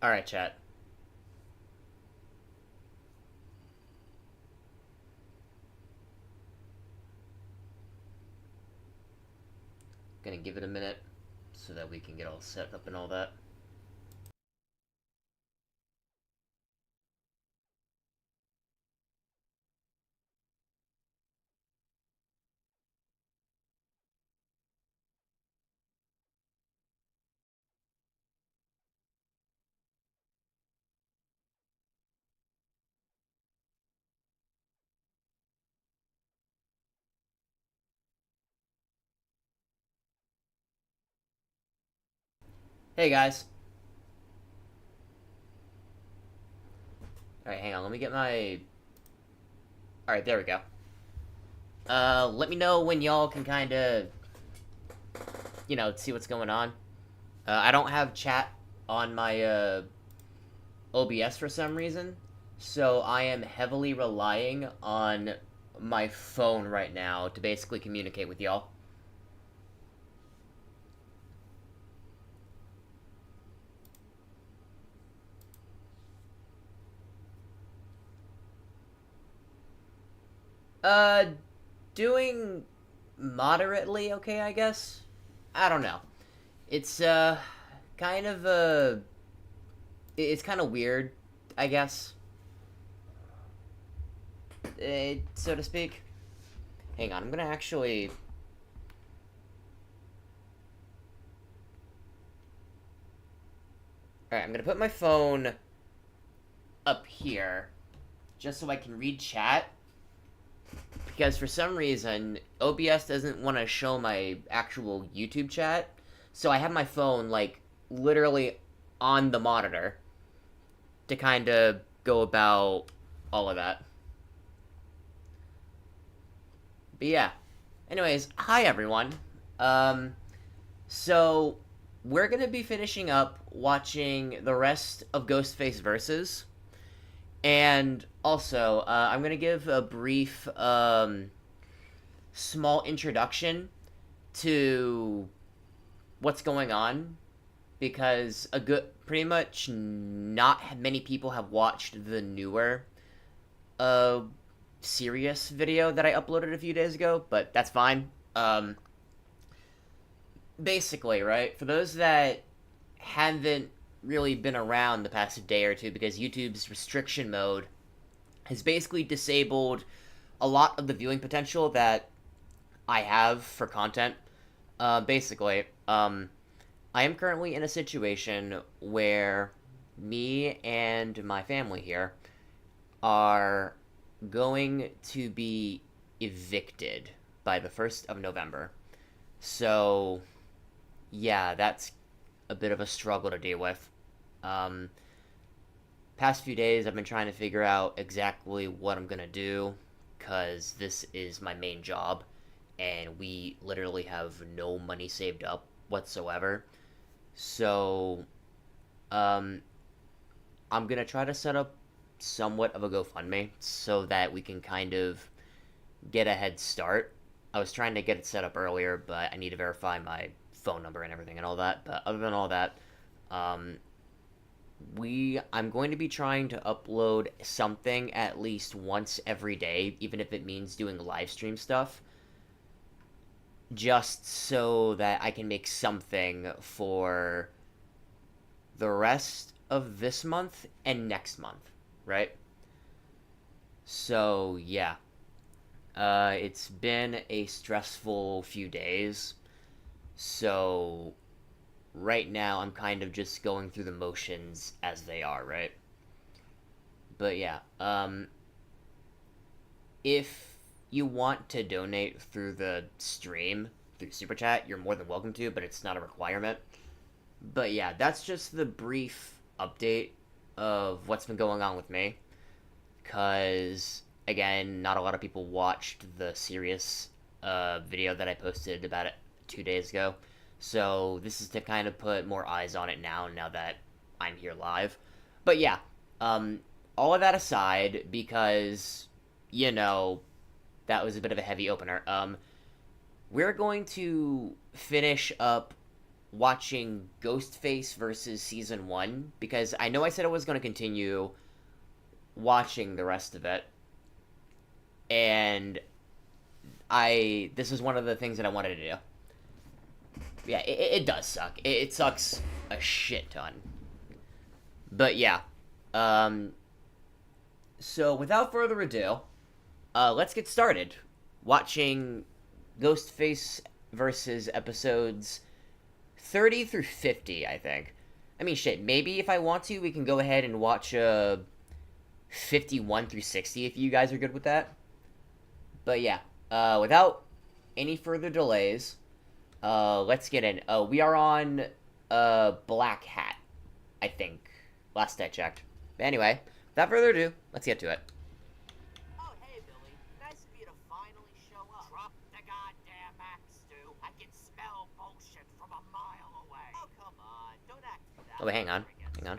Alright, chat. Gonna give it a minute so that we can get all set up and all that. Hey guys. Alright, hang on, let me get my... Alright, there we go. Let me know when y'all can kinda, see what's going on. I don't have chat on my, OBS for some reason, so I am heavily relying on my phone right now to basically communicate with y'all. Uh, doing moderately okay, I guess? I don't know. It's, kind of, it's kind of weird, I guess, so to speak. Hang on, I'm gonna actually... Alright, I'm gonna put my phone up here, just so I can read chat, because for some reason, OBS doesn't want to show my actual YouTube chat, so I have my phone, like, literally on the monitor to kind of go about all of that. But yeah. Anyways, hi everyone. So we're gonna be finishing up watching the rest of Ghostface Versus. And also, I'm gonna give a brief, small introduction to what's going on, because pretty much not many people have watched the newer, serious video that I uploaded a few days ago, but that's fine. Basically, right, for those that haven't really been around the past day or two, because YouTube's restriction mode has basically disabled a lot of the viewing potential that I have for content. Basically, I am currently in a situation where me and my family here are going to be evicted by the 1st of November. So, yeah, that's a bit of a struggle to deal with. Um, Past few days, I've been trying to figure out exactly what I'm gonna do, because this is my main job, and we literally have no money saved up whatsoever. So, um, I'm gonna try to set up somewhat of a GoFundMe so that we can kind of get a head start. I was trying to get it set up earlier, but I need to verify my phone number and everything and all that. But other than all that, um, I'm going to be trying to upload something at least once every day, even if it means doing live stream stuff, just so that I can make something for the rest of this month and next month, right? So, yeah. It's been a stressful few days, so right now I'm kind of just going through the motions as they are, right? But yeah, if you want to donate through the stream, through Super Chat, you're more than welcome to, but it's not a requirement. But yeah, that's just the brief update of what's been going on with me. Because, again, not a lot of people watched the serious video that I posted about it 2 days ago. So this is to kind of put more eyes on it now that I'm here live. But yeah, all of that aside, because, you know, that was a bit of a heavy opener, we're going to finish up watching Ghostface versus Season 1, because I know I said I was going to continue watching the rest of it, and this is one of the things that I wanted to do. Yeah, it does suck. It sucks a shit ton. But yeah, so without further ado, let's get started watching Ghostface versus episodes 30 through 50, I think. I mean, shit, maybe if I want to, we can go ahead and watch 51 through 60 if you guys are good with that. But yeah, without any further delays, let's get in. We are on Black Hat, I think. Last I checked. But anyway, without further ado, let's get to it. Oh, hey, Billy. Nice of you to finally show up. Drop the goddamn axe, Stu. I can smell bullshit from a mile away. Oh, come on. Don't act that. Oh, wait, hang on. Hang on.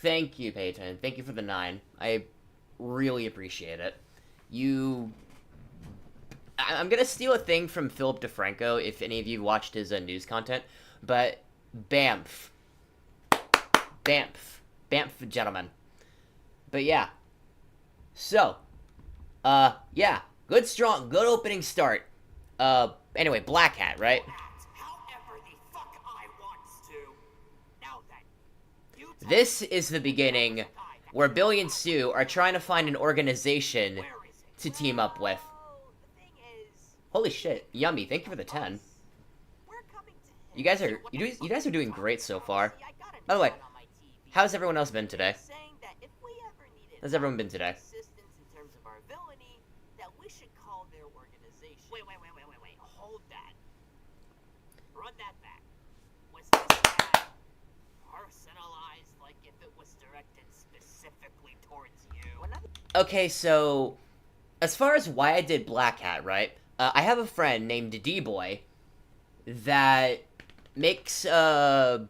Thank you, Peyton. Thank you for the 9. I really appreciate it. I'm gonna steal a thing from Philip DeFranco, if any of you watched his news content, but Bamf. Bamf, gentlemen. But yeah. So, yeah. Good opening start. Anyway, Black Hat, right? However the fuck I want to. Now then, This is the beginning where Billy and Sue are trying to find an organization to team up with. Holy shit, Yummy, thank you for the 10. You guys are doing great so far. By the way, how's everyone else been today? How's everyone been today? Wait, hold that. Run that back. Was this ad personalized like if it was directed specifically towards you? Okay, so as far as why I did Black Hat, right? I have a friend named D-Boy that makes, if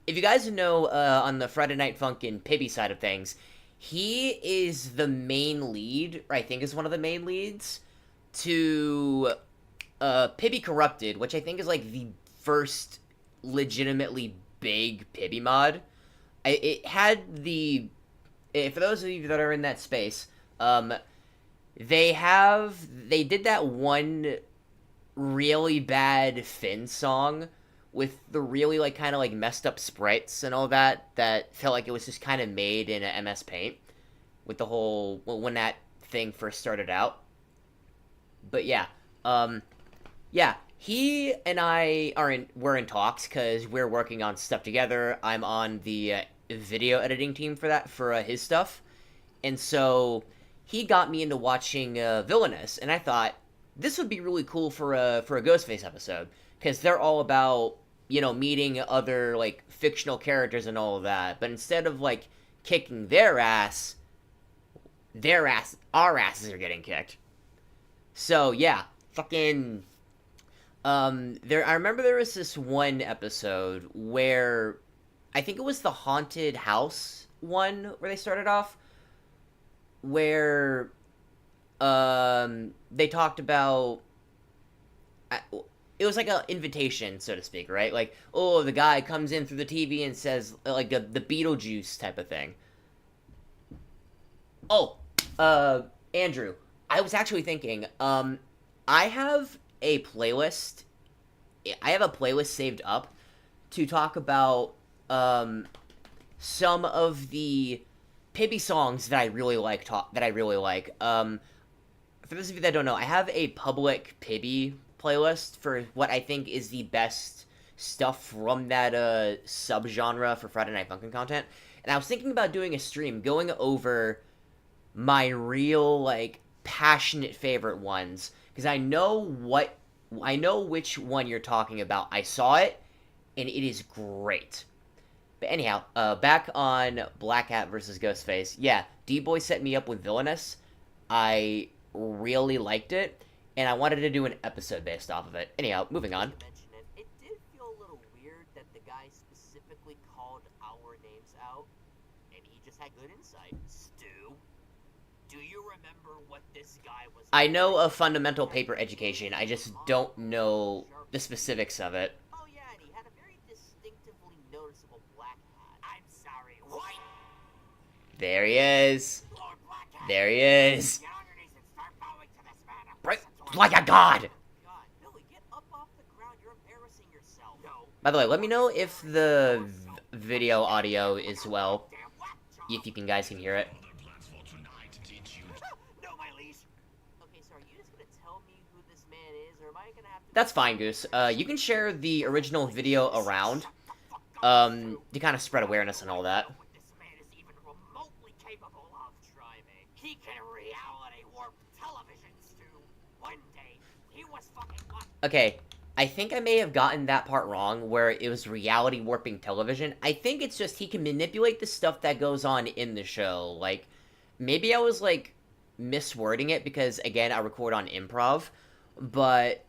you guys know, on the Friday Night Funkin' Pibby side of things, he is the main lead, or I think is one of the main leads, to, Pibby Corrupted, which I think is, like, the first legitimately big Pibby mod. It had the, for those of you that are in that space, they did that one really bad Finn song with the really, like, kind of, like, messed up sprites and all that felt like it was just kind of made in a MS Paint with the whole, when that thing first started out. But yeah, yeah, he and I we're in talks because we're working on stuff together. I'm on the video editing team for his stuff, and so he got me into watching Villainous, and I thought this would be really cool for a Ghostface episode, because they're all about, you know, meeting other, like, fictional characters and all of that, but instead of, like, kicking our asses are getting kicked. So, yeah, fucking, I remember there was this one episode where, I think it was the haunted house one, where they started off, where they talked about, it was like an invitation, so to speak, right? Like, oh, the guy comes in through the TV and says, like, the Beetlejuice type of thing. Oh, Andrew, I was actually thinking, I have a playlist saved up to talk about, some of the Pibby songs that I really like. For those of you that don't know, I have a public Pibby playlist for what I think is the best stuff from that subgenre for Friday Night Funkin' content. And I was thinking about doing a stream going over my real, like, passionate favorite ones, because I know which one you're talking about. I saw it, and it is great. But anyhow, back on Black Hat versus Ghostface. Yeah, D-Boy set me up with Villainous. I really liked it, and I wanted to do an episode based off of it. Anyhow, moving on. It did feel a little weird that the guy specifically called our names out, and he just had good insight. Stu, Do you remember what this guy was? I know a fundamental paper education. I just don't know the specifics of it. Oh yeah, and he had a very distinctively noticeable black hat. I'm sorry, white. There he is. Lord Blackhat. There he is. Get on your knees and start bowing to this man. Right, like a god. God, Billy, get up off the ground. You're embarrassing yourself. No. By the way, let me know if the video audio is well, if you guys can hear it. No, my liege. Okay, so are you just gonna tell me who this man is, or am I gonna have to? That's fine, Goose. You can share the original video around, to kind of spread awareness and all that. What this man is even remotely capable of. Try me. He can reality warp televisions too. One day, he was fucking what? Okay, I think I may have gotten that part wrong, where it was reality warping television. I think it's just he can manipulate the stuff that goes on in the show. Like, maybe I was, like, miswording it, because, again, I record on improv, but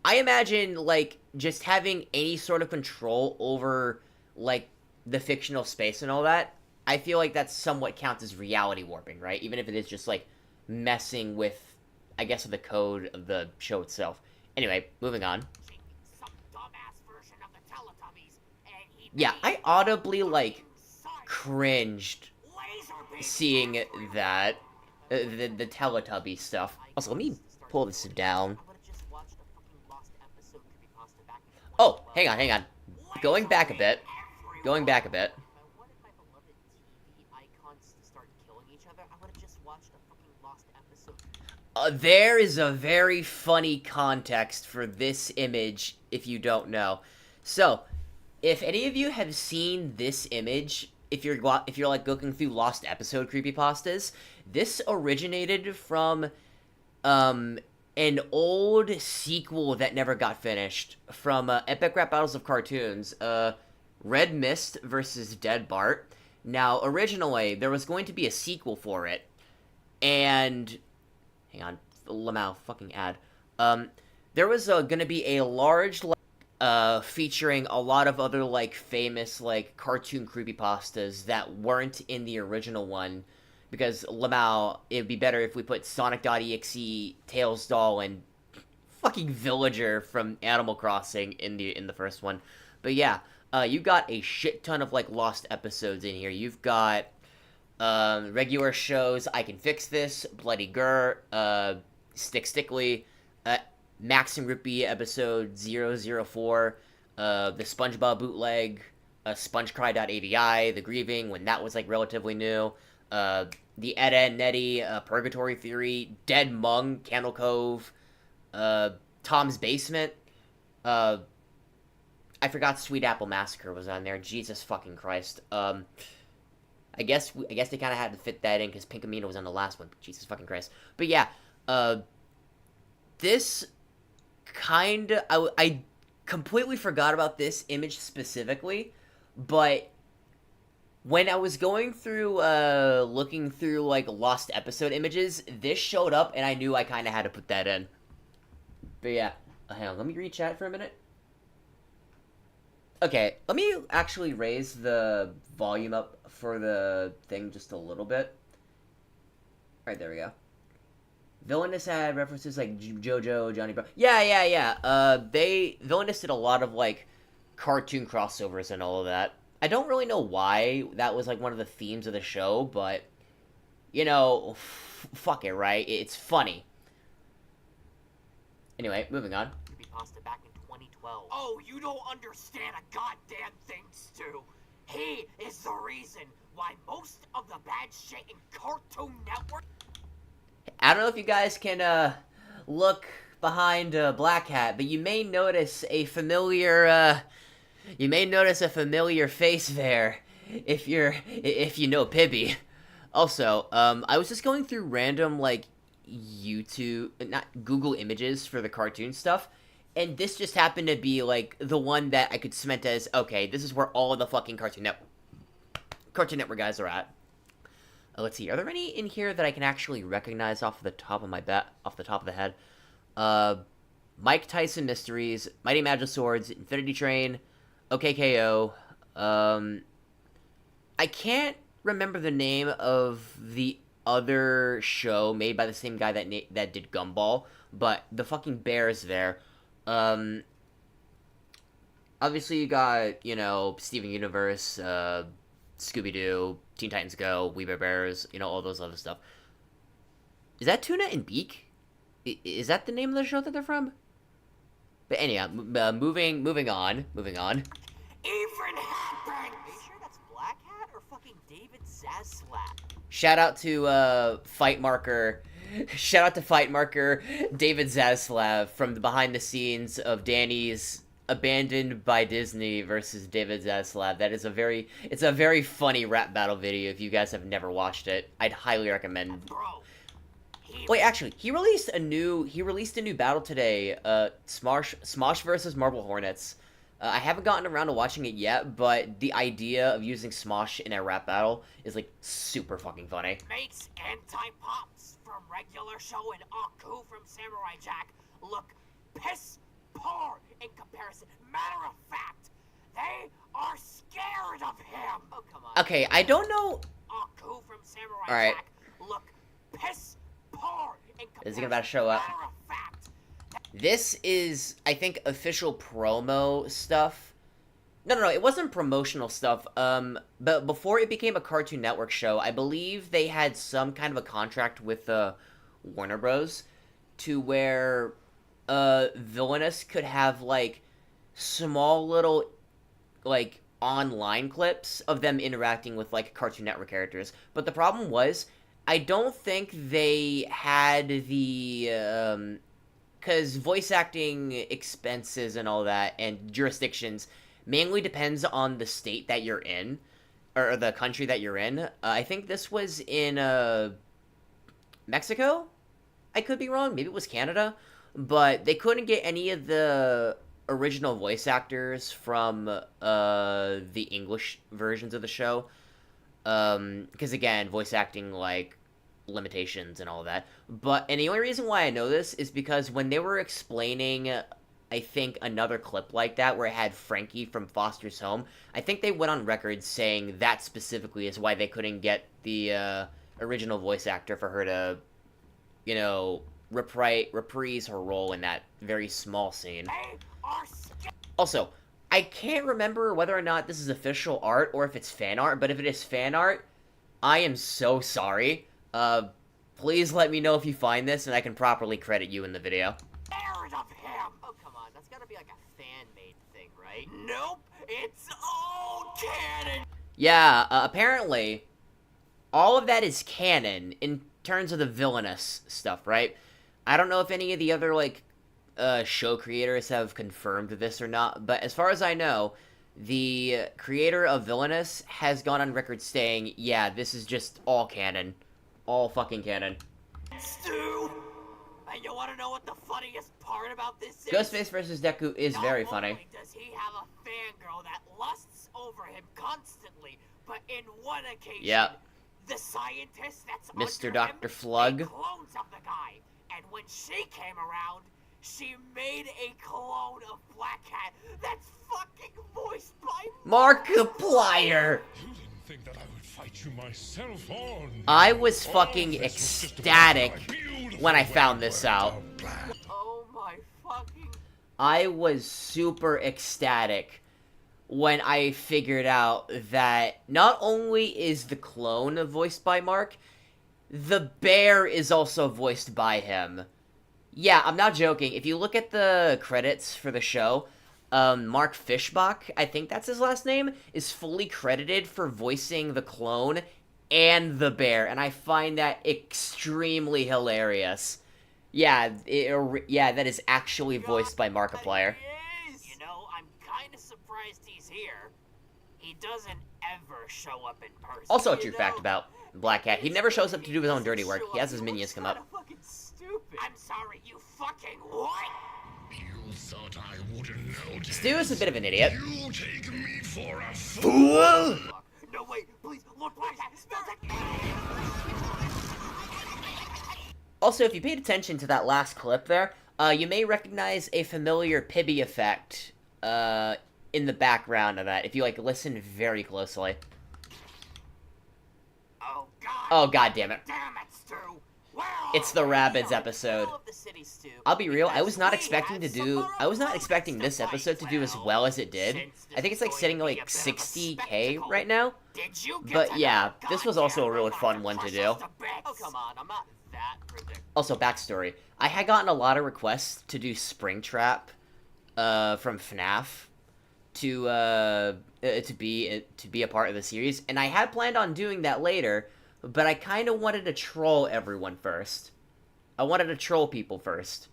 I imagine, like, just having any sort of control over, like, the fictional space and all that, I feel like that somewhat counts as reality warping, right? Even if it is just, like, messing with, I guess, the code of the show itself. Anyway, moving on. Some dumbass version of the Teletubbies, and he Yeah, made I audibly, like, Sonic cringed laser beam seeing everywhere. that, the Teletubby stuff. Also, let me pull this down. I would've just watched a fucking lost episode creepypasta back in Oh, 2012. hang on. Going back a bit. Going back a bit. If I wanted my beloved TV icons to start killing each other, I would've just watched a fucking lost episode. There is a very funny context for this image, if you don't know. So, if any of you have seen this image, if you're like looking through lost episode creepypastas, this originated from an old sequel that never got finished from Epic Rap Battles of Cartoons, Red Mist versus Dead Bart. Now, originally, there was going to be a sequel for it, and hang on, Lamau, fucking ad. There was gonna be a large, featuring a lot of other, like, famous, like, cartoon creepypastas that weren't in the original one, because, Lamau, it'd be better if we put Sonic.exe, Tails Doll, and fucking Villager from Animal Crossing in the first one. But yeah, you got a shit ton of, like, lost episodes in here. You've got regular shows, I Can Fix This, Bloody Gur, Stickly, Max and Rippy episode 004, the SpongeBob bootleg, SpongeCry.avi, The Grieving, when that was, like, relatively new, the Ed, Edd n Eddy, Purgatory Theory, Dead Mung, Candle Cove, Tom's Basement, I forgot Sweet Apple Massacre was on there, Jesus fucking Christ, I guess they kind of had to fit that in because Pinkamena was on the last one. Jesus fucking Christ. But yeah, this kind of... I completely forgot about this image specifically, but when I was going through, looking through, like, lost episode images, this showed up, and I knew I kind of had to put that in. But yeah, hang on, let me read chat for a minute. Okay, let me actually raise the volume up for the thing just a little bit. Alright, there we go. Villainous had references like JoJo, Johnny Bro. Yeah. Villainous did a lot of, like, cartoon crossovers and all of that. I don't really know why that was, like, one of the themes of the show, but, you know, fuck it, right? It's funny. Anyway, moving on. Creepypasta back in 2012. Oh, you don't understand a goddamn thing, Stu. He is the reason why most of the bad shit in Cartoon Network... I don't know if you guys can, look behind Black Hat, but you may notice a familiar, face there, if you know Pibby. Also, I was just going through random, like, not Google images for the cartoon stuff, and this just happened to be, like, the one that I could cement as, okay, this is where all of the fucking Cartoon Network guys are at. Let's see, are there any in here that I can actually recognize off the top of the head? Mike Tyson Mysteries, Mighty Magic Swords, Infinity Train, OKKO, I can't remember the name of the other show made by the same guy that did Gumball, but the fucking bear is there. Obviously you got, you know, Steven Universe, Scooby-Doo, Teen Titans Go, We Bare Bears, you know, all those other stuff. Is that Tuna and Beak? Is that the name of the show that they're from? But anyhow, moving on. Even happened! Are you sure that's Black Hat or fucking David Zaslav? Shout out to Fight Marker. Shout out to Fight Marker David Zaslav from the behind the scenes of Danny's Abandoned by Disney versus David Zaslav. That is a very funny rap battle video. If you guys have never watched it, I'd highly recommend. Bro. Wait, actually, he released a new battle today. Smosh versus Marble Hornets. I haven't gotten around to watching it yet, but the idea of using Smosh in a rap battle is like super fucking funny. Makes anti-pops from regular show and Aku from Samurai Jack look piss poor in comparison. Matter of fact, they are scared of him. Oh, come on. Okay, I don't know. Aku from Samurai All right. Jack look piss poor in comparison. Is he about to show up? Matter of fact, This is, I think, official promo stuff. No, it wasn't promotional stuff. But before it became a Cartoon Network show, I believe they had some kind of a contract with Warner Bros. To where Villainous could have like small little like online clips of them interacting with like Cartoon Network characters. But the problem was, I don't think they had the because voice acting expenses and all that and jurisdictions mainly depends on the state that you're in or the country that you're in. I think this was in Mexico. I could be wrong. Maybe it was Canada, but they couldn't get any of the original voice actors from the English versions of the show. Because again, voice acting like limitations and all that. And the only reason why I know this is because when they were explaining, I think, another clip like that where it had Frankie from Foster's Home, I think they went on record saying that specifically is why they couldn't get the original voice actor for her to, you know, reprise her role in that very small scene. Also, I can't remember whether or not this is official art or if it's fan art, but if it is fan art, I am so sorry. Please let me know if you find this and I can properly credit you in the video. Scared of him. Oh, come on. That's gotta be like a fan-made thing, right? Nope. It's all canon. Yeah, apparently, all of that is canon in terms of the Villainous stuff, right? I don't know if any of the other, like, show creators have confirmed this or not, but as far as I know, the creator of Villainous has gone on record saying, yeah, this is just all canon. All fucking canon. Stu! And you wanna know what the funniest part about this is? GHOSTFACE versus Deku is very funny. Not only does he have a fangirl that lusts over him constantly, but in one occasion, the scientist that's Mr. under Dr. him Flug. made clones of the guy. And when she came around, she made a clone of Black Cat that's fucking voiced by Markiplier! Think that I would fight you myself on. I was fucking ecstatic when I found this out. Oh my fucking... I was super ecstatic when I figured out that not only is the clone voiced by Mark, the bear is also voiced by him. Yeah, I'm not joking. If you look at the credits for the show, Mark Fishbach, I think that's his last name, is fully credited for voicing the clone and the bear, and I find that extremely hilarious. Yeah, that is actually voiced by Markiplier. You know, I'm kind of surprised he's here. He doesn't ever show up in person. Also a true fact about Black Cat, he never shows up to do his own dirty work. He has his minions come up. Fucking stupid. I'm sorry, you fucking what? You thought I wouldn't notice. Stu is a bit of an idiot. You take me for a Fool! No, wait, please, look like that. Smells like... Also, if you paid attention to that last clip there, you may recognize a familiar Pibby effect in the background of that, if you, like, listen very closely. Oh, God. Oh, God damn it. Damn it. It's the Rabbids episode. I'll be real, I was not expecting this episode to do as well as it did. I think it's like sitting at like 60K right now. But yeah, this was also a really fun one to do. Oh, come on, I'm not that ridiculous. Also, backstory. I had gotten a lot of requests to do Springtrap from FNAF to be a part of the series, and I had planned on doing that later, but I kind of wanted to troll everyone first. I wanted to troll people first.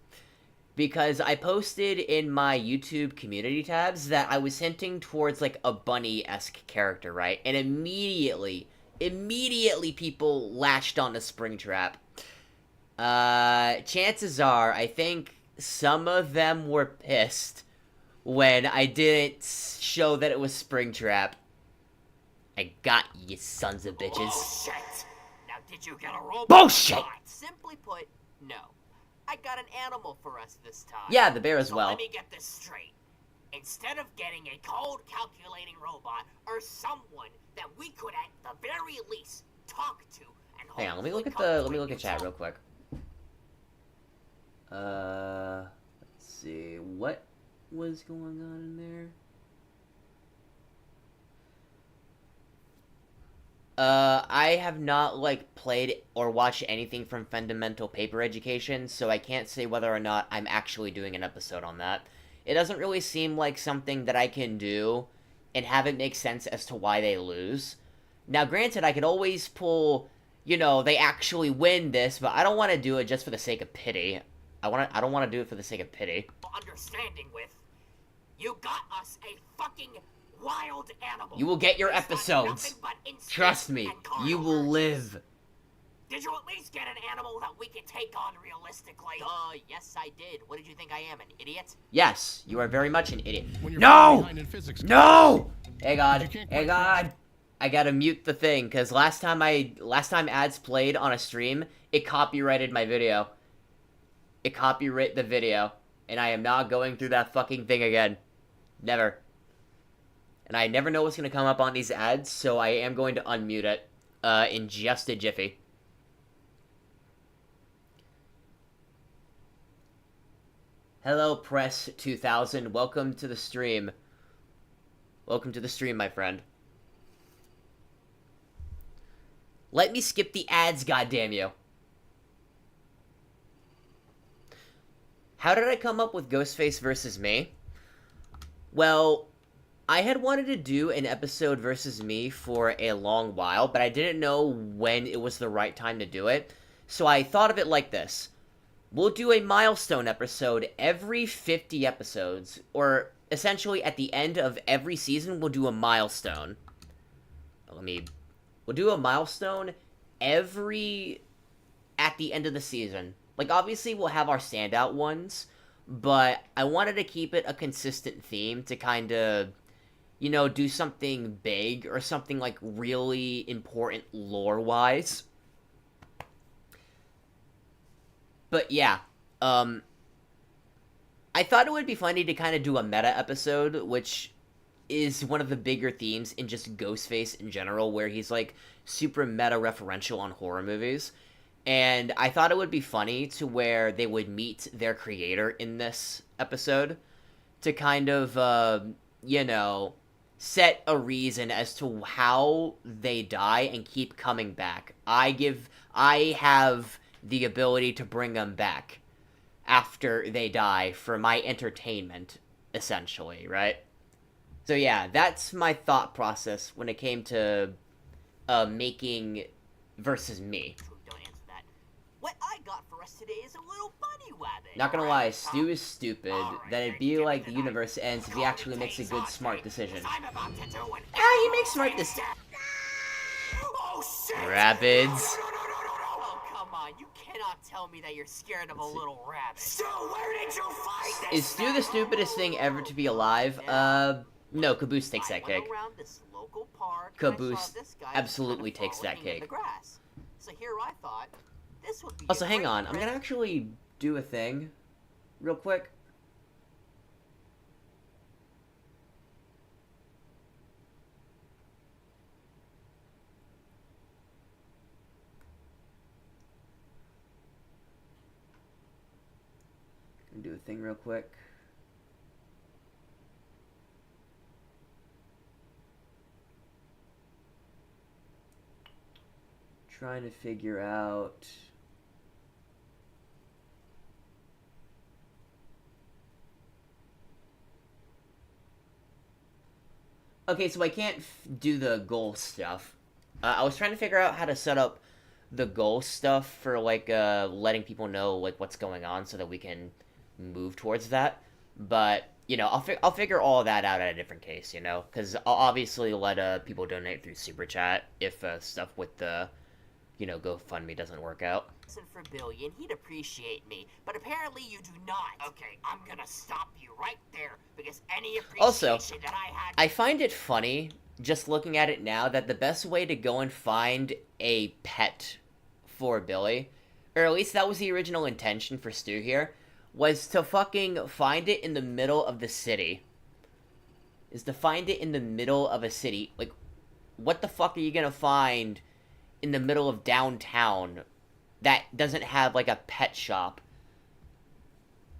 Because I posted in my YouTube community tabs that I was hinting towards, like, a bunny-esque character, right? And immediately people latched on to Springtrap. Chances are, I think some of them were pissed when I didn't show that it was Springtrap. I got you, sons of bitches. Bullshit! Now, did you get a robot? Bullshit! Simply put, no. I got an animal for us this time. Yeah, the bear as so well. Let me get this straight. Instead of getting a cold calculating robot or someone that we could at the very least talk to and hang on, let me look at chat real quick. Let's see, what was going on in there? I have not, like, played or watched anything from Fundamental Paper Education, so I can't say whether or not I'm actually doing an episode on that. It doesn't really seem like something that I can do and have it make sense as to why they lose. Now, granted, I could always pull, you know, they actually win this, but I don't want to do it just for the sake of pity. I don't want to do it for the sake of pity. Understanding with, you got us a fucking wild animal. You will get your episodes. Trust me, you will live. Did you at least get an animal that we can take on realistically? Yes I did. What did you think I am, an idiot? Yes, you are very much an idiot. No! No! Hey God, hey God. I gotta mute the thing, because last time ads played on a stream, it copyrighted my video. It copyrighted the video, and I am not going through that fucking thing again. Never. And I never know what's going to come up on these ads, so I am going to unmute it in just a jiffy. Hello, Press 2000. Welcome to the stream. Welcome to the stream, my friend. Let me skip the ads, goddammit. How did I come up with Ghostface versus me? Well, I had wanted to do an episode versus me for a long while, but I didn't know when it was the right time to do it. So I thought of it like this. We'll do a milestone episode every 50 episodes, or essentially at the end of every season, we'll do a milestone. We'll do a milestone at the end of the season. Like, obviously, we'll have our standout ones, but I wanted to keep it a consistent theme to kind of, you know, do something big or something, like, really important lore-wise. But, yeah, I thought it would be funny to kind of do a meta episode, which is one of the bigger themes in just Ghostface in general, where he's, like, super meta-referential on horror movies. And I thought it would be funny to where they would meet their creator in this episode to kind of, you know, set a reason as to how they die and keep coming back. I have the ability to bring them back after they die for my entertainment, essentially, right? So yeah, that's my thought process when it came to making versus me. What I got for us today is a little bunny rabbit. Not gonna lie, Stu is stupid. That it'd be like the universe ends if he actually makes a good, smart decision. He makes smart decisions. Rabbids. Oh, come on. You cannot tell me that you're scared of a little rabbit. So where did you find this? Is Stu the stupidest thing ever to be alive? No, Caboose takes that cake. Caboose absolutely takes that cake. So here I thought, this would be also, hang on. I'm gonna actually do a thing real quick. do a thing real quick. Trying to figure out... Okay, so I can't do the goal stuff. I was trying to figure out how to set up the goal stuff for, like, letting people know, like, what's going on so that we can move towards that. But, you know, I'll figure all that out at a different case, you know? Because I'll obviously let people donate through Super Chat if stuff with the, you know, GoFundMe doesn't work out. For Billion, he'd appreciate me, but apparently you do not. Okay, I'm gonna stop you right there, because any appreciation Also, that I had... I find it funny, just looking at it now, that the best way to go and find a pet for Billy, or at least that was the original intention for Stu here, was to fucking find it in the middle of the city. Is to find it in the middle of a city. Like, what the fuck are you gonna find in the middle of downtown that doesn't have, like, a pet shop?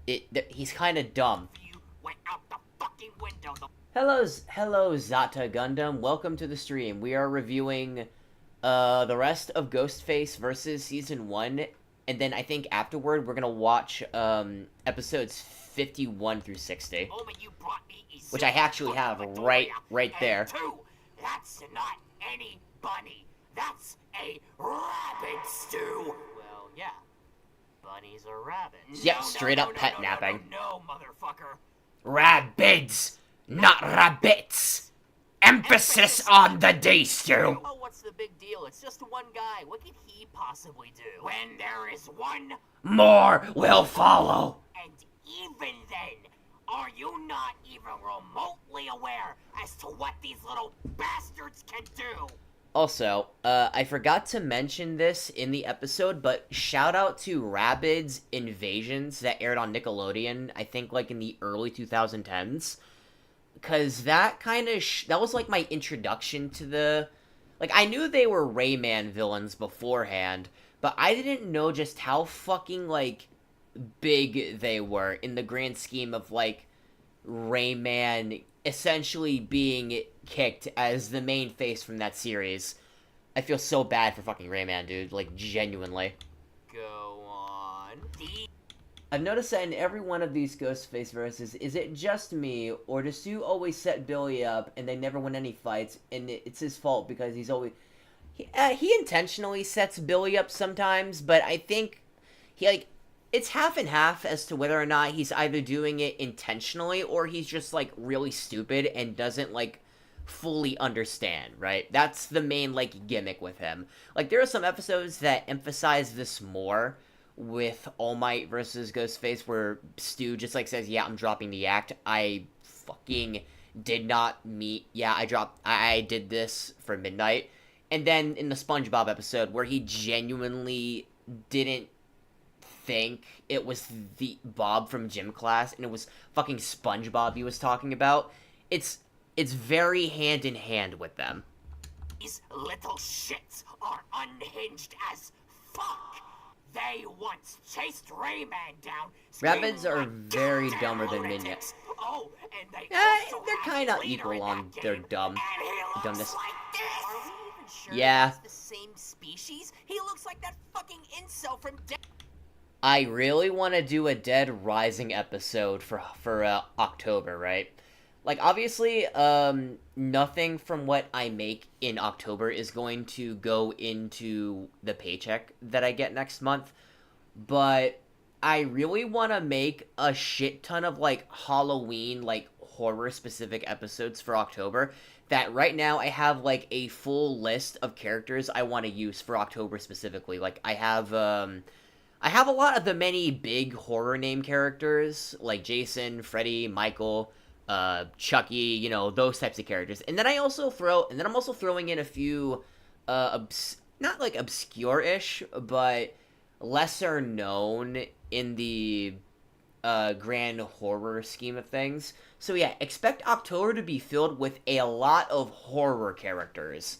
He's kind of dumb. You went out the fucking window. Hello, Zata Gundam. Welcome to the stream. We are reviewing the rest of GHOSTFACE versus Season 1, and then I think afterward we're gonna watch episodes 51 through 60. Which I actually have right there. Two, that's not any bunny. That's a rabbit, Stu. Well, yeah. Bunnies are rabbits. Yep, straight up pet napping. No, motherfucker. Rabbids, not rabbits. Emphasis on the D, Stu. Oh, what's the big deal? It's just one guy. What could he possibly do? When there is one... More will follow. And even then, are you not even remotely aware as to what these little bastards can do? Also, I forgot to mention this in the episode, but shout out to Rabbids Invasions that aired on Nickelodeon, I think, like, in the early 2010s. Because that kind of... that was, like, my introduction to the... Like, I knew they were Rayman villains beforehand, but I didn't know just how fucking, like, big they were in the grand scheme of, like, Rayman essentially being kicked as the main face from that series. I feel so bad for fucking Rayman, dude. Like, genuinely. Go on. I've noticed that in every one of these GHOSTFACE verses, is it just me, or does Stu always set Billy up and they never win any fights, and it's his fault because he's always... He intentionally sets Billy up sometimes, but I think he, like... It's half and half as to whether or not he's either doing it intentionally or he's just, like, really stupid and doesn't, like, fully understand, right? That's the main, like, gimmick with him. Like, there are some episodes that emphasize this more with All Might versus Ghostface where Stu just, like, says, yeah, I'm dropping the act. I fucking did not meet... Yeah, I did this for Midnight. And then in the SpongeBob episode where he genuinely didn't think it was the Bob from gym class and it was fucking SpongeBob he was talking about. It's very hand in hand with them. These little shits are unhinged as fuck. They once chased Rayman down. Rabbids are very dumber than Minions. Oh, and they they're kind of equal on their dumbness. Sure yeah. The same species? He looks like that fucking incel from I really want to do a Dead Rising episode for October, right? Like, obviously, nothing from what I make in October is going to go into the paycheck that I get next month, but I really want to make a shit ton of, like, Halloween, like, horror-specific episodes for October, that right now I have, like, a full list of characters I want to use for October specifically. Like, I have a lot of the many big horror name characters, like Jason, Freddy, Michael, Chucky, you know, those types of characters. And then I'm also throwing in a few, not like obscure-ish, but lesser known in the, grand horror scheme of things. So yeah, expect October to be filled with a lot of horror characters.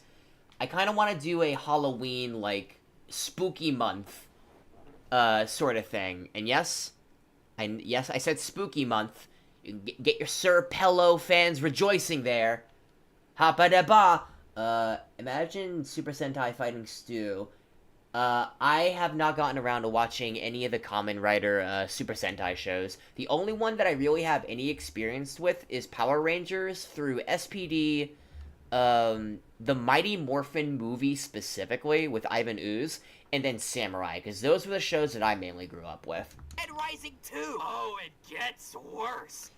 I kind of want to do a Halloween, like, spooky month, sort of thing. And yes, Yes, I said spooky month. You can get your Sir Pello fans rejoicing there. Hapa-da-ba! Imagine Super Sentai fighting Stu. I have not gotten around to watching any of the Kamen Rider, Super Sentai shows. The only one that I really have any experience with is Power Rangers through SPD, the Mighty Morphin movie specifically, with Ivan Ooze, and then Samurai, because those were the shows that I mainly grew up with. Dead Rising 2! Oh, it gets worse!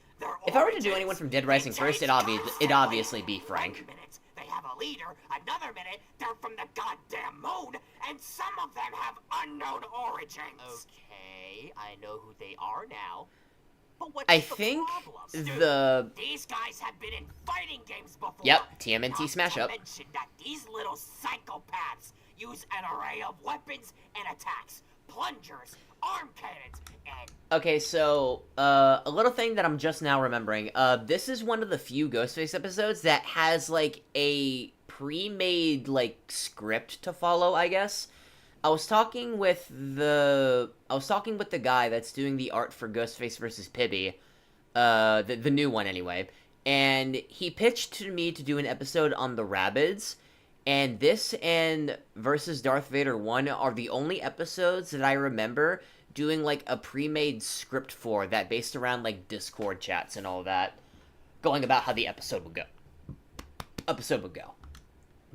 If I were to do anyone from Dead Rising first, it'd obviously be Frank. 1 minute, they have a leader, another minute, they're from the goddamn moon, and some of them have unknown origins! Okay, I know who they are now. But what's I the think problem? These guys have been in fighting games before. Yep, TMNT Smash Up. Mention that these little psychopaths use an array of weapons and attacks, plungers, arm cannons, and... Okay, so, a little thing that I'm just now remembering. This is one of the few Ghostface episodes that has, like, a pre-made, like, script to follow, I guess. I was talking with the guy that's doing the art for Ghostface vs. Pibby, the new one anyway, and he pitched to me to do an episode on the Rabbids, and this and versus Darth Vader 1 are the only episodes that I remember doing, like, a pre-made script for that based around, like, Discord chats and all that, going about how the episode would go.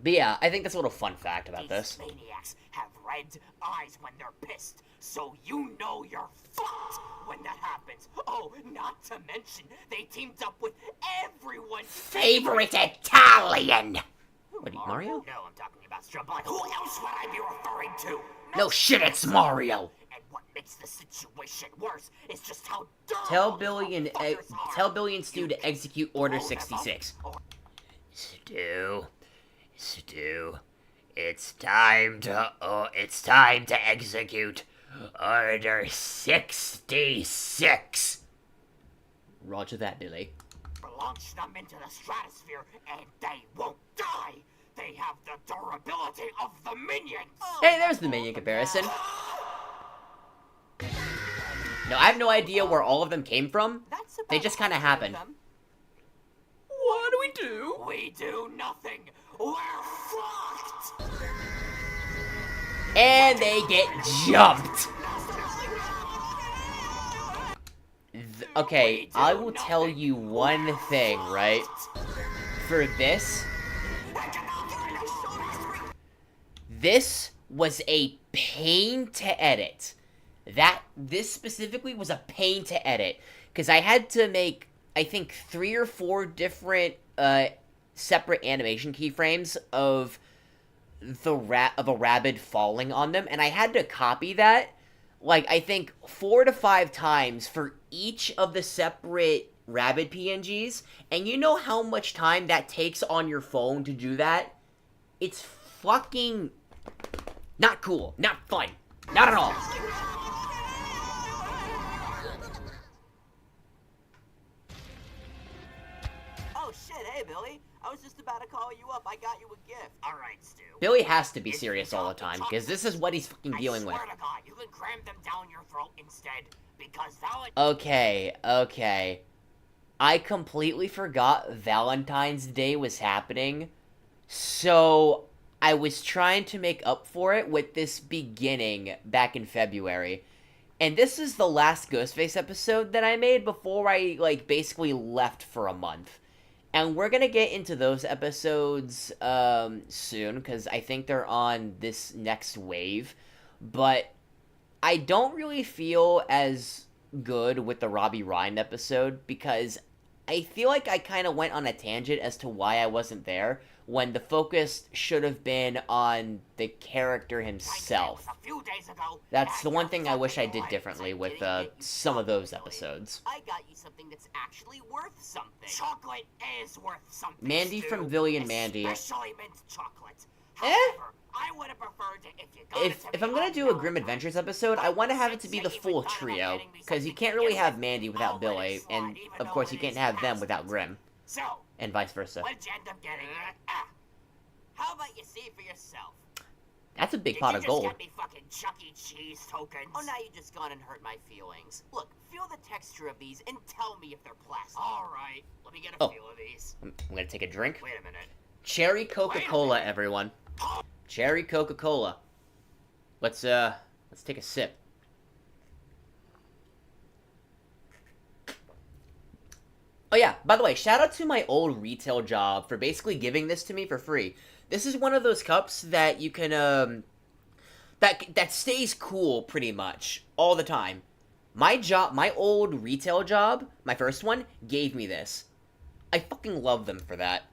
But yeah, I think that's a little fun fact about this. These maniacs have red eyes when they're pissed, so you know you're fucked when that happens. Oh, not to mention, they teamed up with everyone's favorite Italian! What, Mario? No, I'm talking about Strabon. Who else would I be referring to? No shit, it's Mario! And what makes the situation worse is just how dumb Tell Billy and Stu to execute Order 66. Stu, it's time to execute Order 66. Roger that, Billy. Launch them into the stratosphere and they won't die. They have the durability of the minions. Hey, there's the minion comparison. No, I have no idea where all of them came from. They just kind of happened. What do we do? We do nothing. We're fucked. And they get jumped. Okay, I will tell you one thing, right? For this was a pain to edit. This specifically was a pain to edit, because I had to make, I think, 3 or 4 different separate animation keyframes of a rabbit falling on them, and I had to copy that, like, I think 4 to 5 times for each of the separate rabbit PNGs, and you know how much time that takes on your phone to do that? It's fucking not cool, not fun, not at all. Oh shit, hey Billy. I was just about to call you up. I got you a gift. Alright, Stu. Billy has to be serious all the time, because this is what he's fucking dealing with. I swear to God, you can cram them down your throat instead, because Okay. I completely forgot Valentine's Day was happening, so I was trying to make up for it with this beginning back in February. And this is the last Ghostface episode that I made before I, like, basically left for a month. And we're gonna get into those episodes, soon, because I think they're on this next wave. But I don't really feel as good with the Robbie Rotten episode, because I feel like I kind of went on a tangent as to why I wasn't there, when the focus should have been on the character himself. That's the one thing I wish I did differently with some of those episodes. I got you something that's actually worth something. Chocolate is worth something. Mandy from Billy and Mandy. Especially mint chocolate. However, I would have preferred if I'm gonna do a Grim Adventures episode, I want to have it to be the full trio, because you can't really have Mandy without Billy, and of course you can't have them without Grim, and vice versa. What did you end up getting? How about you see for yourself? That's a big Did pot you of just gold. get me fucking Chuck E. Cheese tokens? Oh, now you just gone and hurt my feelings. Look, feel the texture of these and tell me if they're plastic. Alright, let me get a feel of these. I'm gonna take a drink. Wait a minute. Cherry Coca-Cola, everyone. Cherry Coca-Cola. Let's take a sip. Oh yeah, by the way, shout out to my old retail job for basically giving this to me for free. This is one of those cups that you can, that stays cool pretty much all the time. My old retail job, my first one, gave me this. I fucking love them for that.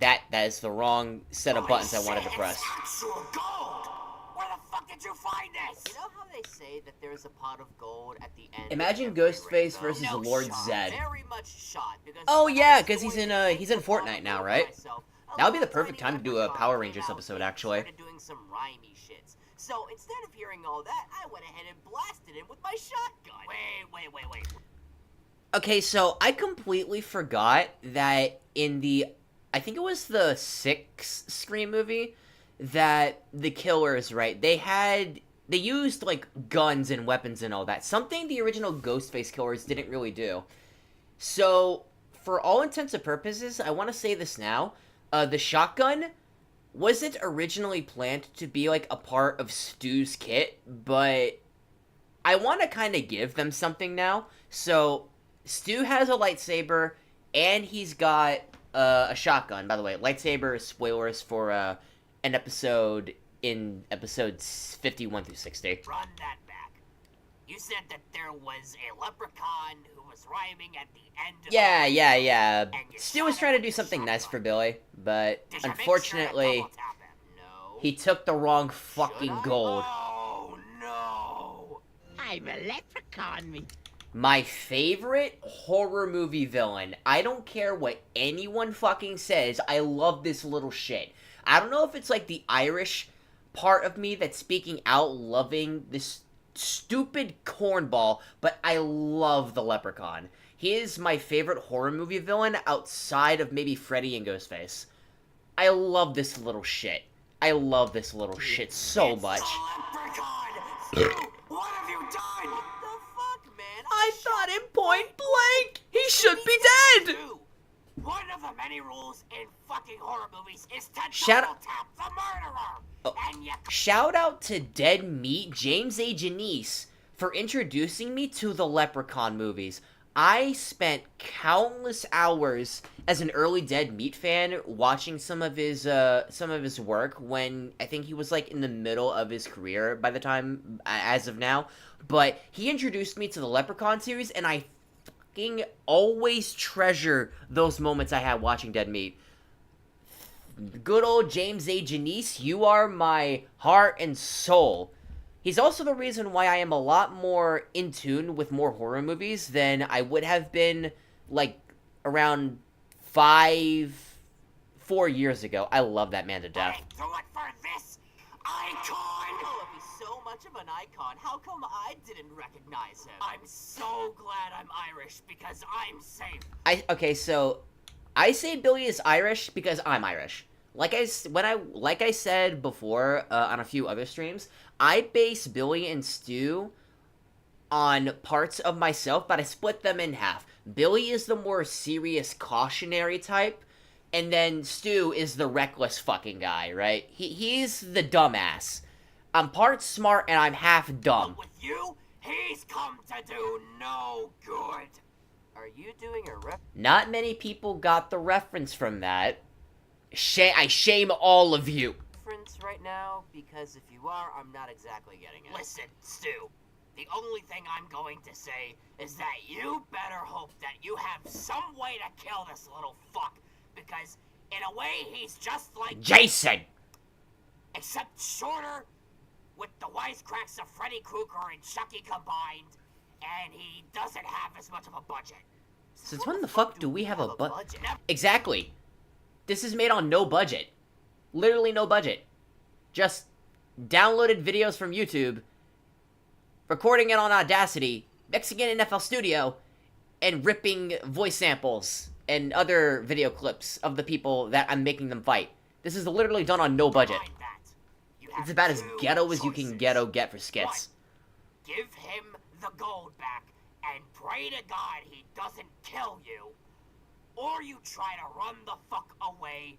That is the wrong set of buttons I wanted to press. It's actual gold! Where the fuck did you find this? You know how they say that there's a pot of gold at the end? Imagine of every Ghostface rainbow? versus No Lord shot. Zed. Very much shot, because Oh when I yeah, was because he's in going to Fortnite now, right? myself, a That would be the little perfect tiny time to do a leprechaun Power came Rangers out episode, and actually. started doing some rhymey shits. So instead of hearing all that, I went ahead and blasted him with my shotgun. Wait. Okay, so I completely forgot that in the, I think it was the 6th Scream movie, that the killers, right, they used, like, guns and weapons and all that. Something the original Ghostface killers didn't really do. So, for all intents and purposes, I want to say this now, the shotgun wasn't originally planned to be, like, a part of Stu's kit, but I want to kind of give them something now. So, Stu has a lightsaber, and he's got a shotgun. By the way, lightsaber spoilers for an episode in episodes 51 through 60. Run that back. You said that there was a leprechaun who was rhyming at the end of Yeah. And you Stu shot was him trying to with do a something nice for shotgun. Billy, but Did you make unfortunately, sure to double tap him? No. he took the wrong fucking Should I? gold. Oh, no. I'm a leprechaun, me. My favorite horror movie villain. I don't care what anyone fucking says. I love this little shit. I don't know if it's like the Irish part of me that's speaking out loving this stupid cornball, but I love the Leprechaun. He is my favorite horror movie villain outside of maybe Freddy and Ghostface. I love this little shit. I love this little shit so much. It's the leprechaun! Stu, what have you done? What the fuck, man? I thought him point blank! He should be dead! Stu, one of the many rules in fucking horror movies is to Shout- double tap the murderer! Oh. And you Shout out to Dead Meat James A. Janice for introducing me to the Leprechaun movies. I spent countless hours as an early Dead Meat fan watching some of his work when I think he was like in the middle of his career by the time as of now. But he introduced me to the Leprechaun series, and I fucking always treasure those moments I had watching Dead Meat. Good old James A. Janice, you are my heart and soul. He's also the reason why I am a lot more in tune with more horror movies than I would have been, like, around 4 years ago. I love that man to death. I do it for this icon! Oh, if he's so much of an icon, how come I didn't recognize him? I'm so glad I'm Irish because I'm safe. Okay, so I say Billy is Irish because I'm Irish. Like I said before on a few other streams, I base Billy and Stu on parts of myself, but I split them in half. Billy is the more serious, cautionary type, and then Stu is the reckless fucking guy, right? He's the dumbass. I'm part smart and I'm half dumb. But with you, he's come to do no good. Are you doing a rep? Not many people got the reference from that. I shame all of you. Reference right now? Because if you are, I'm not exactly getting it. Listen, Stu. The only thing I'm going to say is that you better hope that you have some way to kill this little fuck. Because, in a way, he's just like Jason! except shorter, with the wisecracks of Freddy Krueger and Chucky combined, and he doesn't have as much of a budget. Since when the fuck do we have a budget? Exactly. This is made on no budget. Literally no budget. Just downloaded videos from YouTube, recording it on Audacity, mixing it in FL Studio, and ripping voice samples and other video clips of the people that I'm making them fight. This is literally done on no budget. Mind that. You It's about as two ghetto as you choices. can get for skits. One, give him the gold back and pray to God he doesn't kill you. Or you try to run the fuck away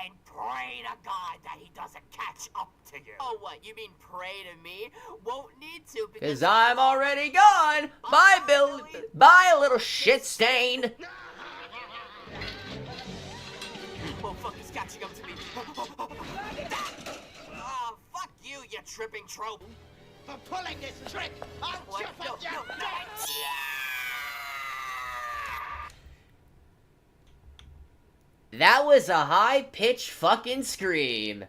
and pray to God that he doesn't catch up to you. Oh, what? You mean pray to me? Won't need to Because I'm already gone. Bye, Bill. Bye, little shit stain. Oh, fuck, he's catching up to me. Oh, fuck you, you tripping trope. For pulling this trick, I'll What? chop No, off your no, neck. That was a high-pitched fucking scream.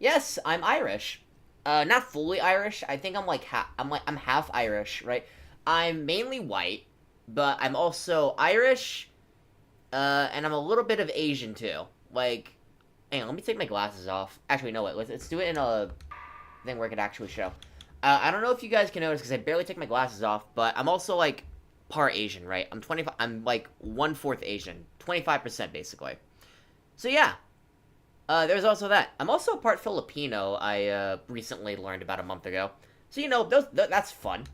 Yes, I'm Irish. Not fully Irish. I think I'm half Irish, right? I'm mainly white, but I'm also Irish, and I'm a little bit of Asian too. Like, hang on, let me take my glasses off. Actually, no, wait, let's do it in a thing where I could actually show. I don't know if you guys can notice because I barely take my glasses off, but I'm also like part Asian, right? I'm like 1/4 Asian, 25% basically. So yeah, there's also that. I'm also part Filipino. I recently learned about a month ago. So you know, that's fun.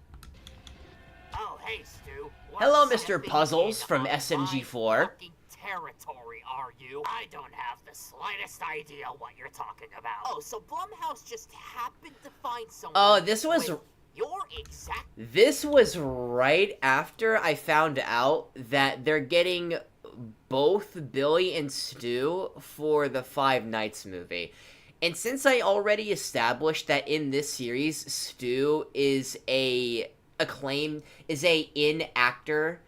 Oh, hey, Stu. Hello, What's Mr. happening Puzzles in from my SMG4. fucking territory, are you? I don't have the slightest idea what you're talking about. Oh, so Blumhouse just happened to find someone. Oh, this was with your exact. This was right after I found out that they're getting both Billy and Stu for the Five Nights movie. And since I already established that in this series, Stu is an actor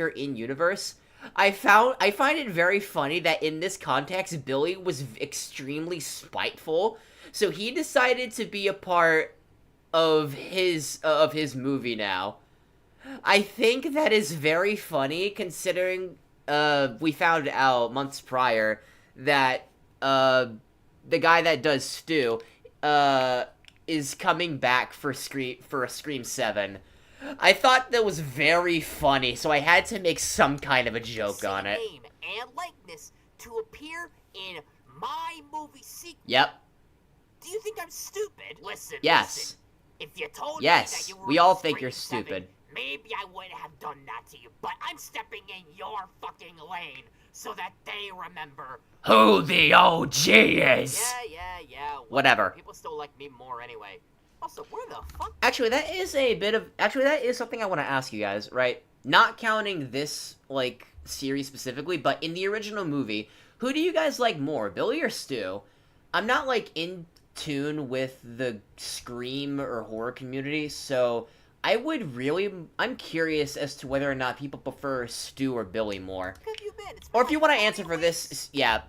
in universe, I find it very funny that in this context, Billy was extremely spiteful, so he decided to be a part of his movie now. I think that is very funny considering we found out months prior that the guy that does Stu is coming back for a Scream 7. I thought that was very funny, so I had to make some kind of a joke on it. Name and likeness to appear in my movie sequel. Yep. Do you think I'm stupid? Listen, Yes. listen. If you told me Yes, that you were we in all think Scream you're 7, stupid. maybe I wouldn't have done that to you, but I'm stepping in your fucking lane so that they remember. Who the OG is? Yeah. Whatever. People still like me more anyway. Also, where the fuck? Actually, that is something I want to ask you guys, right? Not counting this, like, series specifically, but in the original movie, who do you guys like more, Billy or Stu? I'm not, like, in tune with the Scream or horror community, so I'm curious as to whether or not people prefer Stu or Billy more. Where have you been? It's Or been if you like want to 40 answer for weeks. this, yeah,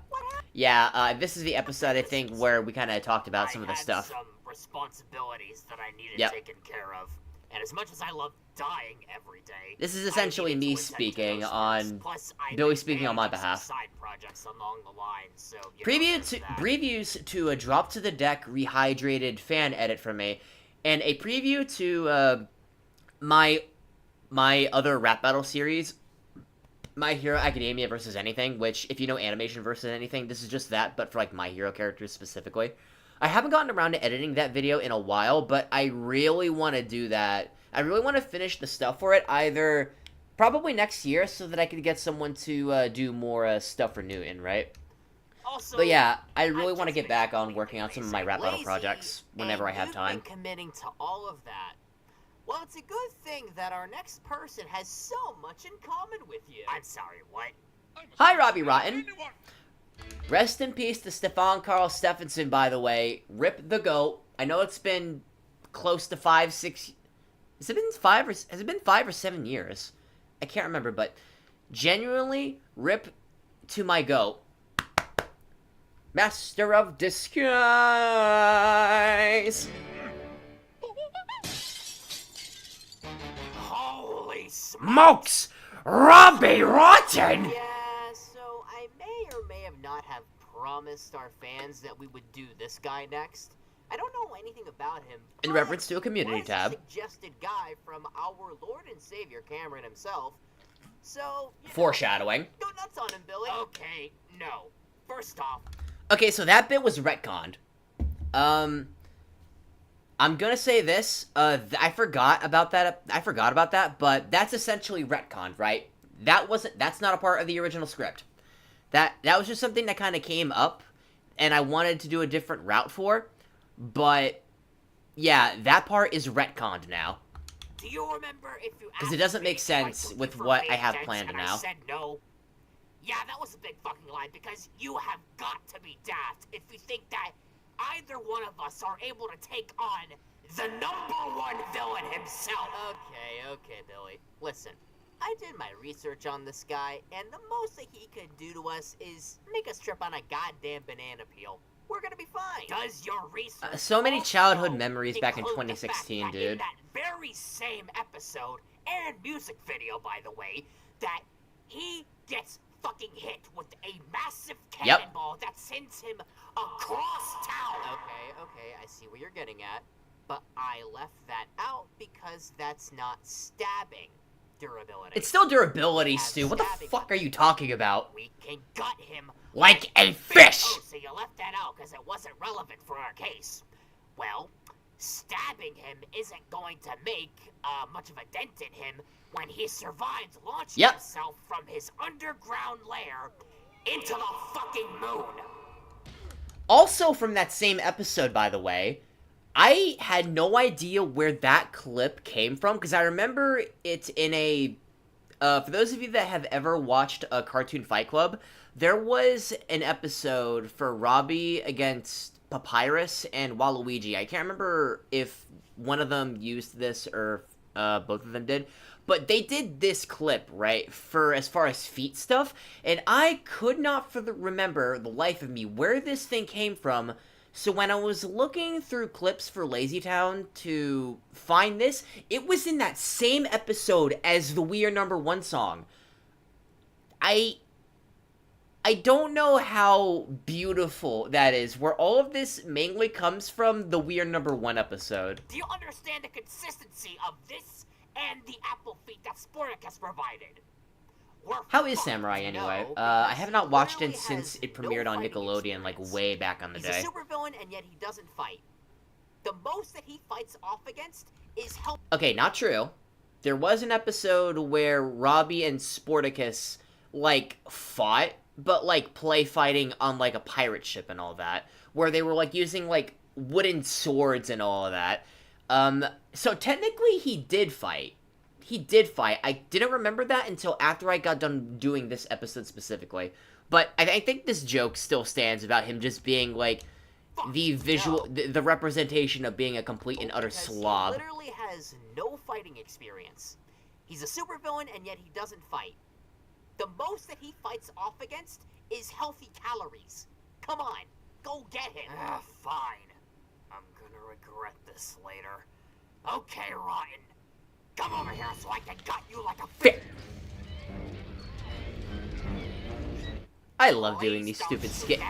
this is the episode, I think, where we kind of talked about some of the I had stuff. some responsibilities that I needed Yep. taken care of, and as much as I love dying every day, This is I essentially needed me to attend to speaking those on first. Plus, I've Billy been speaking on my managing some behalf. Side projects along the line, so there's that. Previews to a Drop to the Deck rehydrated fan edit from me, and a preview to my other rap battle series, My Hero Academia versus Anything, which, if you know Animation versus Anything, this is just that, but for, like, My Hero characters specifically. I haven't gotten around to editing that video in a while, but I really want to do that. I really want to finish the stuff for it, either probably next year, so that I could get someone to do more stuff for Newton, right? Also, But yeah, I really I'm want to just get back being on working on some of my lazy. rap battle Lazy, projects whenever I and have you've time. been committing to all of that. Well, it's a good thing that our next person has so much in common with you. I'm sorry, what? Hi, Robbie Rotten. Rest in peace to Stefan Carl Stephenson, by the way. Rip the GOAT. I know it's been close to 5-6... Has it been 5 or 7 years? I can't remember, but genuinely, rip to my GOAT. Master of Disguise! Holy Smokes! Robbie Rotten! Yeah, so I may or may have not have promised our fans that we would do this guy next. I don't know anything about him. In but reference to a community was tab. a suggested guy from our Lord and Savior Cameron himself. So, you know, Foreshadowing. go nuts on him, Billy. Okay, no. First off, Okay, so that bit was retconned. I'm gonna say this. I forgot about that. But that's essentially retconned, right? That's not a part of the original script. That was just something that kind of came up, and I wanted to do a different route for. But yeah, that part is retconned now. Do you remember if you Because it doesn't make sense with what I have planned now. I said no. Yeah, that was a big fucking lie, because you have got to be daft if you think that either one of us are able to take on the #1 villain himself. Okay, Billy. Listen, I did my research on this guy, and the most that he could do to us is make us trip on a goddamn banana peel. We're gonna be fine. Does your research So many childhood memories back in include the 2016, fact that dude. in that very same episode and music video, by the way, that he gets fucking hit with a massive cannonball that sends him across town. Okay, I see what you're getting at. But I left that out because that's not stabbing durability. It's still durability, Stu. What the fuck are you talking about? We can gut him Like a fish! Oh, so you left that out because it wasn't relevant for our case. Well, stabbing him isn't going to make much of a dent in him when he survives launching himself from his underground lair into the fucking moon. Also from that same episode, by the way, I had no idea where that clip came from, because I remember it in a... for those of you that have ever watched a Cartoon Fight Club, there was an episode for Robbie against Papyrus and Waluigi. I can't remember if one of them used this or both of them did, but they did this clip, right, for as far as feet stuff, and I could not remember the life of me where this thing came from. So when I was looking through clips for LazyTown to find this, it was in that same episode as the We Are #1 song. I don't know how beautiful that is, where all of this mainly comes from the We Are #1 episode. Do you understand the consistency of this and the apple feet that Sporticus provided? How is Samurai anyway? I have not watched it since it premiered on Nickelodeon, like way back on the day. He's a supervillain, and yet he doesn't fight. The most that he fights off against is help. Okay, not true. There was an episode where Robbie and Sporticus, like, fought, but, like, play fighting on, like, a pirate ship and all that, where they were, like, using, like, wooden swords and all of that. So technically he did fight. He did fight. I didn't remember that until after I got done doing this episode specifically. But I think this joke still stands about him just being, like, the visual, the representation of being a complete and utter slob. He literally has no fighting experience. He's a supervillain, and yet he doesn't fight. The most that he fights off against is healthy calories. Come on, go get him. Fine. I'm gonna regret this later. Okay, Rotten. Come over here so I can gut you like a fish. I love doing these stupid skits.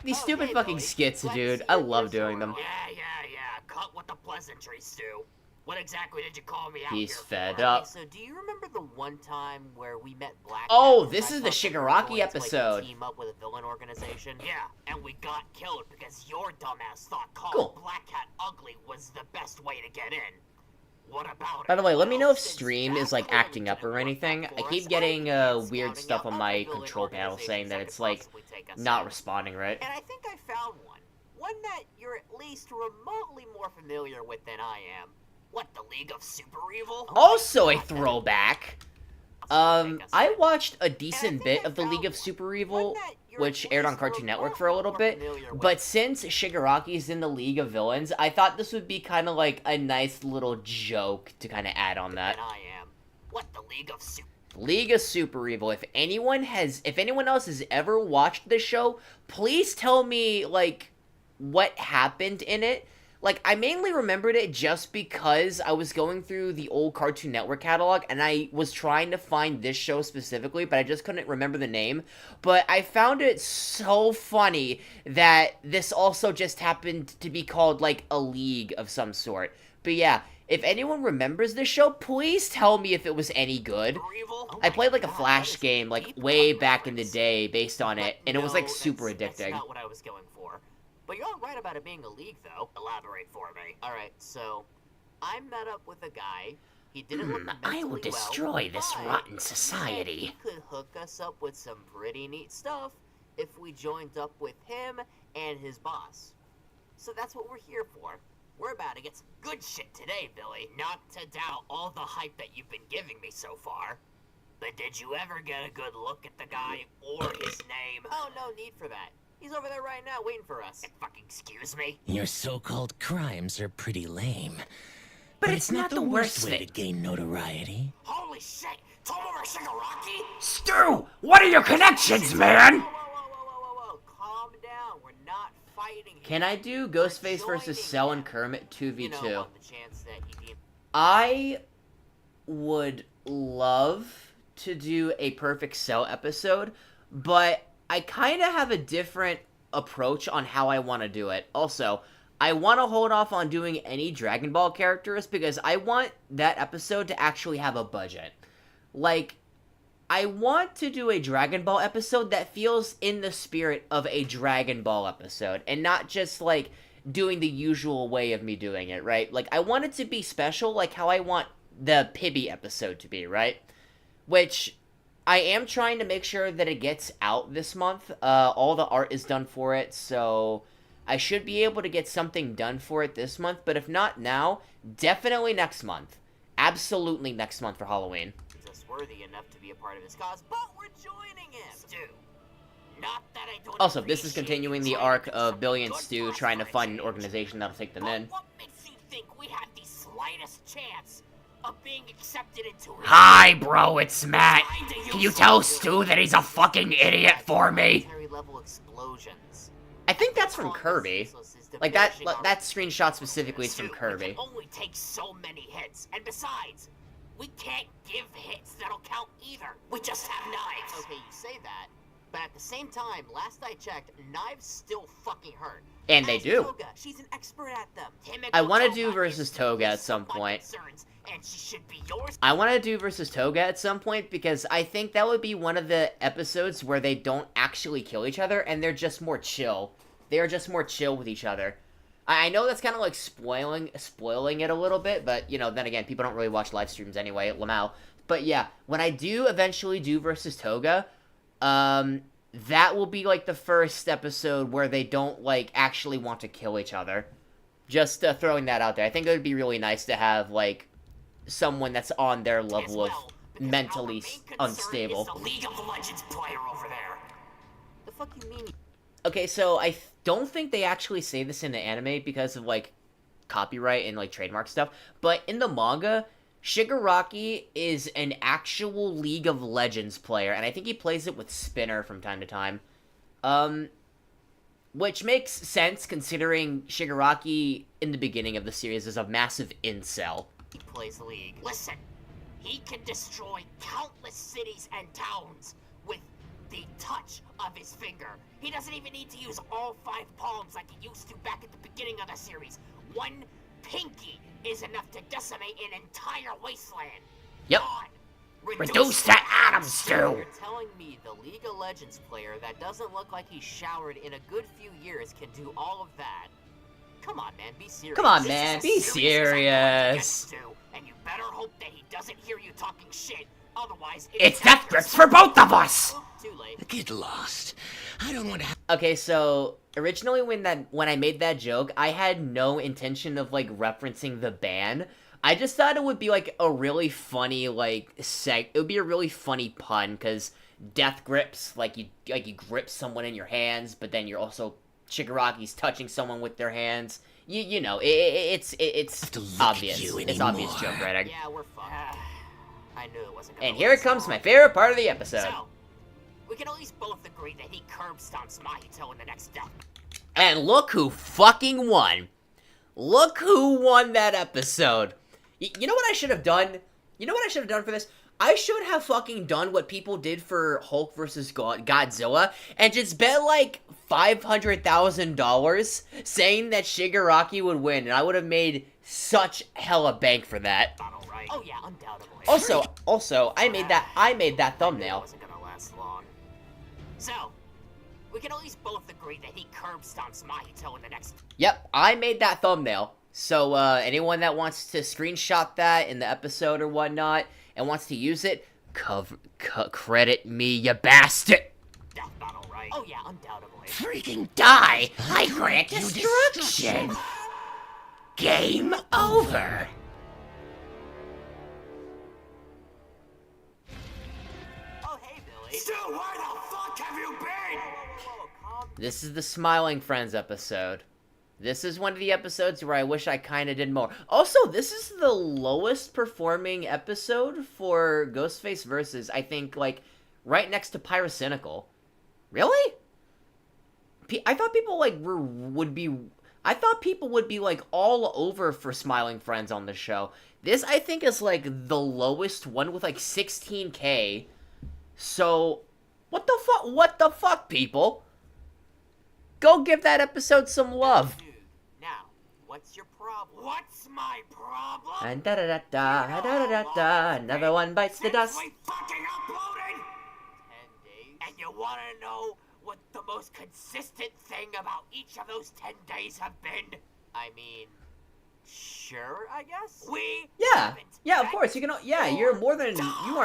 These stupid fucking skits, dude. I love doing them. Yeah. Cut with the pleasantries, Stu. What exactly did you call me out He's here fed for? up. Okay, so do you remember the one time where we met Black Oh, Cat? this is the I thought Shigaraki we were going to, episode. Like, team up with a villain organization. Yeah, and we got killed because your dumbass thought calling Cool. Black Cat ugly was the best way to get in. What about By the it? way, let me know if Since Stream that is, like, plan acting up or didn't work anything. out I for keep us, getting, began weird scouting stuff out on my other villain control panel saying that organizations it's, could like, possibly take us not out. responding right. And I think I found one. One that you're at least remotely more familiar with than I am. What, the League of Super Evil? Also a throwback. I watched a decent bit of the League of Super Evil, which aired on Cartoon Network for a little bit, but since Shigaraki's in the League of Villains, I thought this would be kind of like a nice little joke to kind of add on that. I am. What, the League of Super... League of Super Evil. If anyone else has ever watched this show, please tell me, like, what happened in it. Like, I mainly remembered it just because I was going through the old Cartoon Network catalog, and I was trying to find this show specifically, but I just couldn't remember the name. But I found it so funny that this also just happened to be called, like, a league of some sort. But yeah, If anyone remembers this show, please tell me if it was any good. I played like a Flash game like way back in the day based on it, and it was like super addicting. That's not what I was going for. But you're all right about it being a league, though. Elaborate for me. All right, so I met up with a guy. He didn't look I will mentally destroy well, this but rotten he society. could hook us up with some pretty neat stuff if we joined up with him and his boss. So that's what we're here for. We're about to get some good shit today, Billy. Not to doubt all the hype that you've been giving me so far. But did you ever get a good look at the guy or his name? Oh, no need for that. He's over there right now waiting for us. Fucking excuse me? Your so-called crimes are pretty lame. But it's not the worst way thing. to gain notoriety. Holy shit! Tomoe Shigaraki? Stu, what are your connections, man? Whoa. Calm down. We're not fighting here. Can I do We're Ghostface versus joining Cell him. and Kermit 2v2? You know, on the chance that he I would love to do a Perfect Cell episode, but I kind of have a different approach on how I want to do it. Also, I want to hold off on doing any Dragon Ball characters because I want that episode to actually have a budget. Like, I want to do a Dragon Ball episode that feels in the spirit of a Dragon Ball episode, and not just, like, doing the usual way of me doing it, right? Like, I want it to be special, like how I want the Pibby episode to be, right? Which, I am trying to make sure that it gets out this month. All the art is done for it, so I should be able to get something done for it this month, but if not now, definitely next month. Absolutely next month for Halloween. is us worthy enough to be a part of his cause, but we're joining him. Stu. Not that I don't Also, this is appreciate continuing you the trying to arc do of something Billy and good Stu for us trying to for a find an change. organization that'll take them But in. what makes you think we have the slightest chance of being accepted into it? Hi, bro, it's Matt. Kinda Can you useful. tell Stu that he's a fucking idiot for me? Military-level explosions. I think that's from Kirby. Like, that screenshot specifically is from Stu, we Kirby. can only take so many hits, and besides, we can't give hits that'll count either. We just have knives. Okay, you say that, but at the same time, last I checked, knives still fucking hurt. And they Ask do. Toga, she's an expert at them. I want to Himiko do Toga versus is Toga at least some of my point. concerns, and she should be yours. I want to do versus Toga at some point because I think that would be one of the episodes where they don't actually kill each other and they're just more chill. They are just more chill with each other. I know that's kind of like spoiling it a little bit, but, you know, then again, people don't really watch live streams anyway, Lamau. But yeah, when I do eventually do versus Toga, that will be like the first episode where they don't like actually want to kill each other. Just throwing that out there. I think it would be really nice to have like someone that's on their As level of well, because mentally our main concern unstable. Is the League of Legends player over there. The fuck you mean? Okay, so I don't think they actually say this in the anime because of, like, copyright and, like, trademark stuff, but in the manga, Shigaraki is an actual League of Legends player, and I think he plays it with Spinner from time to time. Which makes sense considering Shigaraki, in the beginning of the series, is a massive incel. He plays League. Listen, he can destroy countless cities and towns with the touch of his finger. He doesn't even need to use all 5 palms like he used to back at the beginning of the series. One pinky is enough to decimate an entire wasteland. Yep. Gone. Reduced to atoms, Stu! You're telling me the League of Legends player that doesn't look like he's showered in a good few years can do all of that? Come on, man, be serious. Come on, This man, is be as serious as I'm going to get, serious. Stu, and you better hope that he doesn't hear you talking shit. Otherwise, It's death grips for both of us! Too late. Get lost. I don't want to. Okay, so originally when I made that joke, I had no intention of like referencing the ban. I just thought it would be like a really funny like it would be a really funny pun because death grips like you grip someone in your hands, but then you're also Shigaraki's touching someone with their hands. You know it's to look obvious. at you It's obvious anymore. joke writing. Yeah, we're fucked. I knew it wasn't gonna And here it last comes long. my favorite part of the episode. So, we can at least both agree that he curb stomps Mahito in the next death. And look who fucking won. Look who won that episode. You know what I should have done? You know what I should have done for this? I should have fucking done what people did for Hulk versus Godzilla and just bet like $500,000 saying that Shigaraki would win, and I would have made such hella bank for that. Not alright. Oh yeah, undoubtedly. Also, I made that thumbnail. Wasn't gonna last long. So, we can at least both agree that he curb stomps Mahito in the next. Yep, I made that thumbnail. So, anyone that wants to screenshot that in the episode or whatnot and wants to use it, credit me, you bastard! Death not alright. Oh yeah, undoubtedly. Freaking die! I grant you destruction! Game over! Oh hey, Billy. Stu, where the fuck have you been? Calm. This is the Smiling Friends episode. This is one of the episodes where I wish I kinda did more. Also, this is the lowest performing episode for Ghostface Versus, I think, like, right next to Pyrocynical. Really? I thought people, like, I thought people would be, like, all over for Smiling Friends on the show. This, I think, is, like, the lowest one with, like, 16K. So, what the fuck, people? Go give that episode some love. Dude, now, what's your problem? What's my problem? And da-da-da-da, another one bites the dust. Since we fucking uploaded? 10 days. And you wanna know what the most consistent thing about each of those 10 days have been? I mean, sure, I guess. We Yeah, haven't of course, you can, you are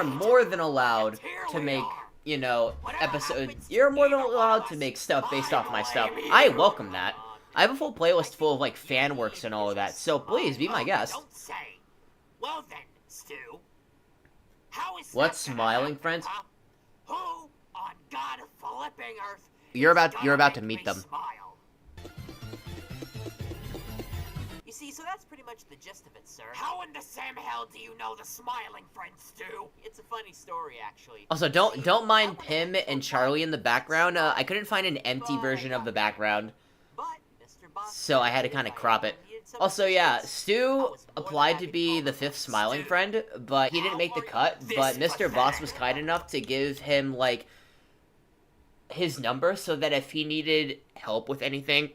more than allowed to make, you know, episodes, you're more than allowed to make stuff based off my stuff. I welcome that. I have a full playlist full of, like, fan works and all of that, so please, be my guest. Don't say. Well then, Stu. How is What's that gonna Smiling happen, Friends? huh? Who on God flipping Earth You're is about gonna to make meet me them. Smile? You see, so that's pretty much the gist of it, sir. How in the Sam hell do you know the Smiling Friends, Stu? It's a funny story, actually. Also, don't mind Pim and Charlie in the background. I couldn't find an empty version of the background, But Mr. Boss, so I had to kind of crop it. Also, yeah, Stu applied to be the 5th Smiling Friend, but he didn't make the cut, but Mr. Boss was kind enough to give him, like, his number so that if he needed help with anything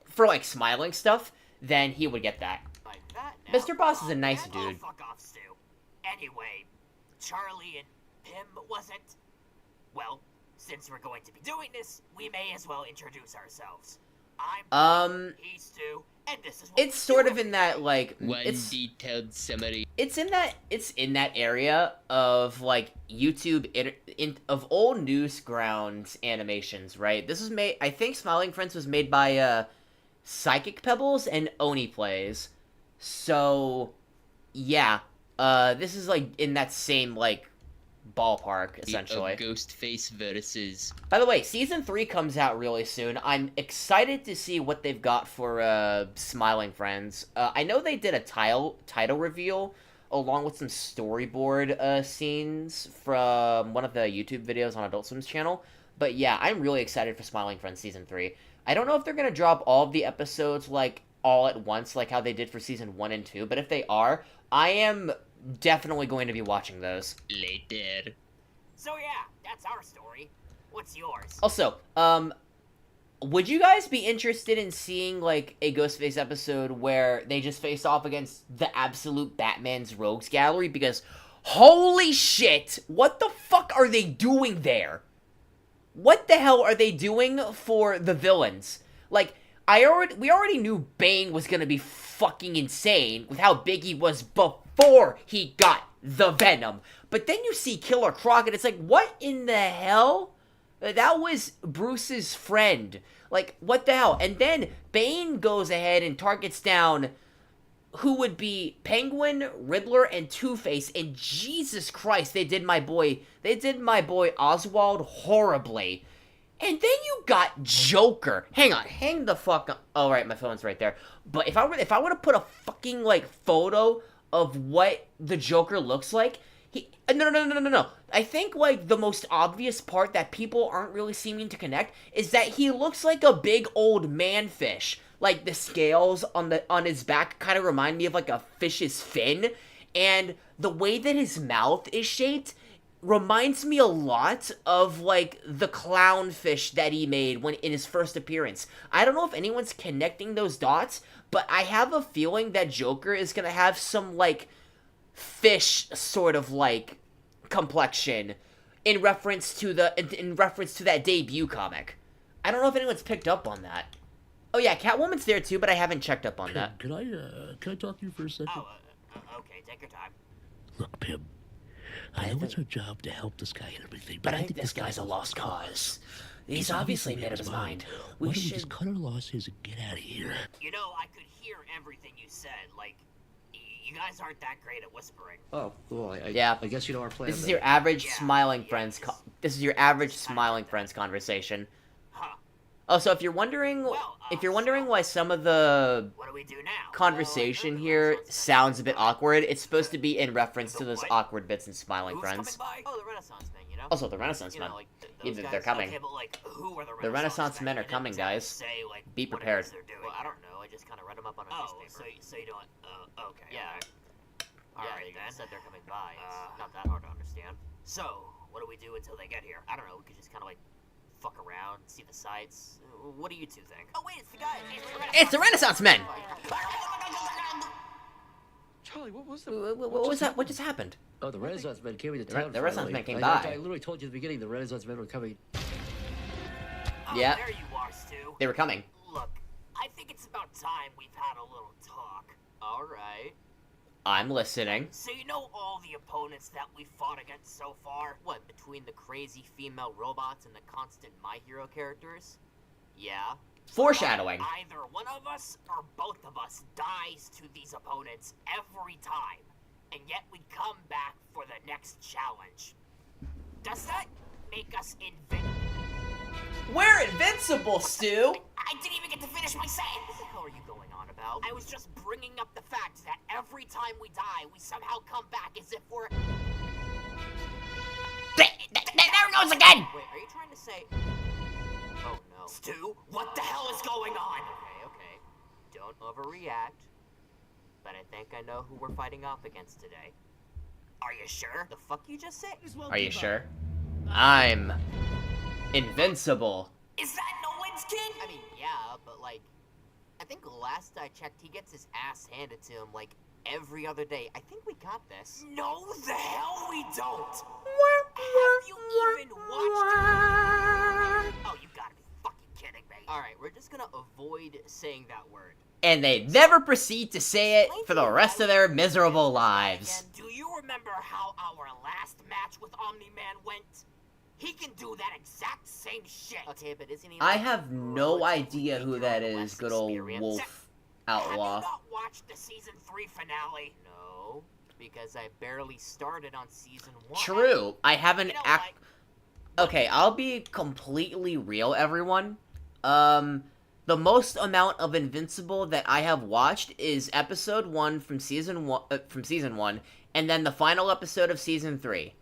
for, like, smiling stuff, then he would get that. Like that now. Mr. Boss is a nice Oh, dude. fuck off, Stu. Anyway, Charlie and Pim wasn't. Well, since we're going to be doing this, we may as well introduce ourselves. He's Stu, and this is what It's sort of in that, like, One it's detailed summary. it's in that area of, like, YouTube of old Newsgrounds animations, right? This was made, I think Smiling Friends was made by Psychic Pebbles and Oni Plays. So yeah, this is, like, in that same, like, ballpark, essentially. Ghostface Versus. By the way, Season 3 comes out really soon. I'm excited to see what they've got for Smiling Friends. I know they did a title reveal along with some storyboard scenes from one of the YouTube videos on Adult Swim's channel. But yeah, I'm really excited for Smiling Friends Season 3. I don't know if they're going to drop all of the episodes, like, all at once, like how they did for Season 1 and 2, but if they are, I am definitely going to be watching those. Later. So yeah, that's our story. What's yours? Also, would you guys be interested in seeing, like, a Ghostface episode where they just face off against the absolute Batman's Rogues Gallery? Because, holy shit, what the fuck are they doing there? What the hell are they doing for the villains? Like, we already knew Bane was gonna be fucking insane with how big he was before he got the Venom. But then you see Killer Croc, and it's like, what in the hell? That was Bruce's friend. Like, what the hell? And then Bane goes ahead and targets down who would be Penguin, Riddler, and Two-Face, and Jesus Christ, they did my boy Oswald horribly. And then you got Joker. Hang the fuck up. Oh, right, my phone's right there. But if I were to put a fucking, like, photo of what the Joker looks like, no. I think, like, the most obvious part that people aren't really seeming to connect is that he looks like a big old man-fish. Like, the scales on his back kind of remind me of, like, a fish's fin. And the way that his mouth is shaped reminds me a lot of, like, the clownfish that he made when in his first appearance. I don't know if anyone's connecting those dots, but I have a feeling that Joker is gonna have some, like, fish sort of, like, complexion in reference to that debut comic. I don't know if anyone's picked up on that. Oh yeah, Catwoman's there too, but I haven't checked up on that. Can I talk to you for a second? Okay, take your time. Look, Pim, I know it's our job to help this guy and everything, But I think this guy's a lost cause. He's obviously made up his mind. Why don't we just cut our losses and get out of here? You know, I could hear everything you said. Like, you guys aren't that great at whispering. Oh, well, Yeah. I guess you know our plan. This is then. your average Yeah, smiling yeah, friends. this- This is your average smiling friends conversation. Huh. Oh, so if you're wondering, why some of the What do we do now? conversation here sounds a bit awkward, it's supposed to be in reference to those What? awkward bits in Smiling Who's Friends. coming by? Oh, the Renaissance thing, you know? Also, the Renaissance You know, Men. like, Either those they're guys. coming. Okay, but like, who are the The Renaissance men are You didn't coming, exactly guys. Say, like, Be what it prepared. is they're doing. Well, I don't know. I just kind of read them up on a Oh, newspaper. so you don't. Okay. Yeah. Okay. Yeah, Alright, they then. said they're coming by. It's Uh, not that hard to understand. So, what do we do until they get here? I don't know. We could just kind of like fuck around, see the sights. What do you two think? Oh wait, it's the guy. It's the Renaissance Men! Charlie, what was What was that? What just happened? Oh, the Renaissance men came into The town. the Renaissance finally. men came I by. literally told you at the beginning the Renaissance men were coming. Oh, Yeah. There you are, Stu. They were coming. Look, I think it's about time we've had a little talk. All right. I'm listening. So you know all the opponents that we fought against so far? What, between the crazy female robots and the constant My Hero characters? Yeah. Foreshadowing. Either one of us or both of us dies to these opponents every time, and yet we come back for the next challenge. Does that make us invincible? We're invincible, Stu! I didn't even get to finish my sentence! What the hell are you going on about? I was just bringing up the fact that every time we die, we somehow come back as if we're... There it goes again! Wait, are you trying to say... Oh, no. Stu, what the hell is going on? Okay. Don't overreact. But I think I know who we're fighting off against today. Are you sure? The fuck you just say? Are you sure? I'm invincible. Is that No Wins Kid? I mean, yeah, but like... I think last I checked, he gets his ass handed to him, like, every other day. I think we got this. No, the hell we don't! Have you even watched... Oh, you gotta be fucking kidding me. Alright, we're just gonna avoid saying that word. And they never proceed to say it for the rest of their miserable lives. Do you remember how our last match with Omni-Man went? He can do that exact same shit. Okay, but isn't he... I like, have no idea who that is, good old experience? Wolf Have you Outlaw. not watched the season 3 finale? No, because I barely started on season 1. True, I haven't You know Okay, I'll be completely real, everyone. The most amount of Invincible that I have watched is episode 1 from season 1, and then the final episode of season 3.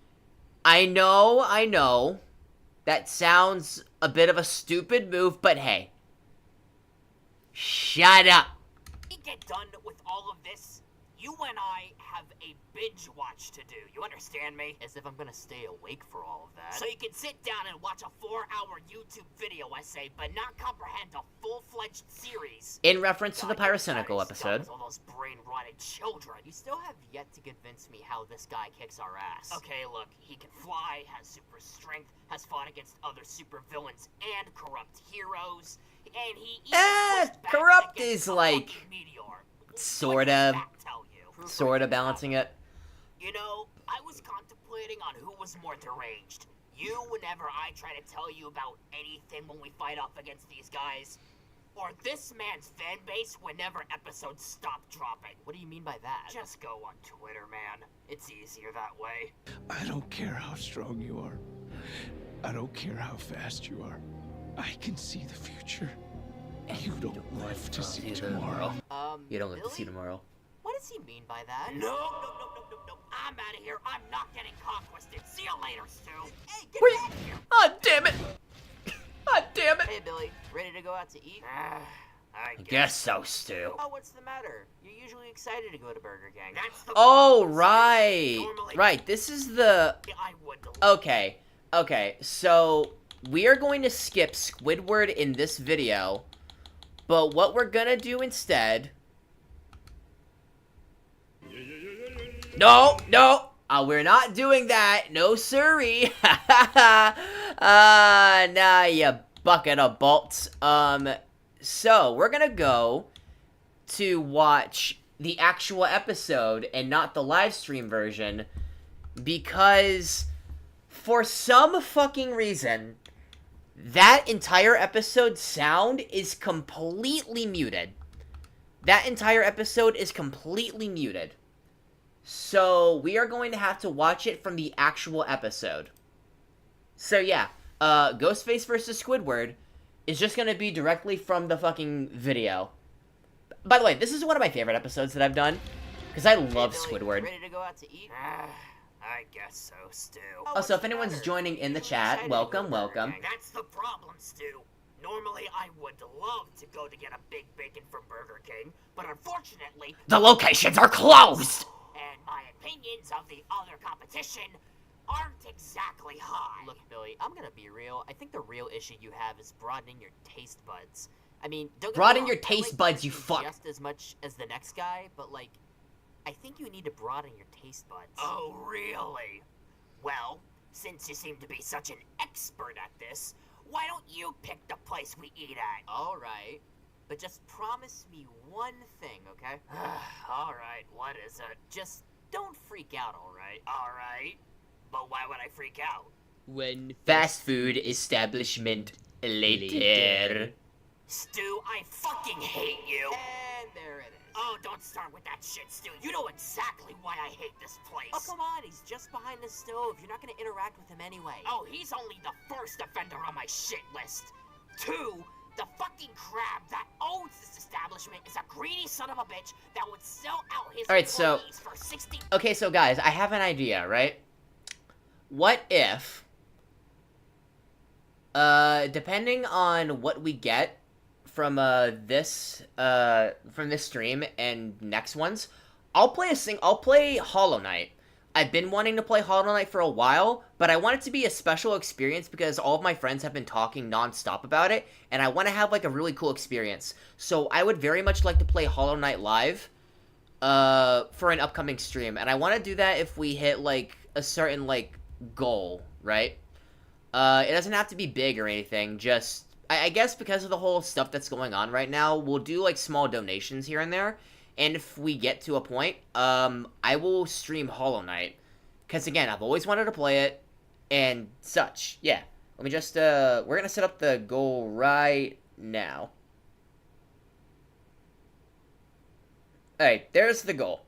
I know, that sounds a bit of a stupid move, but hey. Shut up! We get done with all of this, you and I have a binge watch to do. You understand me? As if I'm gonna stay awake for all of that. So you can sit down and watch a 4-hour YouTube video essay, but not comprehend a full-fledged series. In reference to the God, you're Pyrocynical as dumb episode. as all those brain-rotted children. You still have yet to convince me how this guy kicks our ass. Okay, look, he can fly, has super strength, has fought against other super villains and corrupt heroes, and he even pushed back corrupt against is the like fucking meteor. What sorta- does that tell you? Sorta balancing it. You know, I was contemplating on who was more deranged. You whenever I try to tell you about anything when we fight off against these guys, or this man's fan base whenever episodes stop dropping. What do you mean by that? Just go on Twitter, man. It's easier that way. I don't care how strong you are. I don't care how fast you are. I can see the future. You don't live to see tomorrow. You don't live to Billy? see tomorrow. What does he mean by that? No. I'm out of here. I'm not getting conquested. See you later, Stu. Hey, get Wait. back here. Oh, damn it! God damn it! Hey, Billy, ready to go out to eat? I guess so, Stu. Oh, what's the matter? You're usually excited to go to Burger King. That's the Oh, problem, Stu. right. Normally, Right, this is the... I would. Okay, so we are going to skip Squidward in this video, but what we're gonna do instead... No, we're not doing that. No, sirree. Nah, you bucket of bolts. So we're gonna go to watch the actual episode and not the live stream version because for some fucking reason that entire episode sound is completely muted. So we are going to have to watch it from the actual episode. So yeah, GHOSTFACE versus Squidward is just gonna be directly from the fucking video. By the way, this is one of my favorite episodes that I've done, because I love Squidward. Ready to go out to eat? I guess so, Stu. Also, if anyone's joining in the chat, welcome. That's the problem, Stu. Normally, I would love to go to get a big bacon from Burger King, but unfortunately, The locations are closed! and my opinions of the other competition aren't exactly high. Look, Billy, I'm gonna be real. I think the real issue you have is broadening your taste buds. I mean, don't get me Broaden wrong, your I taste like buds, you you fuck. just as much as the next guy, but like, I think you need to broaden your taste buds. Oh, really? Well, since you seem to be such an expert at this, why don't you pick the place we eat at? All right, but just promise me one thing, okay? All right, what is it? Just don't freak out, all right? All right, but why would I freak out? When Fast food establishment later. Stu, I fucking hate you. And there it is. Oh, don't start with that shit, Stu. You know exactly why I hate this place. Oh, come on, he's just behind the stove. You're not gonna interact with him anyway. Oh, he's only the first offender on my shit list. 2, the fucking crab that owns this establishment is a greedy son of a bitch that would sell out his Alright, so- employees for 60... Okay, so guys, I have an idea, right? What if, depending on what we get from this stream and next ones, I'll play Hollow Knight. I've been wanting to play Hollow Knight for a while, but I want it to be a special experience because all of my friends have been talking non-stop about it, and I want to have, like, a really cool experience. So I would very much like to play Hollow Knight live, for an upcoming stream, and I want to do that if we hit, like, a certain, like, goal, right? It doesn't have to be big or anything, just... I guess because of the whole stuff that's going on right now, we'll do, like, small donations here and there. And if we get to a point, I will stream Hollow Knight. Because, again, I've always wanted to play it, and such. Yeah. Let me just, we're gonna set up the goal right now. Alright, there's the goal.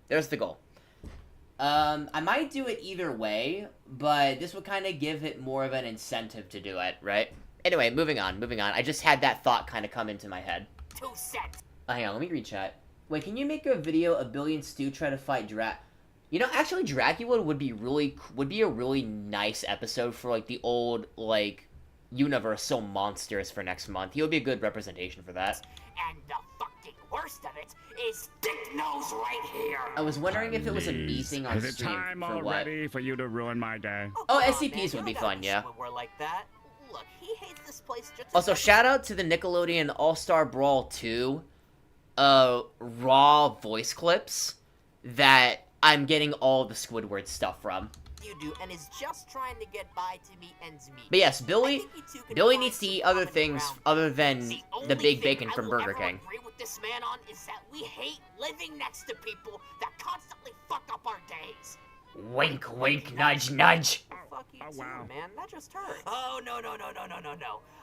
I might do it either way, but this would kind of give it more of an incentive to do it, right? Anyway, moving on. I just had that thought kind of come into my head. 2 cents. Oh, hang on, let me read chat. Wait, can you make a video of Billy and Stu try to fight You know, actually, Dracula would be a really nice episode for, like, the old, like, Universal monsters for next month. He would be a good representation for that. And the fucking worst of it is Dick Nose right here. I was wondering if it was a me thing on Is it stream time for what. already for you to ruin my day? Oh, come on, SCPs man, would you be don't fun, gotta yeah. Squidward like that. Look, he hates this place just as Also, much shout out to the Nickelodeon All-Star Brawl 2 raw voice clips that I'm getting all the Squidward stuff from. you do, and is just trying to get by to meet ends meet. But yes, Billy I think you two can Billy find needs to some eat other common things ground. other than the only Big thing Bacon I from will Burger ever King. agree with this man on is that we hate living next to people that constantly fuck up our days. Wink, wink, nudge, nudge. Fuck you Oh, too, wow. man. That just hurt. Oh, no.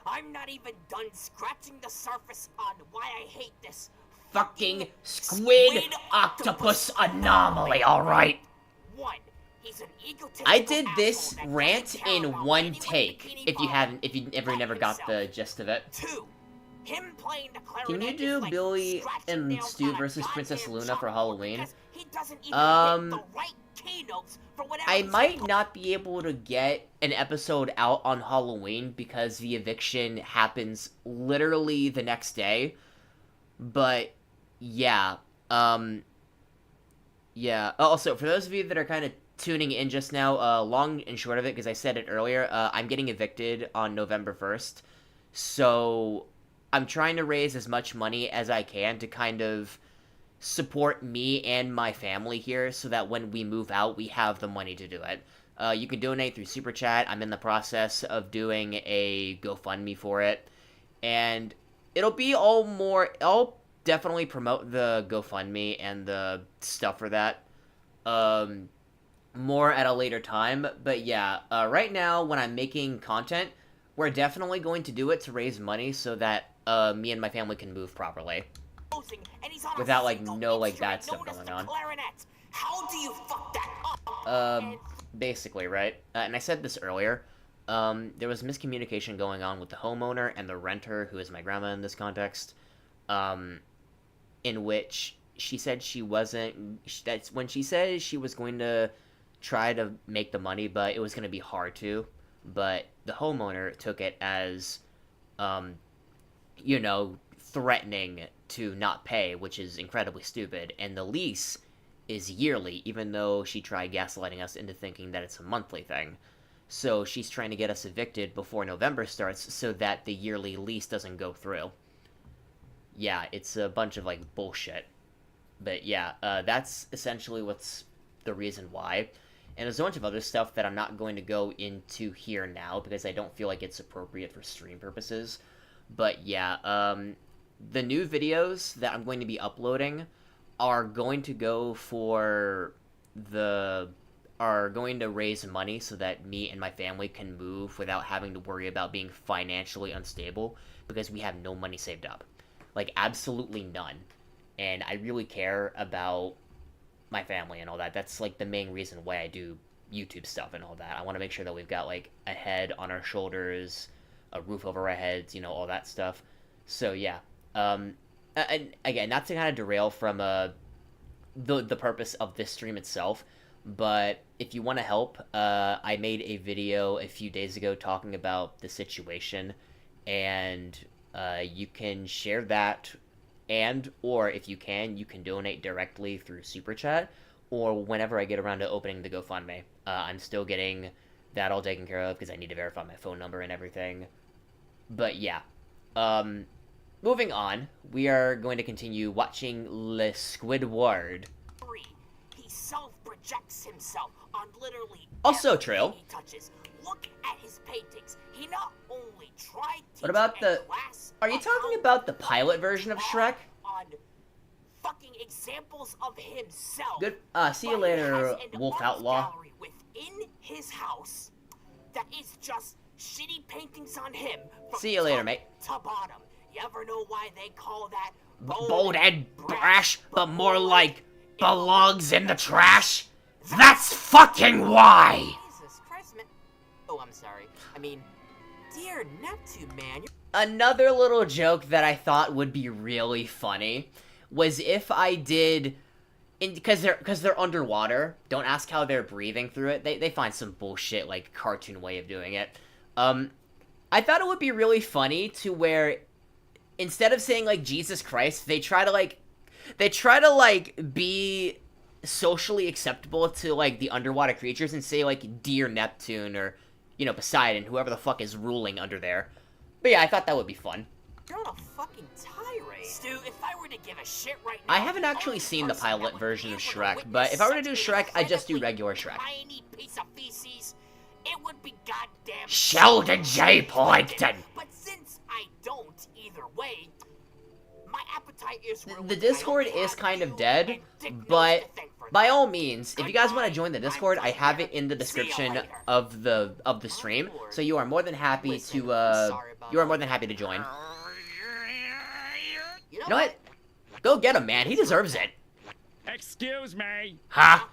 I'm not even done scratching the surface on why I hate this Fucking squid octopus anomaly, alright? 1. He's an egotistical I did this asshole that rant doesn't care in about one anyone in take, Bikini if you Bottom ever but never got himself. the gist of it. 2. Him playing the clarinet Can you is do like Billy scratching and nails Stu on a versus Princess goddamn Luna for chalkboard Halloween? because he doesn't even hit the right key notes for whatever I he's might supposed not be able to get an episode out on Halloween because the eviction happens literally the next day. But yeah, yeah. Also, for those of you that are kind of tuning in just now, long and short of it, because I said it earlier, I'm getting evicted on November 1st, so I'm trying to raise as much money as I can to kind of support me and my family here, so that when we move out, we have the money to do it. You can donate through Super Chat. I'm in the process of doing a GoFundMe for it, and it'll be I'll definitely promote the GoFundMe and the stuff for that, more at a later time. But yeah, right now, when I'm making content, we're definitely going to do it to raise money so that, me and my family can move properly. Without, like, no, like, bad stuff going on. How do you fuck that up? Basically, right? And I said this earlier, there was miscommunication going on with the homeowner and the renter, who is my grandma in this context, in which she said that's when she said she was going to try to make the money, but it was going to be hard to, but the homeowner took it as, threatening to not pay, which is incredibly stupid, and the lease is yearly, even though she tried gaslighting us into thinking that it's a monthly thing. So she's trying to get us evicted before November starts so that the yearly lease doesn't go through. Yeah, it's a bunch of, like, bullshit. But yeah, that's essentially what's the reason why. And there's a bunch of other stuff that I'm not going to go into here now because I don't feel like it's appropriate for stream purposes. But yeah, the new videos that I'm going to be uploading are going to raise money so that me and my family can move without having to worry about being financially unstable, because we have no money saved up. Like, absolutely none. And I really care about my family and all that. That's, like, the main reason why I do YouTube stuff and all that. I want to make sure that we've got, like, a head on our shoulders, a roof over our heads, all that stuff. So, yeah. And again, not to kind of derail from the purpose of this stream itself, but if you want to help, I made a video a few days ago talking about the situation, and you can share that, or if you can donate directly through Super Chat, or whenever I get around to opening the GoFundMe. I'm still getting that all taken care of because I need to verify my phone number and everything. But yeah, moving on, we are going to continue watching Squidward. He self-projects himself on literally also true. he touches. Look at his paintings. He not only tried to What about are you talking about the pilot version of Shrek? On fucking examples of himself. Good. See you later, Wolf Outlaw. Within his house that is just shitty paintings on him. See you later, mate. To bottom. You ever know why they call that bold and brash, but more like belongs in the trash? That's fucking why! Jesus Christ, man. Oh, I'm sorry. I mean, dear Neptune, man. Another little joke that I thought would be really funny was if I did, because they're underwater. Don't ask how they're breathing through it. They find some bullshit, like, cartoon way of doing it. I thought it would be really funny to where, instead of saying, like, Jesus Christ, they try to be socially acceptable to, like, the underwater creatures and say, like, Dear Neptune or, Poseidon, whoever the fuck is ruling under there. But yeah, I thought that would be fun. You're on a fucking tirade. Stu, if I were to give a shit right now, I haven't actually seen the pilot version of Shrek, but if I were to do Shrek, I'd just do regular Shrek. Tiny piece of feces, it would be goddamn Sheldon J. Plankton! But since I don't either way, my appetite is ruined. The Discord is kind of dead, but by all means, if you guys want to join the Discord, I have it in the description of the stream, so you are more than happy to join. You know what? Go get him, man. He deserves it. Excuse me. Huh?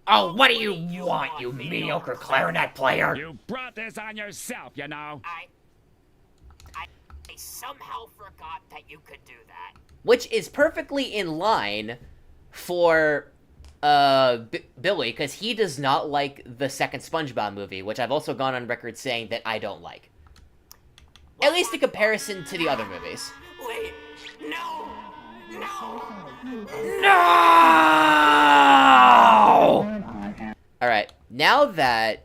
Oh, what do you want, you mediocre clarinet player? You brought this on yourself, you know. I somehow forgot that you could do that. Which is perfectly in line for Billy, because he does not like the second SpongeBob movie, which I've also gone on record saying that I don't like. At least in comparison to the other movies. Wait, no! Alright, now that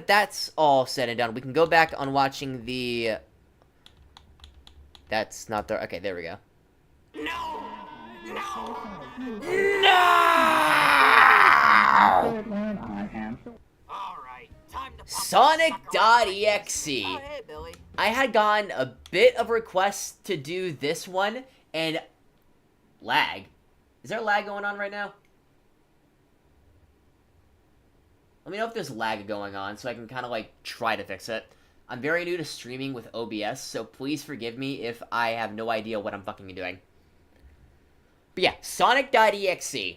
that's all said and done, we can go back on watching the... That's not the... Okay, there we go. Alright, time to pop Sonic.exe. Oh, hey, Billy. I had gotten a bit of requests to do this one, and... Lag. Is there lag going on right now? Let me know if there's lag going on, so I can kind of, like, try to fix it. I'm very new to streaming with OBS, so please forgive me if I have no idea what I'm fucking doing. But yeah, Sonic.exe.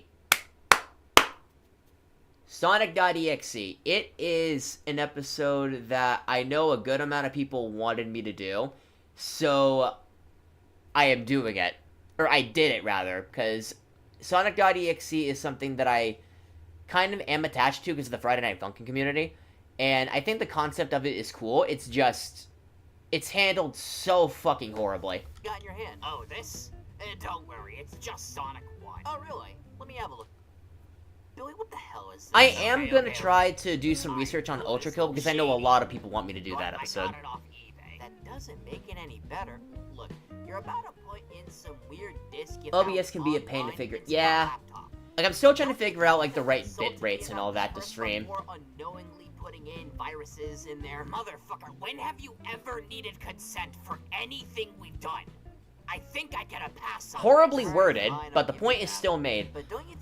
Sonic.exe. It is an episode that I know a good amount of people wanted me to do, so I am doing it. Or I did it, rather, because Sonic.exe is something that I kind of am attached to because of the Friday Night Funkin' community, and I think the concept of it is cool. It's just... It's handled so fucking horribly. Got in your hand. Oh, this? Don't worry, it's just Sonic 1. Oh, really? Let me have a look. Billy, what the hell is this? I am gonna try to do some research on Ultra Kill because I know a lot of people want me to do that episode. I got it off eBay. That doesn't make it any better. Look, you're about to put in some weird disk you OBS can be a pain to figure... Yeah. Like, I'm still trying to figure out, like, the right bit rates and all that to stream. Unknowingly putting in viruses in there. Motherfucker, when have you ever needed consent for anything we've done? I think I get a pass on Horribly this. worded, but the point is still made.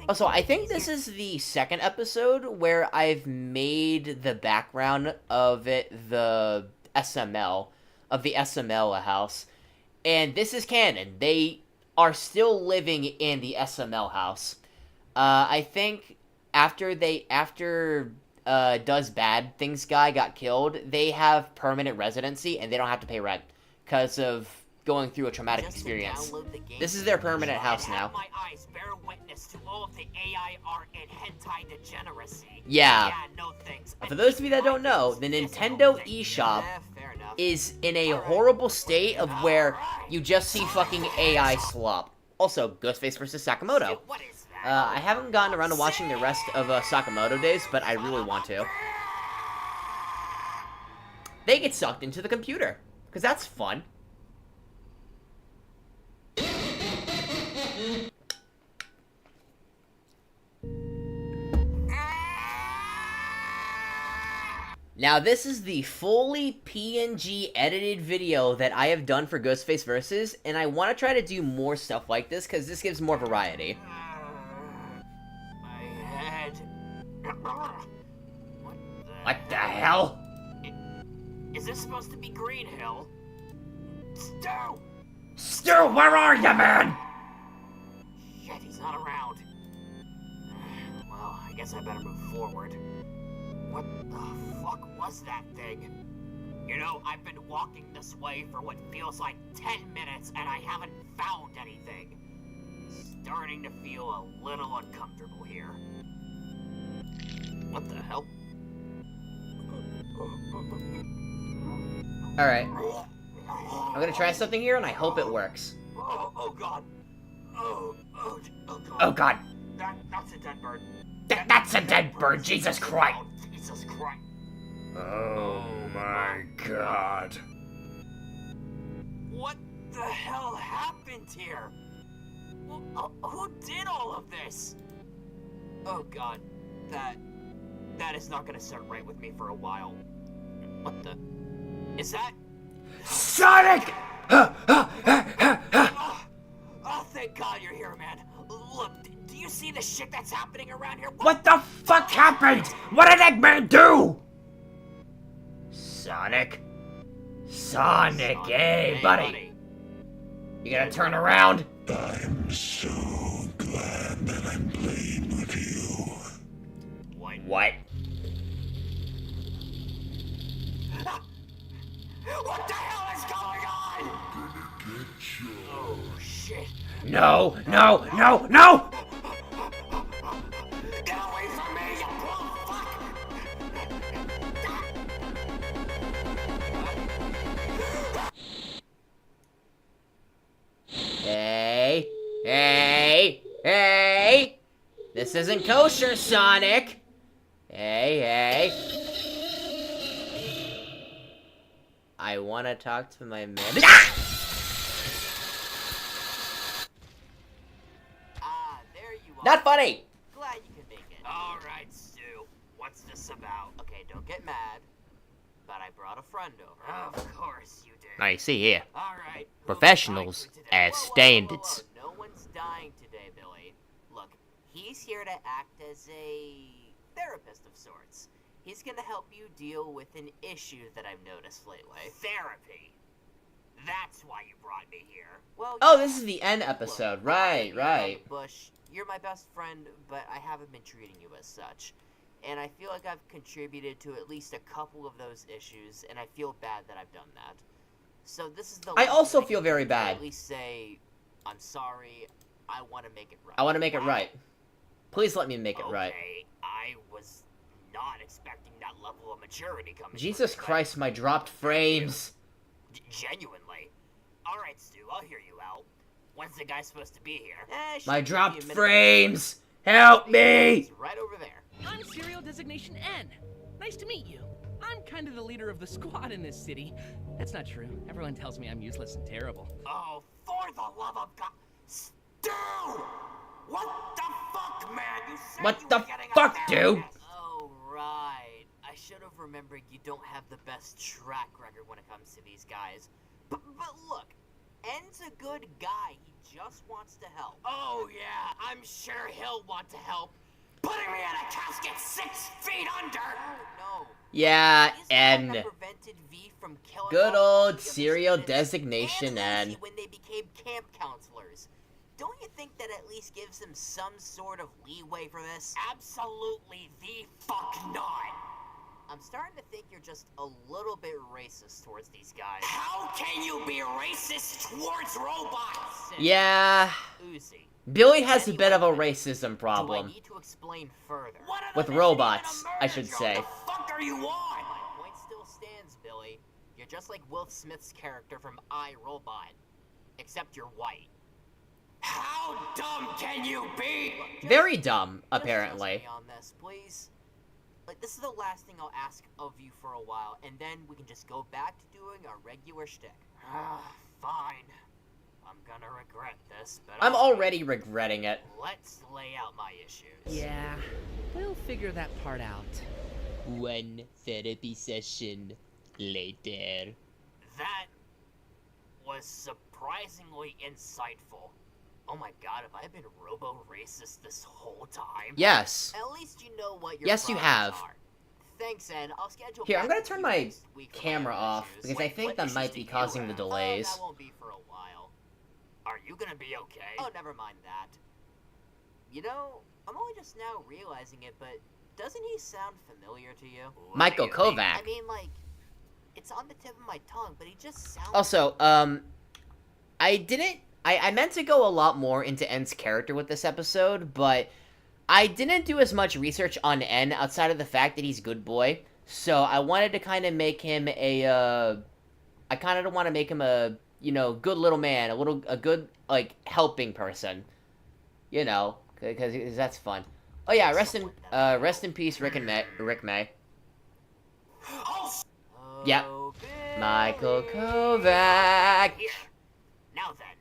Also, I think this is the second episode where I've made the background of it the SML, of the SML house. And this is canon. They are still living in the SML house. I think after Does Bad Things guy got killed, they have permanent residency and they don't have to pay rent because of going through a traumatic experience. This is their permanent house now. My eyes bear witness to all of the AI art and hentai degeneracy. Yeah. No thanks. For those of you that don't know, the Nintendo eShop is in a horrible state of where you just see fucking AI slop. Also, Ghostface vs. Sakamoto. I haven't gotten around to watching the rest of Sakamoto Days, but I really want to. They get sucked into the computer, because that's fun. Now, this is the fully PNG edited video that I have done for Ghostface Versus, and I want to try to do more stuff like this, because this gives more variety. My head. What the hell? Is this supposed to be Green Hill? Stu! Stu, where are you, man? Shit, he's not around. Well, I guess I better move forward. What the fuck was that thing? You know, I've been walking this way for what feels like 10 minutes and I haven't found anything. Starting to feel a little uncomfortable here. What the hell? Alright. I'm gonna try something here and I hope it works. Oh god. Oh god. Oh god. That's a dead bird. That's a dead bird, Jesus Christ. Jesus Christ. Oh my god. What the hell happened here? Who did all of this? Oh god, that is not gonna sit right with me for a while. What the? Is that? Sonic! Oh, thank God you're here, man. Look, do you see the shit that's happening around here? What the fuck happened? What did Eggman do? Sonic? Sonic, hey, buddy. You gonna turn around? I'm so glad that I'm playing with you. What? What the hell is going on? Oh, shit. No, no, no, no! Get away from me, you poor fuck! Hey, Hey! Hey! This isn't kosher, Sonic! Hey, hey. I wanna talk to my man. Ah, there you are. Not funny! Glad you can make it. Alright, Stu. What's this about? Okay, don't get mad. But I brought a friend over. Of course you did. Now you see here. Alright. Professionals as Whoa, standards. No one's dying today, Billy. Look, he's here to act as a therapist of sorts. He's gonna help you deal with an issue that I've noticed lately. Therapy. That's why you brought me here. Well, Oh, this is the end episode. look, Right, I'm right. Bush, you're my best friend, but I haven't been treating you as such. And I feel like I've contributed to at least a couple of those issues, and I feel bad that I've done that. So this is the I least also that I feel can very do to bad. At least say, I'm sorry, I want to make it right. I want to make it right. Please let me make it right. Okay, I was not expecting that level of maturity coming from Jesus you, but Christ, my dropped frames. Genuinely. Alright, Stu, I'll hear you out. When's the guy supposed to be here? My Should be a dropped few minutes. frames! Help me! He's right over there. I'm Serial Designation N. Nice to meet you. I'm kind of the leader of the squad in this city. That's not true. Everyone tells me I'm useless and terrible. Oh, for the love of God. Stu! What the fuck, man? You said What you the were getting a fuck, dude? therapist. Oh, right. I should have remembered you don't have the best track record when it comes to these guys. But look, N's a good guy. He just wants to help. Oh, yeah, I'm sure he'll want to help. Putting me in a casket 6 feet under! No. Yeah, He's the one N. that prevented V from killing Good all old the Serial students Designation and N. Lizzie when they became camp counselors. Don't you think that at least gives them some sort of leeway for this? Absolutely the fuck not! I'm starting to think you're just a little bit racist towards these guys. How can you be racist towards robots? Yeah, Uzi. Billy has a bit of a racism Do I problem. need to explain further? What are the With mission robots, even a I murder should drone? say. The fuck are you on? My point still stands, Billy. You're just like Will Smith's character from I, Robot. Except you're white. How dumb can you be? Very dumb, Just apparently. trust me on this, please. Like, this is the last thing I'll ask of you for a while, and then we can just go back to doing our regular shtick. Fine. I'm gonna regret this, but I'm okay. already regretting it. Let's lay out my issues. Yeah, we'll figure that part out. One therapy session later. That was surprisingly insightful. Oh my god, have I been robo-racist this whole time? Yes. At least you know what your Yes, you problems have. are. Thanks, Ed. I'll schedule Here, I'm back gonna with turn you my next week for camera other off, issues. because I Wait, think what that issues might do be you causing the have? delays. That won't be for a while. Are you gonna be okay? Oh, never mind that. You know, I'm only just now realizing it, but doesn't he sound familiar to you? What Michael do you mean? I Kovac. mean, like, it's on the tip of my tongue, but he just sounds... Also, I meant to go a lot more into N's character with this episode, but I didn't do as much research on N outside of the fact that he's good boy. So I wanted to kind of make him a, I kind of want to make him a, you know, good little man, a good, like, helping person. You know, because that's fun. Oh yeah, rest in peace, Rick May. Oh, Yep. Oh, Michael Billy. Kovac. here. Now then,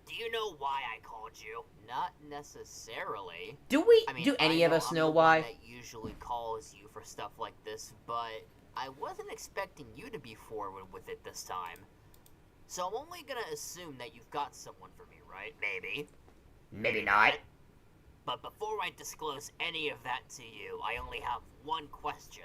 do you know why I called you? Not necessarily. Do we? I mean, Do any I of us I'm know the one why? that usually calls you for stuff like this, but I wasn't expecting you to be forward with it this time. So I'm only gonna assume that you've got someone for me, right? Maybe. Maybe not. But before I disclose any of that to you, I only have one question.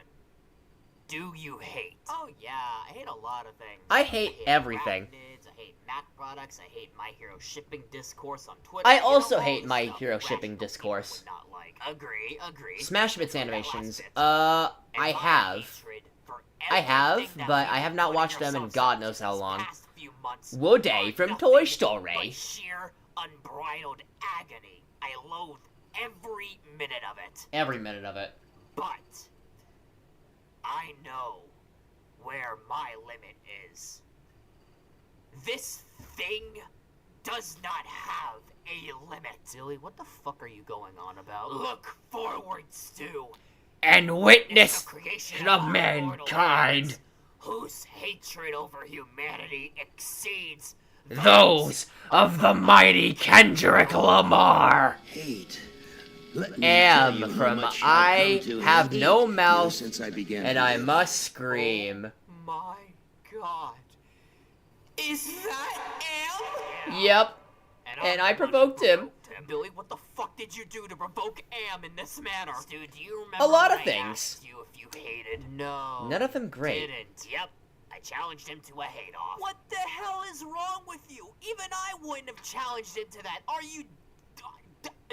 Do you hate? Oh yeah, I hate a lot of things. I hate everything. Rabbids, I hate Mac products, I hate My Hero shipping discourse on Twitter. I you know, also all hate the My stuff Hero rational shipping people discourse. would not like. Agree. Smash Bits That last animations. bit. I And my have. hatred for I have, everything that but you've I have been not putting watched them in yourselves God up knows to how these long. past few months Woody are from nothing Toy but Story. sheer, unbridled agony. I loathe every minute of it. Every minute of it. But I know where my limit is. This thing does not have a limit. Billy, what the fuck are you going on about? Look forward, Stu. And witness The creation of our mankind. mortal hands, whose hatred over humanity exceeds Those of the mighty Kendrick Lamar. Hate. Let me tell you Am how from much I I've come to have hate no you mouth since I began and to I live. must scream. My God. Is that Am? Yep. I'm And the I one who provoked him. Billy, what the fuck did you do to provoke Am in this manner? Dude, do you remember A lot when of I things. asked you if you hated? No. None of them great. Didn't. Yep. I challenged him to a hate-off. What the hell is wrong with you? Even I wouldn't have challenged him to that. Are you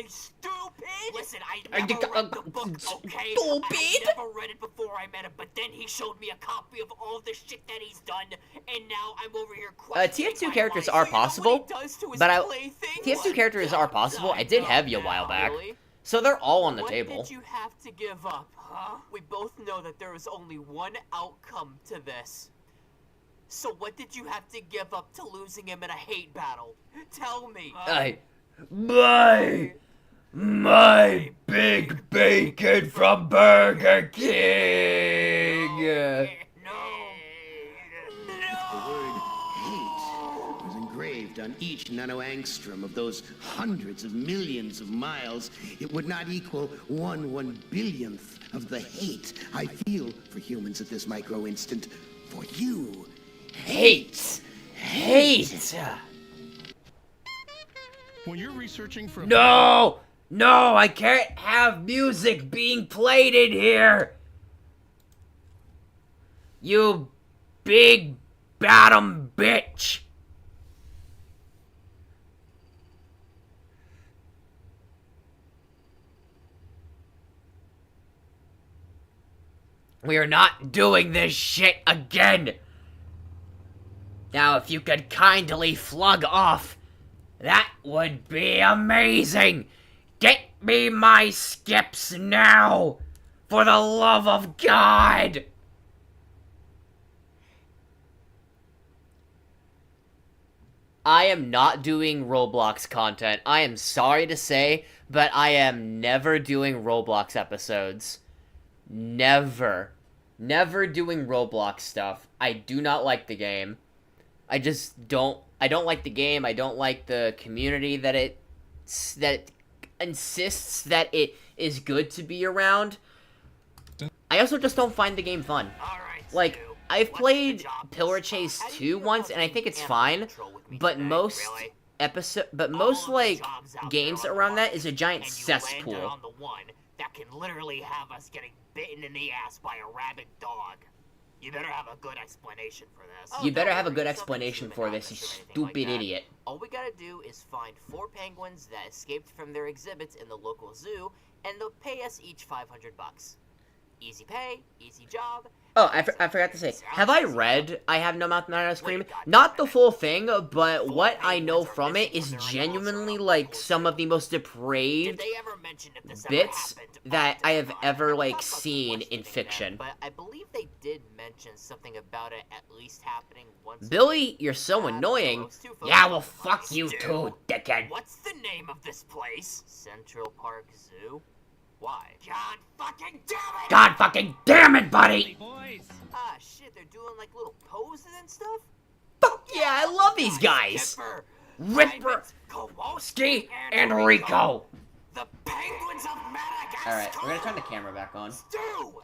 stupid? Listen, I never read the book, okay? I never read it before I met him, but then he showed me a copy of all the shit that he's done, and now I'm over here questioning TF2 my characters life. are So you know what possible, he does to his but playthings? TF2 characters are possible. I did have you a while back. Really? So they're all on the What table. did you have to give up, huh? We both know that there is only one outcome to this. So what did you have to give up to losing him in a hate battle? Tell me. My big bacon from Burger King. The word hate was engraved on each nanoangstrom of those hundreds of millions of miles. It would not equal 1/1 billionth of the hate I feel for humans at this micro instant. For you. Hate. When you're researching for No, I can't have music being played in here. You big bottom bitch. We are not doing this shit again. Now, if you could kindly flug off, that would be amazing. Get me my skips now, for the love of God. I am not doing Roblox content. I am sorry to say, but I am never doing Roblox episodes. Never doing Roblox stuff. I do not like the game. I don't like the game. I don't like the community that insists that it is good to be around. I also just don't find the game fun. Like, I've played Pillar Chase 2 once, and I think it's fine, but most like games around that is a giant cesspool. That can literally have us getting bitten in the ass by a rabid dog. You better have a good explanation for this. You better have a good explanation for this, you stupid idiot. All we gotta do is find 4 penguins that escaped from their exhibits in the local zoo, and they'll pay us each $500. Easy pay, easy job. Oh, I forgot to say, have I read I Have No Mouth, Not Enough Scream? Not the full thing, but what I know from it is genuinely, like, some of the most depraved bits that I have ever, like, seen in fiction. But I believe they did mention something about it at least happening once. Billy, you're so annoying. Yeah, well, fuck you too, dickhead. What's the name of this place? Central Park Zoo? Why? God fucking damn it! God fucking damn it, buddy! Ah, shit, they're doing like little poses and stuff? Fuck yeah, I love these guys! Ripper, Kowalski, and Rico! The penguins of Madagascar! Alright, we're gonna turn the camera back on. Stu!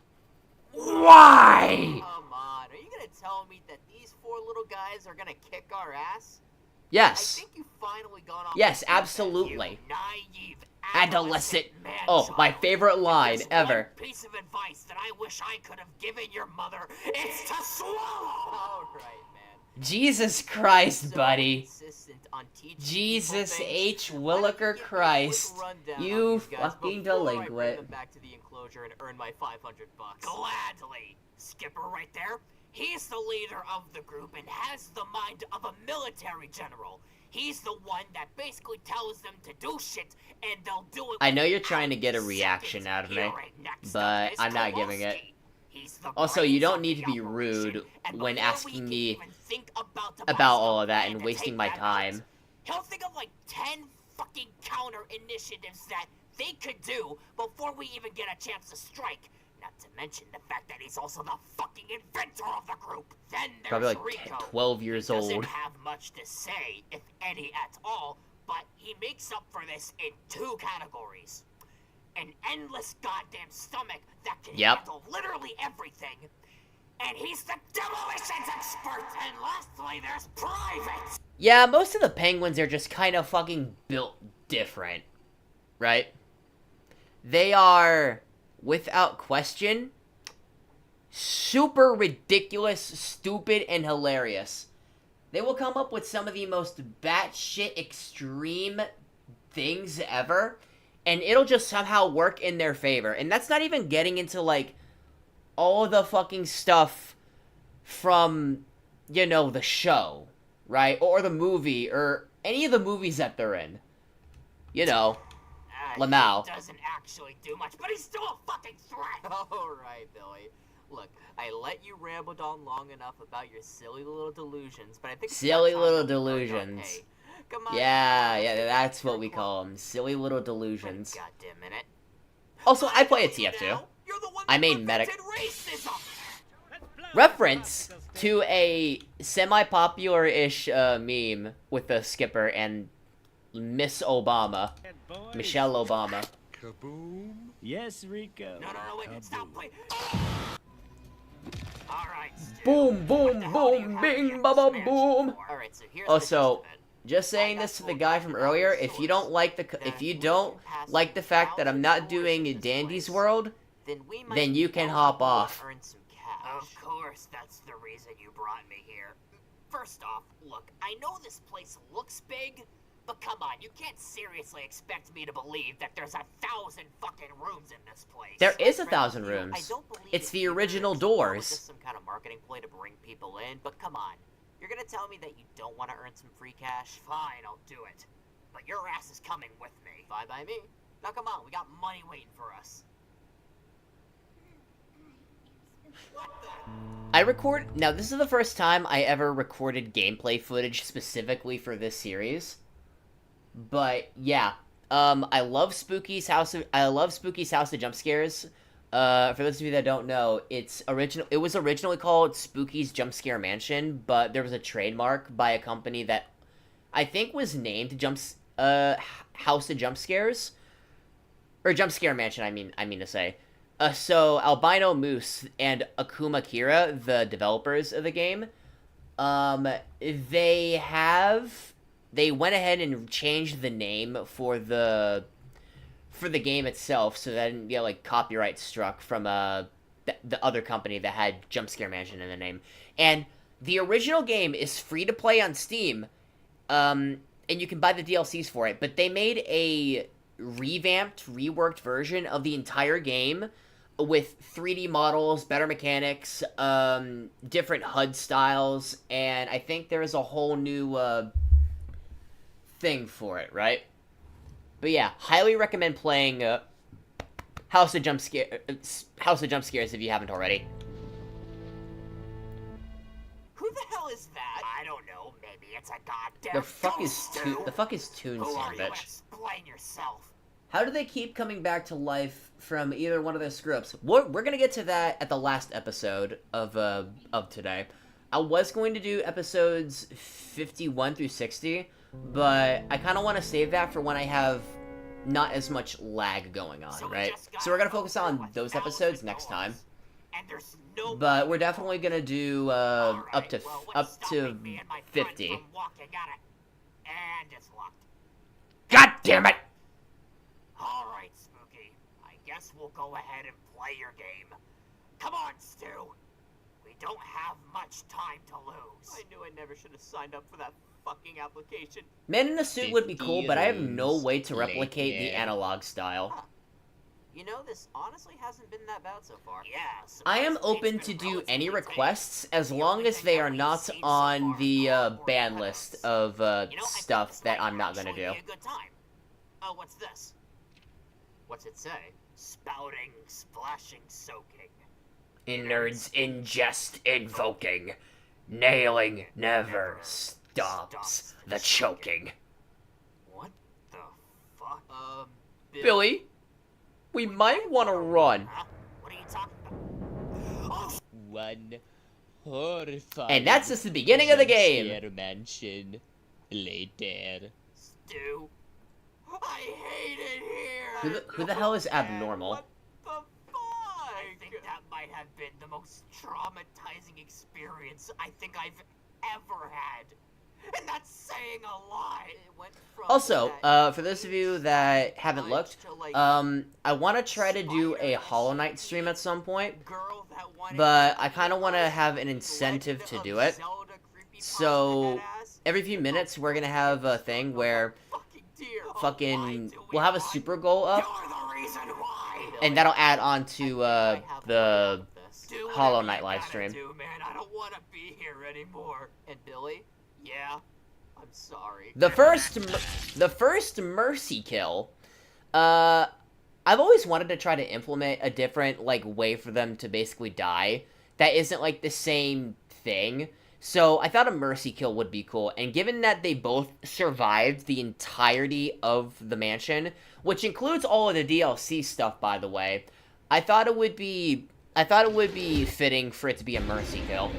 Why? Come on, are you gonna tell me that these 4 little guys are gonna kick our ass? Yes. I think you've finally gone off. Yes, absolutely. You naive Adolescent. Oh, my favorite line ever. One piece of advice that I wish I could have given your mother is to swallow. All right, man. Jesus Christ, buddy. On Jesus H. Williker Christ. You fucking delinquent. Back to the enclosure and earn my $500. Gladly. Skipper right there. He's the leader of the group and has the mind of a military general. He's the one that basically tells them to do shit, and they'll do it. I know you're trying to get a reation out of me, but I'm not giving it. Also, you don't need to be rude when asking me about all of that and wasting my time. He'll think of like 10 fucking counter initiatives that they could do before we even get a chance to strike. Not to mention the fact that he's also the fucking inventor of the group. Then there's Probably like Rico. 12 years He old. doesn't have much to say, if any at all, but he makes up for this in 2 categories. An endless goddamn stomach that can handle literally everything. And he's the demolitions expert. And lastly, there's Private. Yeah, most of the penguins are just kind of fucking built different, right? They are, without question, super ridiculous, stupid, and hilarious. They will come up with some of the most batshit extreme things ever, and it'll just somehow work in their favor. And that's not even getting into, like, all the fucking stuff from, you know, the show, right? Or the movie, or any of the movies that they're in. You know, Lamau. He doesn't actually do much, but he's still a fucking threat. Alright, Billy. Look, I let you ramble on long enough about your silly little delusions, but I think... Silly little delusions. Hey, come on. Yeah, that's what we call them. Silly little delusions. Goddamn minute. Also, I play a TF2. I made Medic. Reference to a semi-popular-ish meme with the skipper and Miss Obama. Michelle Obama. Kaboom. Yes, Rico. No, wait, stop, wait. Alright, Boom, boom, boom, bing, ba ba boom. Alright, so here's Also, just saying this to the guy from earlier, if you don't like the fact that I'm not doing Dandy's World, then you can hop off. Of course, that's the reason you brought me here. First off, look, I know this place looks big, but come on, you can't seriously expect me to believe that there's 1,000 fucking rooms in this place. There is 1,000 rooms. It's the original doors. Just some kind of marketing play to bring people in, but come on. You're gonna tell me that you don't want to earn some free cash? Fine, I'll do it. But your ass is coming with me. Fine by me. Now come on, we got money waiting for us. Now this is the first time I ever recorded gameplay footage specifically for this series. But yeah, I love Spooky's House of Jump Scares. For those of you that don't know, it was originally called Spooky's Jump Scare Mansion, but there was a trademark by a company that I think was named House of Jump Scares, or Jump Scare Mansion. I mean to say. So Albino Moose and Akuma Kira, the developers of the game, they went ahead and changed the name for the game itself, so that didn't get like copyright struck from the other company that had Jump Scare Mansion in the name. And the original game is free to play on Steam, and you can buy the DLCs for it. But they made a reworked version of the entire game with 3D models, better mechanics, different HUD styles, and I think there is a whole new thing for it, right? But yeah, highly recommend playing House of Jump Scares if you haven't already. Who the hell is that? I don't know. Maybe it's a goddamn The fuck is Toon Who are you? Sandwich? Explain yourself. How do they keep coming back to life from either one of their scripts? We're gonna get to that at the last episode of today. I was going to do episodes 51 through 60, but I kind of want to save that for when I have not as much lag going on, right? So we're gonna focus on those episodes next time. But we're definitely gonna do up to 50. God damn it! Alright, Spooky. I guess we'll go ahead and play your game. Come on, Stu. We don't have much time to lose. I knew I never should have signed up for that fucking application. Man in a suit would be cool, but I have no way to replicate the analog style. Huh. You know, this honestly hasn't been that bad so far. Yeah. I am open to do any requests as long as they are not on the ban list of stuff that I'm not gonna do. Oh, what's this? What's it say? Spouting, splashing, soaking. Nerds ingest invoking. Nailing never stops the choking. Billy, we might want to run. Huh? What are you talking about? Oh, One horrifying. And that's just the beginning of the game. Scare mansion later. Stu, I hate it here. Who the hell is abnormal? What the fuck? I think that might have been the most traumatizing experience I think I've ever had. And that's saying a lot. It went from Also, that for those of you that haven't looked, to, like, I want to try to do a Hollow Knight stream at some point, girl that wanted but to I kind of be want to us, have an incentive to Legend do of it. Zelda creepypasta So badass. every few minutes, we're gonna have a thing where Fucking dear. Oh, fucking why do we'll have a want- super goal up, You're the reason why. and that'll add on to the Do Hollow whatever Knight you live gotta stream. do, man. I don't want to be here anymore. And Billy, yeah, I'm sorry. The first mercy kill. I've always wanted to try to implement a different like way for them to basically die that isn't like the same thing. So I thought a mercy kill would be cool. And given that they both survived the entirety of the mansion, which includes all of the DLC stuff, by the way, I thought it would be fitting for it to be a mercy kill.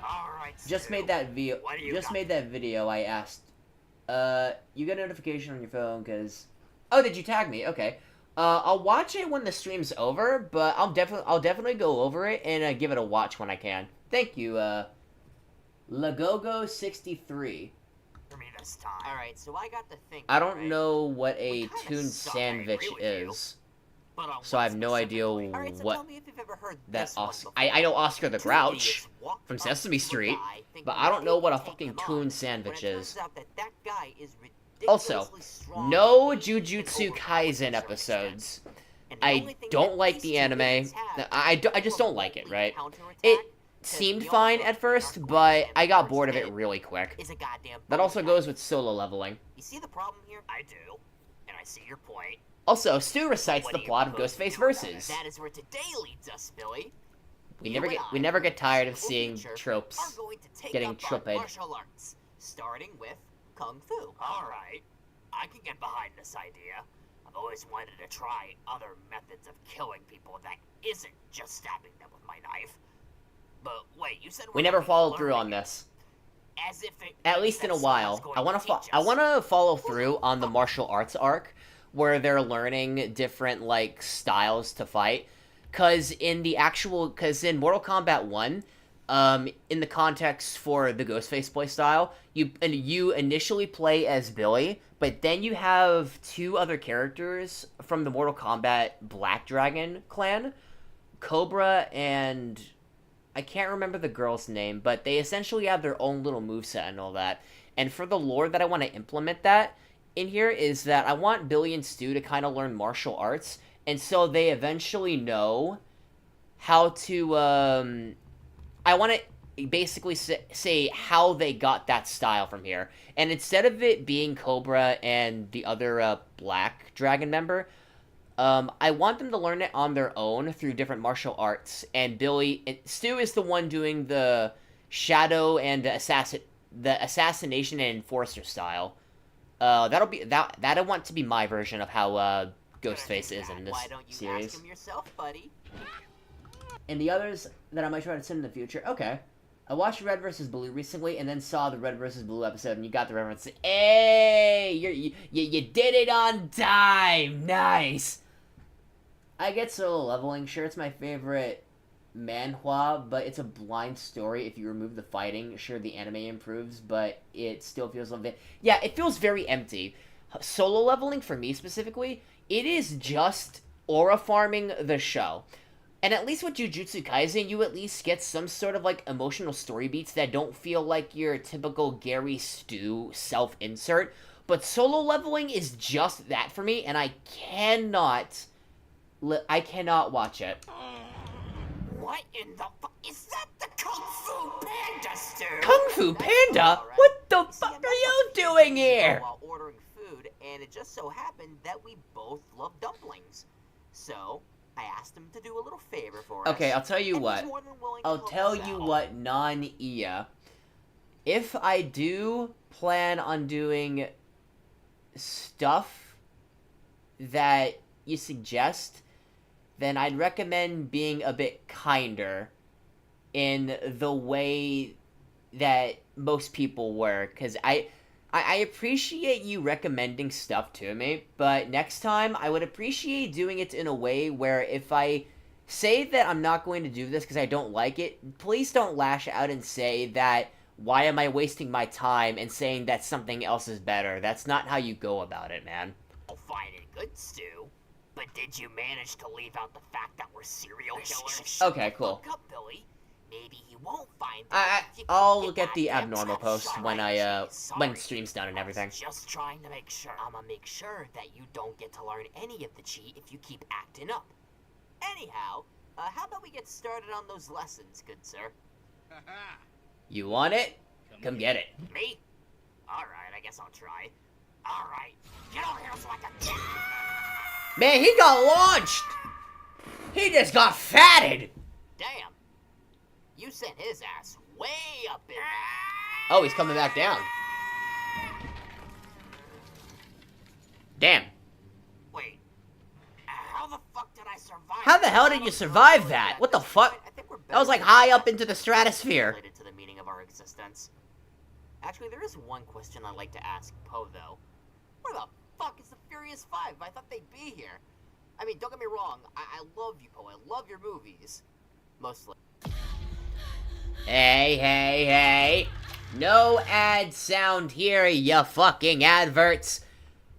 All right. Just Stu, made that video. what do you Just got? made that video. I asked. You get a notification on your phone because. Oh, did you tag me? Okay. I'll watch it when the stream's over, but I'll definitely go over it and give it a watch when I can. Thank you, Lagogo63. For me this time. All right, so I got to think. I don't know what a We kinda tune suck, I agree sandwich with you. is, But on so I what have no idea specifically? All right, so what tell me if you've ever heard that this one Oscar. before. I know Oscar the Two Grouch idiots walked from up Sesame to a Street, guy thinking but I don't they know what could a take fucking him on, tune when sandwich it is. turns out that guy is Also, ridiculously strong no and Jujutsu overpowered Kaisen to a certain episodes. extent. And the I only thing don't that like these the two anime. villains have I to just don't like it, remotely right? counterattack, It 'cause seemed we all fine know at that first, Narcolepsy but I got First bored of it Day really quick. is a goddamn That also bone goes with solo leveling. You see the problem here? I do, and I see your point. Also, Stu recites What the do you plot of propose to Ghostface do about it? Versus. That is where today leads us, Billy. We You never and get I, never get tired of Simple seeing Future, tropes are going to take getting up our troped. martial arts, starting with Kung Fu. Alright, I can get behind this idea. I've always wanted to try other methods of killing people that isn't just stabbing them with my knife. But wait, you said We never followed through on this. As if it At means least in that a while. someone's I going want to to teach I us. want to follow through on the martial arts arc where they're learning different like styles to fight. Cause in Mortal Kombat 1, in the context for the Ghostface playstyle, you initially play as Billy, but then you have two other characters from the Mortal Kombat Black Dragon clan, Cobra and I can't remember the girl's name, but they essentially have their own little moveset and all that. And for the lore that I want to implement that in here is that I want Billy and Stu to kind of learn martial arts, and so they eventually know how to, I want to basically say how they got that style from here. And instead of it being Cobra and the other Black Dragon member, I want them to learn it on their own through different martial arts. And Stu is the one doing the Shadow and the Assassination and Enforcer style. That'll be that I want to be my version of how Ghostface is in this Why don't you series. ask him yourself, buddy? And the others that I might try to send in the future. Okay. I watched Red vs. Blue recently and then saw the Red vs. Blue episode and you got the reference. Hey! You did it on time! Nice! I get solo leveling. Sure, it's my favorite manhwa, but it's a blind story. If you remove the fighting, sure, the anime improves, but it still feels a bit... Yeah, it feels very empty. Solo leveling, for me specifically, it is just aura farming the show. And at least with Jujutsu Kaisen, you at least get some sort of, like, emotional story beats that don't feel like your typical Gary Stu self-insert. But solo leveling is just that for me, and I cannot watch it. What in the fuck? Is that the Kung Fu Panda, Stu? Kung Fu Panda? What the fuck are you doing here? While ordering food, and it just so happened that we both love dumplings. So, I asked him to do a little favor for us. Okay, I'll tell you what. I'll tell you what, non-Ia. If I do plan on doing stuff that you suggest, then I'd recommend being a bit kinder in the way that most people were, because I appreciate you recommending stuff to me, but next time I would appreciate doing it in a way where if I say that I'm not going to do this because I don't like it, please don't lash out and say that, why am I wasting my time, and saying that something else is better. That's not how you go about it, man. I'll find it good, Stu. But did you manage to leave out the fact that we're serial killers? Okay, cool. Look up, Billy. Maybe he won't find I'll look at the abnormal post when when stream's done and everything. Just trying to make sure. I'ma make sure that you don't get to learn any of the cheat if you keep acting up. Anyhow, how about we get started on those lessons, good sir? You want it? Come get it. Me? Alright, I guess I'll try. Alright, get over here so I can... Man, he got launched! He just got fatted! Damn. You sent his ass way up in... Oh, he's coming back down. Damn. Wait. How the fuck did I survive? How the hell did you survive that? What the fuck? That was like high up into the stratosphere. Related to the meaning of our existence. Actually, there is one question I'd like to ask Poe, though. Where the fuck is the Furious Five? I thought they'd be here. I mean, don't get me wrong. I love you, Poe. I love your movies. Mostly. Hey, hey, hey. No ad sound here, you fucking adverts.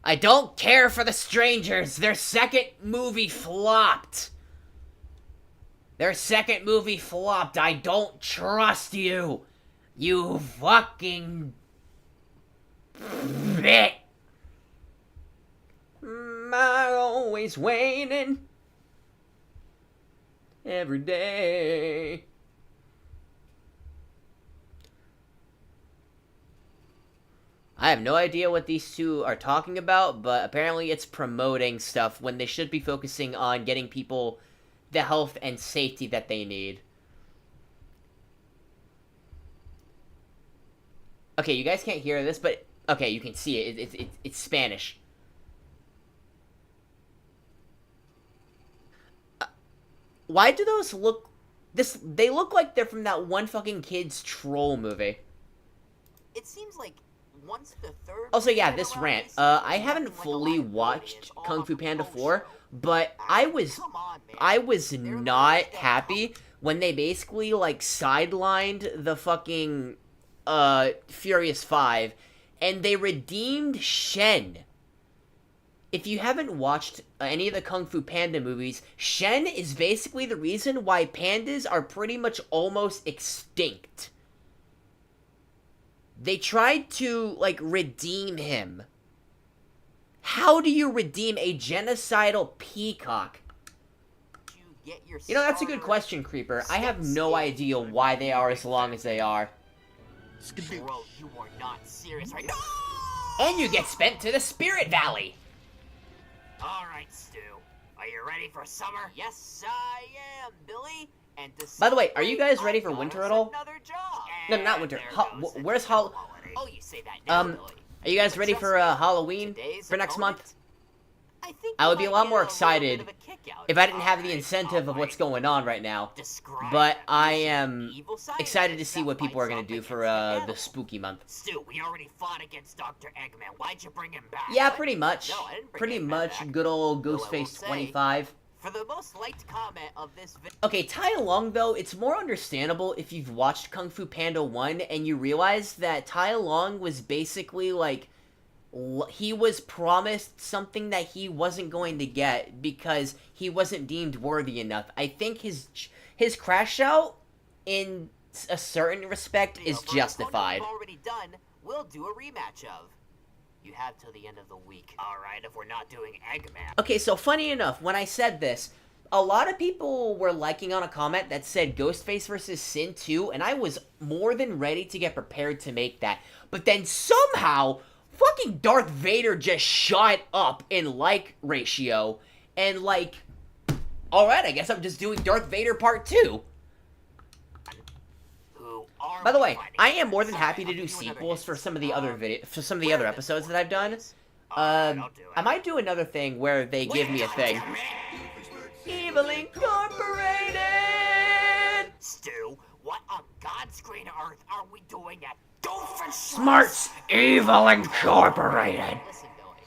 I don't care for the strangers. Their second movie flopped. Their second movie flopped. I don't trust you. You fucking... bitch. I'm always waiting. Every day. I have no idea what these two are talking about, but apparently it's promoting stuff when they should be focusing on getting people the health and safety that they need. Okay, you guys can't hear this, but okay, you can see it. It's Spanish. Why do those look... They look like they're from that one fucking kid's troll movie. It seems like once the third... Also, yeah, this rant. I haven't fully watched Kung Fu Panda 4, but I was not happy when they basically, like, sidelined the fucking, Furious 5, and they redeemed Shen. If you haven't watched any of the Kung Fu Panda movies, Shen is basically the reason why pandas are pretty much almost extinct. They tried to, like, redeem him. How do you redeem a genocidal peacock? You know, that's a good question, Creeper. I have no idea why they are as long as they are. Bro, you are not serious right now. And you get spent to the Spirit Valley. Alright, Stu. Are you ready for summer? Yes, I am, Billy. And by the way, are you guys ready for winter at all? No, not winter. Where's Oh, you say that now, Billy. Are you guys ready for Halloween for next month? I would be a lot more excited if I didn't have the incentive of what's going on right now. But I am excited to see what people are going to do for the spooky month. Stu, we already fought against Dr. Eggman. Why'd you bring him back? Yeah, pretty much. No, I didn't bring Pretty Eggman much back. good old Ghostface 25. For the most liked comment of this video... Okay, Tai Lung, though, it's more understandable if you've watched Kung Fu Panda 1 and you realize that Tai Lung was basically, like, he was promised something that he wasn't going to get because he wasn't deemed worthy enough. I think his crash out, in a certain respect, is justified. Already done, we'll do a rematch of. You have till the end of the week. Alright, if we're not doing Eggman. Okay, so funny enough, when I said this, a lot of people were liking on a comment that said Ghostface vs. Sin 2, and I was more than ready to get prepared to make that. But then somehow, fucking Darth Vader just shot up in like ratio, and like, alright, I guess I'm just doing Darth Vader Part 2. By the way, I am more than happy to do sequels for some of the other episodes that I've done. Alright, I'll do it. I might do another thing where they give me a thing. Evil Incorporated! Stu, what on God's green earth are we doing at Doofenshmirtz? Smarts Evil Incorporated! Listen, Billy.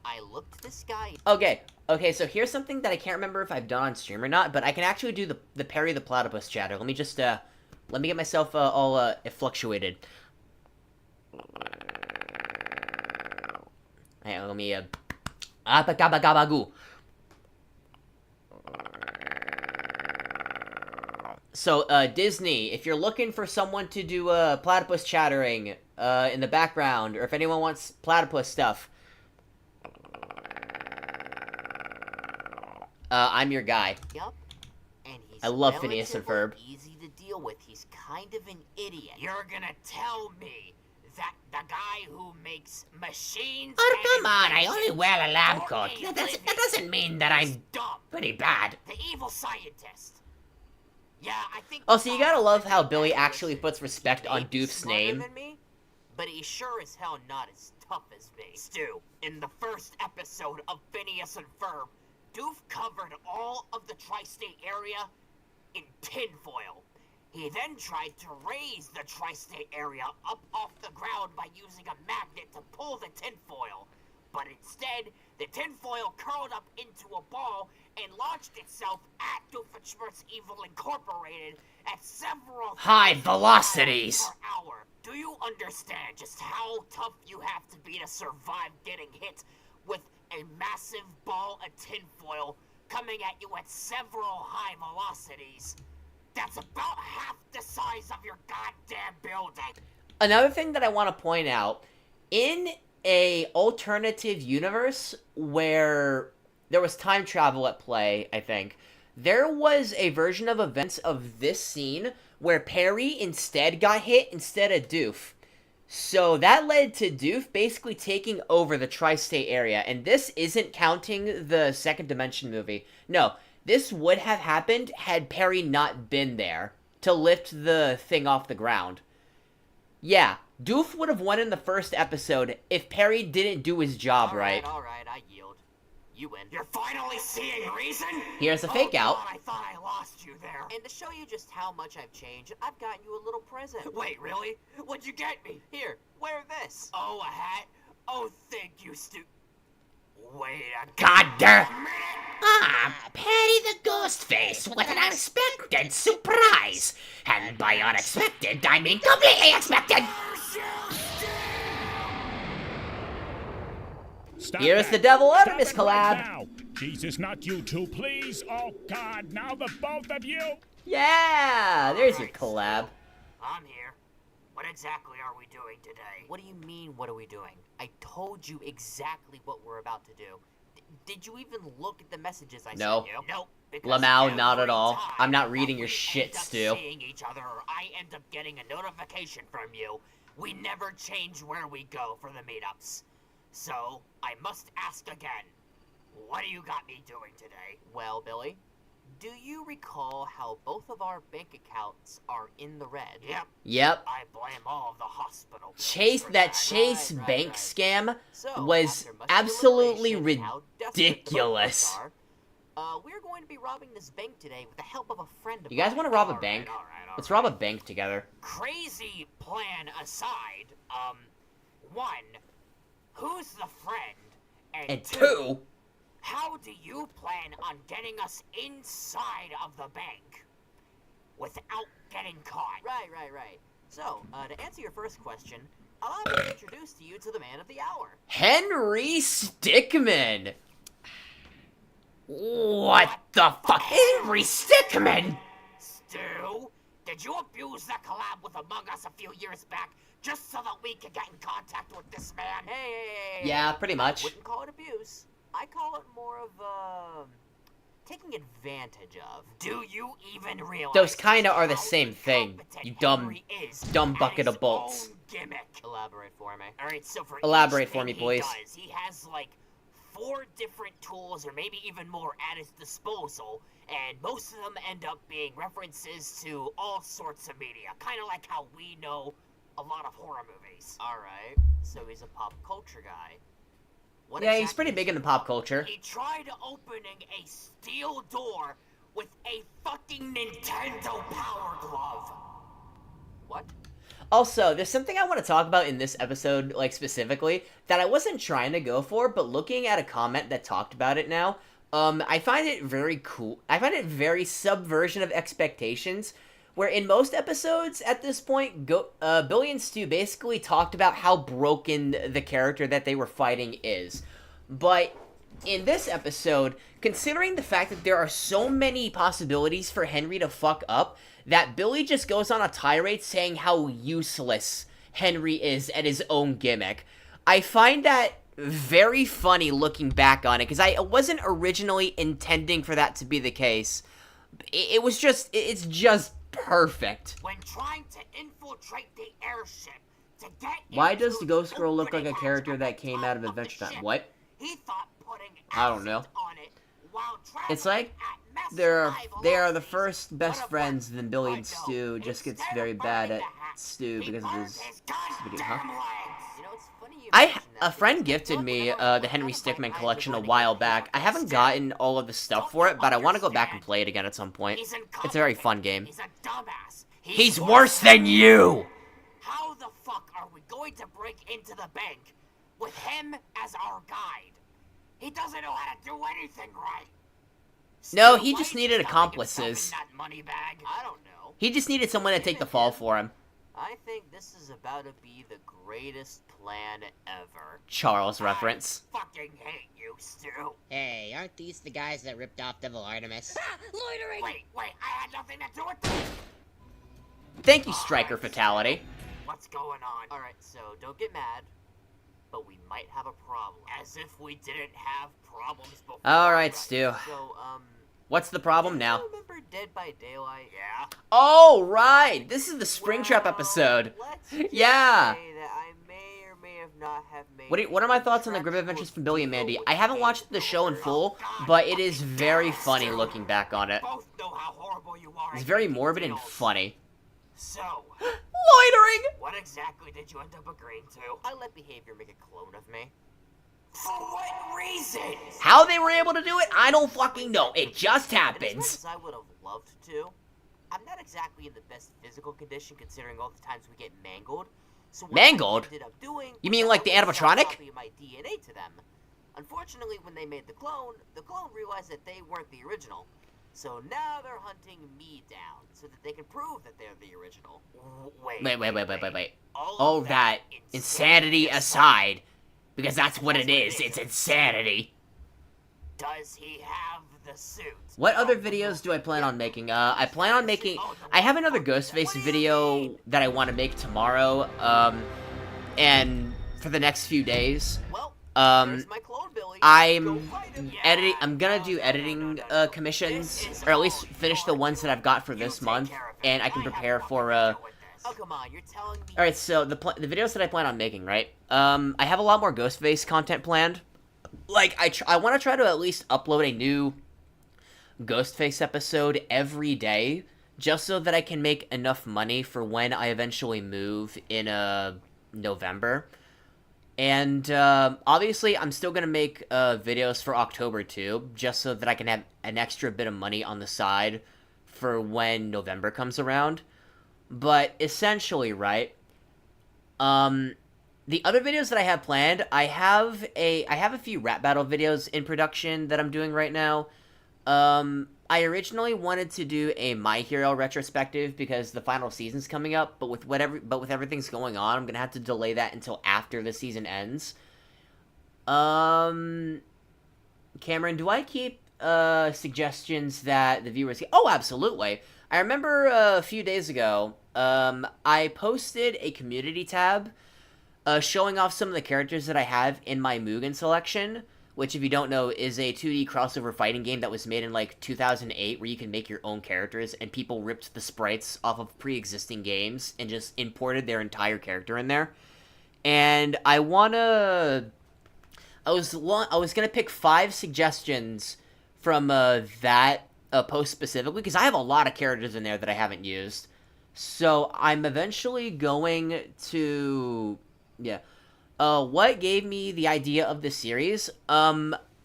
I looked this guy... Okay, so here's something that I can't remember if I've done on stream or not, but I can actually do the Perry the Platypus chatter. Let me just, let me get myself, all, fluctuated. Hang on, let me, abagabagabagoo. So, Disney, if you're looking for someone to do, platypus chattering, in the background, or if anyone wants platypus stuff, I'm your guy. Yup. And he's I love Phineas and Ferb. Easy to deal with. He's kind of an idiot. You're gonna tell me that the guy who makes machines... Oh, come on, I inventions only wear a lab for coat. a That doesn't mean that I'm dumb. pretty bad. The evil scientist. Yeah, I think... Oh, so you gotta love how Billy actually puts respect on Doof's Smarter name. than me, but he's sure as hell not as tough as me. Stu, in the first episode of Phineas and Ferb, Doof covered all of the tri-state area in tinfoil. He then tried to raise the tri-state area up off the ground by using a magnet to pull the tinfoil. But instead, the tinfoil curled up into a ball and launched itself at Doofenshmirtz Evil Incorporated at several High velocities. miles per hour. Do you understand just how tough you have to be to survive getting hit with a massive ball of tinfoil coming at you at several high velocities? That's about half the size of your goddamn building. Another thing that I want to point out, in a alternative universe where there was time travel at play, I think, there was a version of events of this scene where Perry instead got hit instead of Doof. So that led to Doof basically taking over the tri-state area, and this isn't counting the Second Dimension movie. No, this would have happened had Perry not been there to lift the thing off the ground. Yeah, Doof would have won in the first episode if Perry didn't do his job right. Alright, I yield. You win. You're finally seeing reason? Here's a fake out. God, I thought I lost you there. And to show you just how much I've changed, I've gotten you a little present. Wait, really? What'd you get me? Here, wear this. Oh, a hat? Oh, thank you, Stu. Wait a Goddamn. minute. Ah, Patty the Ghostface, what an unexpected surprise! And by unexpected, I mean completely expected! Stop Here's that. the Devil Stop Artemis it collab. right now. Jesus, not you two, please. Oh, God, now the both of you. Yeah, there's your collab. I'm here. What exactly are we doing today? What do you mean, what are we doing? I told you exactly what we're about to do. Did you even look at the messages I No. sent you? Nope. because Lamau, not at every all. time I'm not reading that your we shit, end up Stu. Seeing each other, or I end up getting a notification from you, we never change where we go for the meetups. So, I must ask again, what do you got me doing today? Well, Billy, do you recall how both of our bank accounts are in the red? Yep. I blame all of the hospital bills Chase, for that Chase Right, bank right. scam So, was after much absolutely deliberation and how desperate both of us ridiculous. are, we're going to be robbing this bank today with the help of a friend of You guys mine. want to rob a All bank? right, all right, all Let's right. rob a bank together. Crazy plan aside, one, who's the friend? And two, how do you plan on getting us inside of the bank without getting caught? Right. So, to answer your first question, allow me to introduce to you to the man of the hour. Henry Stickman. What the fuck? Henry Stickman! Stu, did you abuse that collab with Among Us a few years back just so that we could get in contact with this man? Hey. Yeah, pretty much. I wouldn't call it abuse. I call it more of, taking advantage of. Do you even realize Those kinda are the how same thing, incompetent you dumb- Henry is dumb at bucket his of bolts. own gimmick? Elaborate for me. Alright, so for Elaborate each for me, thing please. He does, he has like 4 different tools, or maybe even more, at his disposal, and most of them end up being references to all sorts of media, kind of like how we know a lot of horror movies. Alright, so he's a pop culture guy. Yeah, he's pretty big into pop culture. He tried opening a steel door with a fucking Nintendo Power Glove. What? Also, there's something I want to talk about in this episode, like, specifically, that I wasn't trying to go for, but looking at a comment that talked about it now, I find it very cool. I find it very subversion of expectations, where in most episodes at this point, Billy and Stu basically talked about how broken the character that they were fighting is. But in this episode, considering the fact that there are so many possibilities for Henry to fuck up, that Billy just goes on a tirade saying how useless Henry is at his own gimmick. I find that very funny looking back on it, because I wasn't originally intending for that to be the case. It's just perfect. When trying to infiltrate the airship to get Why does the Ghost Girl look like a character that came out of Adventure Time? What? He thought putting I don't know. on it while It's like they are the first best friends, then Billy and Stu just gets very bad at Stu because of his stupid, a friend gifted me the Henry Stickman collection a while back. I haven't gotten all of the stuff for it, but I want to go back and play it again at some point. It's a very fun game. He's a dumbass. He's worse than you! How the fuck are we going to break into the bank with him as our guide? He doesn't know how to do anything right. No, he just needed accomplices. That money bag. I don't know. He just needed someone to take the fall for him. I think this is about to be the greatest plan ever. Charles reference. I fucking hate you, Stu. Hey, aren't these the guys that ripped off Devil Artemis? Loitering! Wait, I had nothing to do with this! Thank you, Striker Fatality. What's going on? Alright, so don't get mad, but we might have a problem. As if we didn't have problems before. Alright, Stu. So, what's the problem now? You remember Dead by Daylight? Yeah. Oh, right! This is the Springtrap episode. Yeah! What are my thoughts on the Grim Adventures from Billy and Mandy? I haven't watched the show in full, but it is very funny looking back on it. Both know how horrible you are. It's very morbid and funny. So, loitering! What exactly did you end up agreeing to? I let behavior make a clone of me. For what reason? How they were able to do it, I don't fucking know. It just happens. As much as I would have loved to, I'm not exactly in the best physical condition considering all the times we get mangled. So what mangled? I ended up doing you mean like the animatronic? Copy my DNA to them. Unfortunately, when they made the clone realized that they weren't the original. So now they're hunting me down so that they can prove that they're the original. Wait. All that insanity aside, because that's what it is. It's insanity. Does he have the suit? What other videos do I plan on making? I plan on making... I have another Ghostface video that I want to make tomorrow, and for the next few days. I'm gonna do editing commissions, or at least finish the ones that I've got for this month, and I can prepare for Oh, come on, you're telling me... Alright, so the videos that I plan on making, right? I have a lot more Ghostface content planned. Like, I want to try to at least upload a new Ghostface episode every day, just so that I can make enough money for when I eventually move in November. And obviously, I'm still gonna make videos for October too, just so that I can have an extra bit of money on the side for when November comes around. But essentially, right? The other videos that I have planned, I have a few rap battle videos in production that I'm doing right now. I originally wanted to do a My Hero retrospective because the final season's coming up, but with everything's going on, I'm gonna have to delay that until after the season ends. Cameron, do I keep suggestions that the viewers get? Oh, absolutely. I remember a few days ago, I posted a community tab showing off some of the characters that I have in my Mugen selection, which, if you don't know, is a 2D crossover fighting game that was made in, like, 2008, where you can make your own characters, and people ripped the sprites off of pre-existing games and just imported their entire character in there. And I was gonna pick 5 suggestions from that post specifically, because I have a lot of characters in there that I haven't used. So I'm eventually going to... Yeah. What gave me the idea of this series?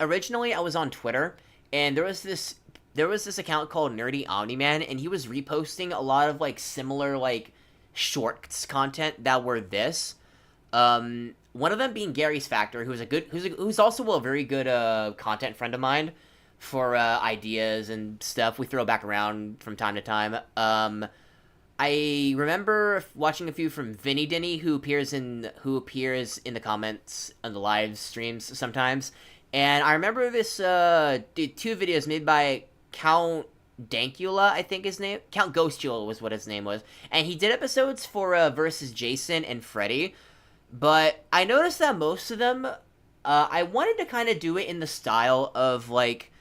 Originally I was on Twitter, and there was this account called Nerdy Omni-Man, and he was reposting a lot of, like, similar, like, shorts content that were this. One of them being Gary's Factor, who's also a very good, content friend of mine for, ideas and stuff. We throw back around from time to time. I remember watching a few from Vinny Dinny, who appears in the comments on the live streams sometimes. And I remember this, 2 videos made by Count Dankula, I think his name. Count Ghostula was what his name was. And he did episodes for, versus Jason and Freddy. But I noticed that most of them, I wanted to kind of do it in the style of, like,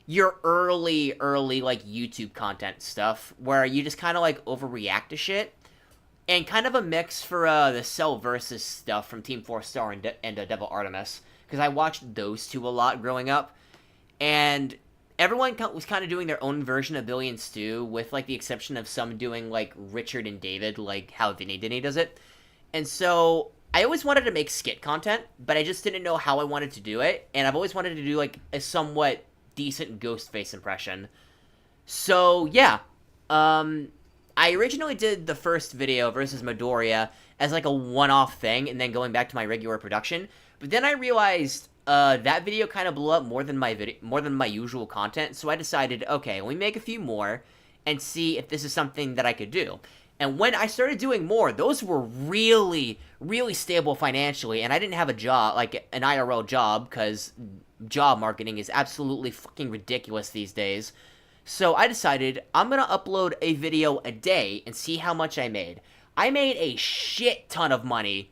your early, like, YouTube content stuff, where you just kind of, like, overreact to shit. And kind of a mix for, the Cell Versus stuff from Team 4 Star and Devil Artemis. Because I watched those two a lot growing up. And everyone was kind of doing their own version of Billy and Stu, with, like, the exception of some doing, like, Richard and David, like how Vinny Dinny does it. And so I always wanted to make skit content, but I just didn't know how I wanted to do it. And I've always wanted to do, like, a somewhat decent Ghostface impression. So, yeah. I originally did the first video versus Midoriya as, like, a one-off thing, and then going back to my regular production. But then I realized that video kind of blew up more than my usual content, so I decided, okay, let me make a few more and see if this is something that I could do. And when I started doing more, those were really, really stable financially, and I didn't have a job, like an IRL job, because job marketing is absolutely fucking ridiculous these days. So I decided I'm gonna upload a video a day and see how much I made. I made a shit ton of money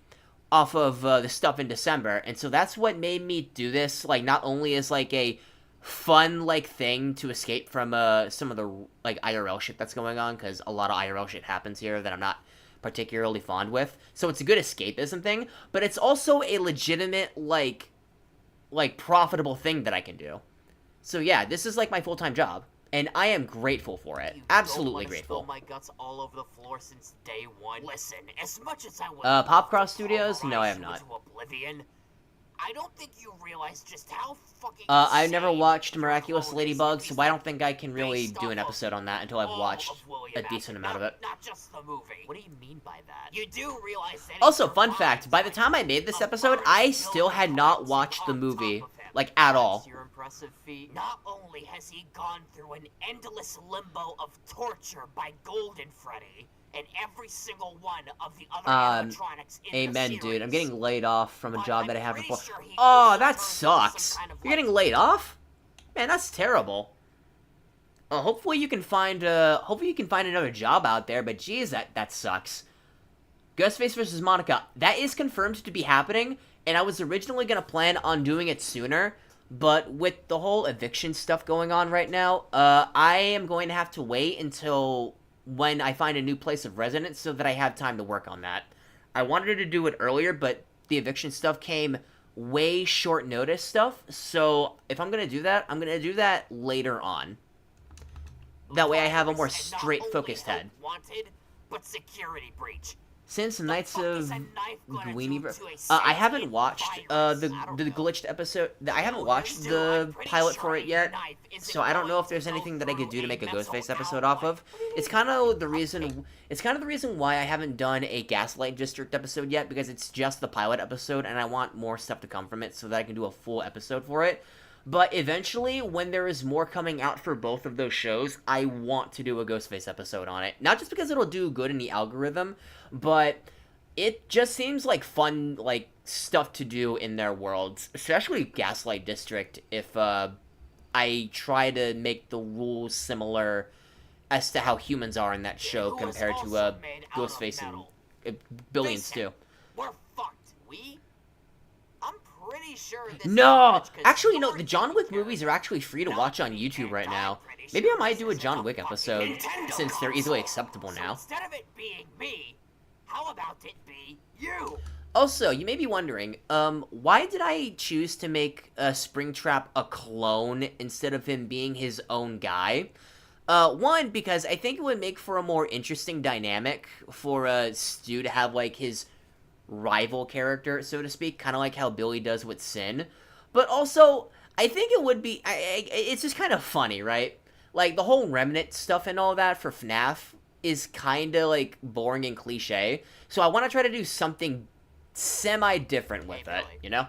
off of the stuff in December, and so that's what made me do this, like, not only as, like, a fun, like, thing to escape from some of the, like, IRL shit that's going on, because a lot of IRL shit happens here that I'm not particularly fond with, so it's a good escapism thing, but it's also a legitimate, like, profitable thing that I can do. So yeah, this is, like, my full-time job, and I am grateful for it. Absolutely grateful. My guts all over the floor since day one. Listen, as much as I would Popcross Studios? No, I have not. Oblivion, I don't think you realize just how fucking I've never watched Miraculous Ladybug, so I don't think I can really do an episode on that until I've watched a decent amount of it. Not just the movie. What do you mean by that? You do realize that. Also, fun fact, by the time I made this episode, I still had not watched the movie, like, at all. Your impressive feat. Not only has he gone through an endless limbo of torture by Golden Freddy, and every single one of the other animatronics in amen, the series, dude. I'm getting laid off from a job that I have before. Oh, that sucks. You're getting laid off? Man, that's terrible. Hopefully you can find another job out there, but geez, that sucks. Ghostface vs. Monica, that is confirmed to be happening, and I was originally gonna plan on doing it sooner, but with the whole eviction stuff going on right now, I am going to have to wait until when I find a new place of residence so that I have time to work on that. I wanted to do it earlier, but the eviction stuff came way short notice stuff, so if I'm gonna do that, I'm gonna do that later on. That way I have a more straight focused head. Wanted, but security breach. Since Knights of Guinea, I haven't watched the glitched episode. I haven't watched the pilot for it yet, so I don't know if there's anything that I could do to make a Ghostface episode off of. It's kind of the reason. It's kind of the reason why I haven't done a Gaslight District episode yet, because it's just the pilot episode, and I want more stuff to come from it so that I can do a full episode for it. But eventually, when there is more coming out for both of those shows, I want to do a Ghostface episode on it. Not just because it'll do good in the algorithm, but it just seems like fun, like, stuff to do in their worlds. Especially Gaslight District, if I try to make the rules similar as to how humans are in that show compared to Ghostface and Billy and Stu. We're fucked. I'm pretty sure this No! Actually, no, the John Wick movies are actually free to watch on YouTube right now. Maybe I might do a John Wick episode, since they're easily acceptable now. Instead of it being me, how about it be you? Also, you may be wondering, why did I choose to make Springtrap a clone instead of him being his own guy? One, because I think it would make for a more interesting dynamic for Stu to have, like, his rival character, so to speak, kind of like how Billy does with Sin. But also, I think it would be, it's just kind of funny, right? Like, the whole Remnant stuff and all that for FNAF is kind of, like, boring and cliche. So I want to try to do something semi-different with it, you know?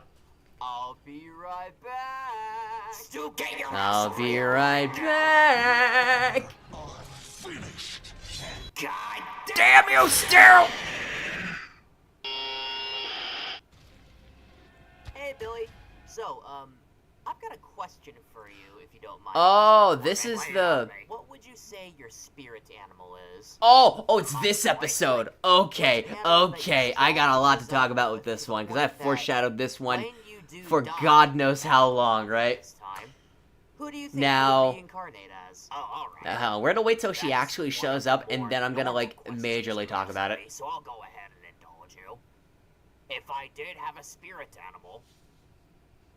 I'll be right back. Stu, get your I'll be right back. Finished. God Damn you, Stu! Hey, Billy. So, I've got a question for you, if you don't mind. Oh, this is the... What would you say your spirit animal is? Oh, it's this episode. Okay, I got a lot to talk about with this one, because I foreshadowed this one for God knows how long, right? Who do you think Now, you would reincarnate as? Oh, alright. we're gonna wait till she actually shows up, and then I'm gonna, like, majorly talk about it. So I'll go ahead and indulge you. If I did have a spirit animal,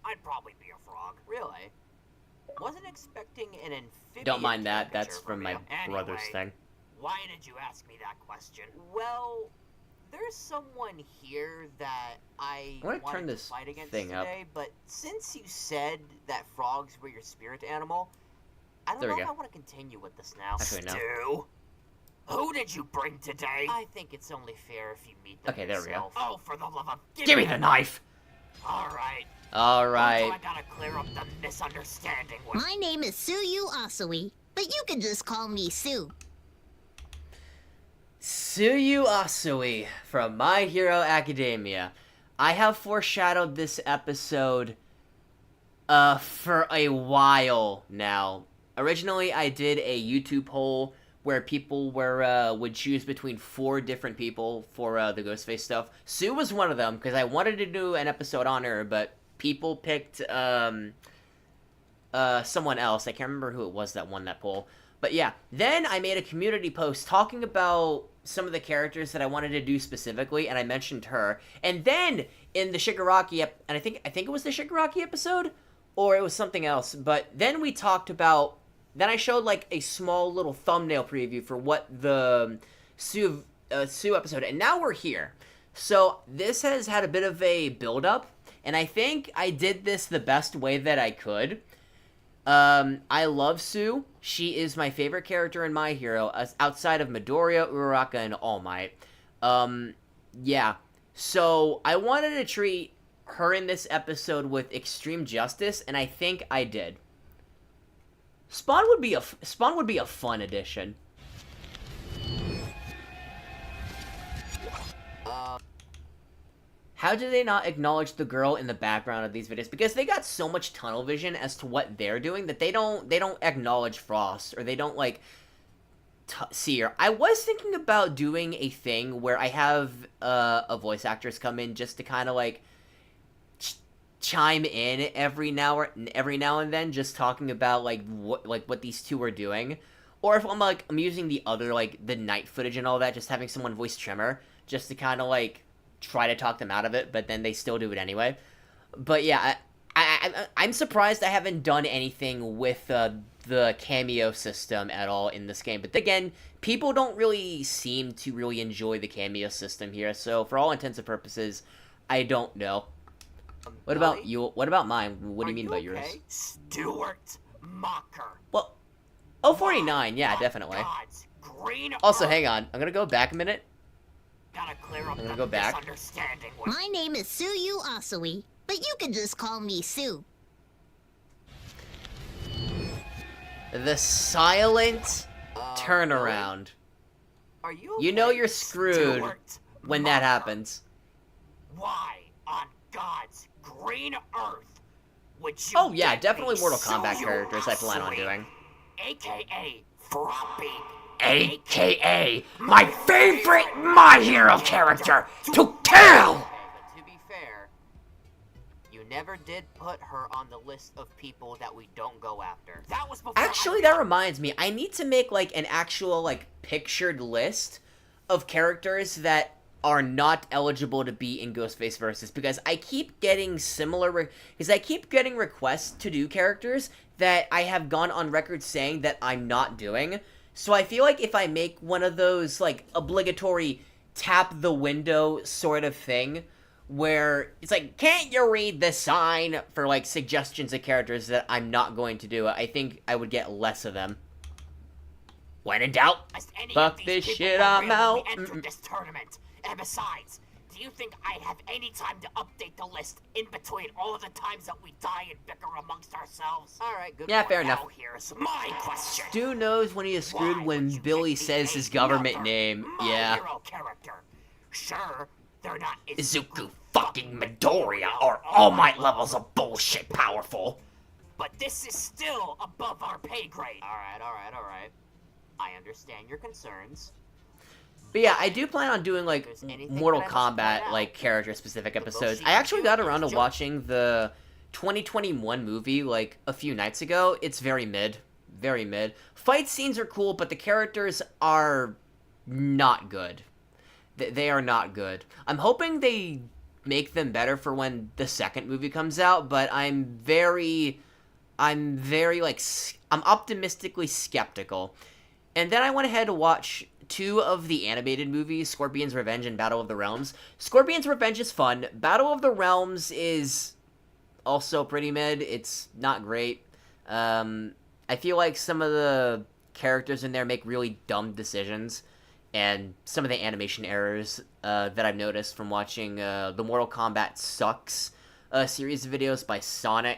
I'd probably be a frog. Really? Wasn't expecting an amphibian. Don't mind that, caricature that's from my brother's thing. Why did you ask me that question? Well, there's someone here that I wanna wanted turn this to fight against thing up. today, but since you said that frogs were your spirit animal, I don't There we know if go. I want to continue with this now. Actually, no. Stu, who did you bring today? I think it's only fair if you meet them Okay, there we go. yourself. Oh, for the love of... Give me the knife! Alright. Alright. I gotta clear up the misunderstanding with... My name is Suyu Asui, but you can just call me Sue. Suyu Asui from My Hero Academia. I have foreshadowed this episode for a while now. Originally, I did a YouTube poll where people would choose between 4 different people for the Ghostface stuff. Sue was one of them, because I wanted to do an episode on her, but people picked someone else. I can't remember who it was that won that poll. But yeah, then I made a community post talking about some of the characters that I wanted to do specifically, and I mentioned her. And then in the Shigaraki, and I think it was the Shigaraki episode, or it was something else. But then we talked about. Then I showed like a small little thumbnail preview for what the Sue episode, and now we're here. So this has had a bit of a build up, and I think I did this the best way that I could. I love Sue. She is my favorite character in My Hero, outside of Midoriya, Uraraka, and All Might. Yeah. So I wanted to treat her in this episode with extreme justice, and I think I did. Spawn would be a fun addition. How do they not acknowledge the girl in the background of these videos? Because they got so much tunnel vision as to what they're doing that they don't acknowledge Frost, or they don't like see her. I was thinking about doing a thing where I have a voice actress come in just to kind of like chime in every now and then, just talking about like what these two are doing, or if I'm using the other the night footage and all that, just having someone voice Tremor just to kind of like try to talk them out of it, but then they still do it anyway. But yeah, I'm surprised I haven't done anything with the cameo system at all in this game. But again, people don't really seem to really enjoy the cameo system here, so for all intents and purposes, I don't know. What about you? What about mine? What do you mean by yours? Stuart Mocker. Well, 49, yeah, definitely. Green Also, hang on. I'm gonna go back a minute. Gotta clear up I'm gonna go back. My name is Suyu Asui, but you can just call me Sue. The silent turnaround. Are you? You know you're screwed Stuart when that happens. Why on God's green earth would you? Oh yeah, get definitely me Mortal Kombat Suyu characters I plan on Asui, doing. AKA Floppy. AKA my favorite My Hero character to kill! Okay, but to be fair, you never did put her on the list of people that we don't go after. That was before. Actually, that reminds me. I need to make an actual pictured list of characters that are not eligible to be in Ghostface Versus, because I keep getting requests to do characters that I have gone on record saying that I'm not doing. So I feel like if I make one of those obligatory tap the window sort of thing, where it's like, can't you read the sign, for like suggestions of characters that I'm not going to do. I think I would get less of them. When in doubt, fuck this shit, I'm out. This tournament. And besides, do you think I'd have any time to update the list in between all of the times that we die and bicker amongst ourselves? Alright, good Yeah, point. fair enough. Now here's my question. Stu knows when he is screwed when Billy says his government name. Yeah. Hero character. Sure, they're not Izuku fucking Midoriya or All Might levels of bullshit powerful. but this is still above our pay grade. Alright. I understand your concerns. But yeah, I do plan on doing, like, There's anything Mortal that I must point Kombat, out. like, character-specific episodes. she I actually can got do around to is watching the 2021 movie, like, a few nights ago. It's very mid. Very mid. Fight scenes are cool, but the characters are not good. They are not good. I'm hoping they make them better for when the second movie comes out, but I'm very, like, I'm optimistically skeptical. And then I went ahead to watch 2 of the animated movies, Scorpion's Revenge and Battle of the Realms. Scorpion's Revenge is fun. Battle of the Realms is also pretty mid. It's not great. I feel like some of the characters in there make really dumb decisions, and some of the animation errors that I've noticed from watching the Mortal Kombat Sucks series of videos by Sonic.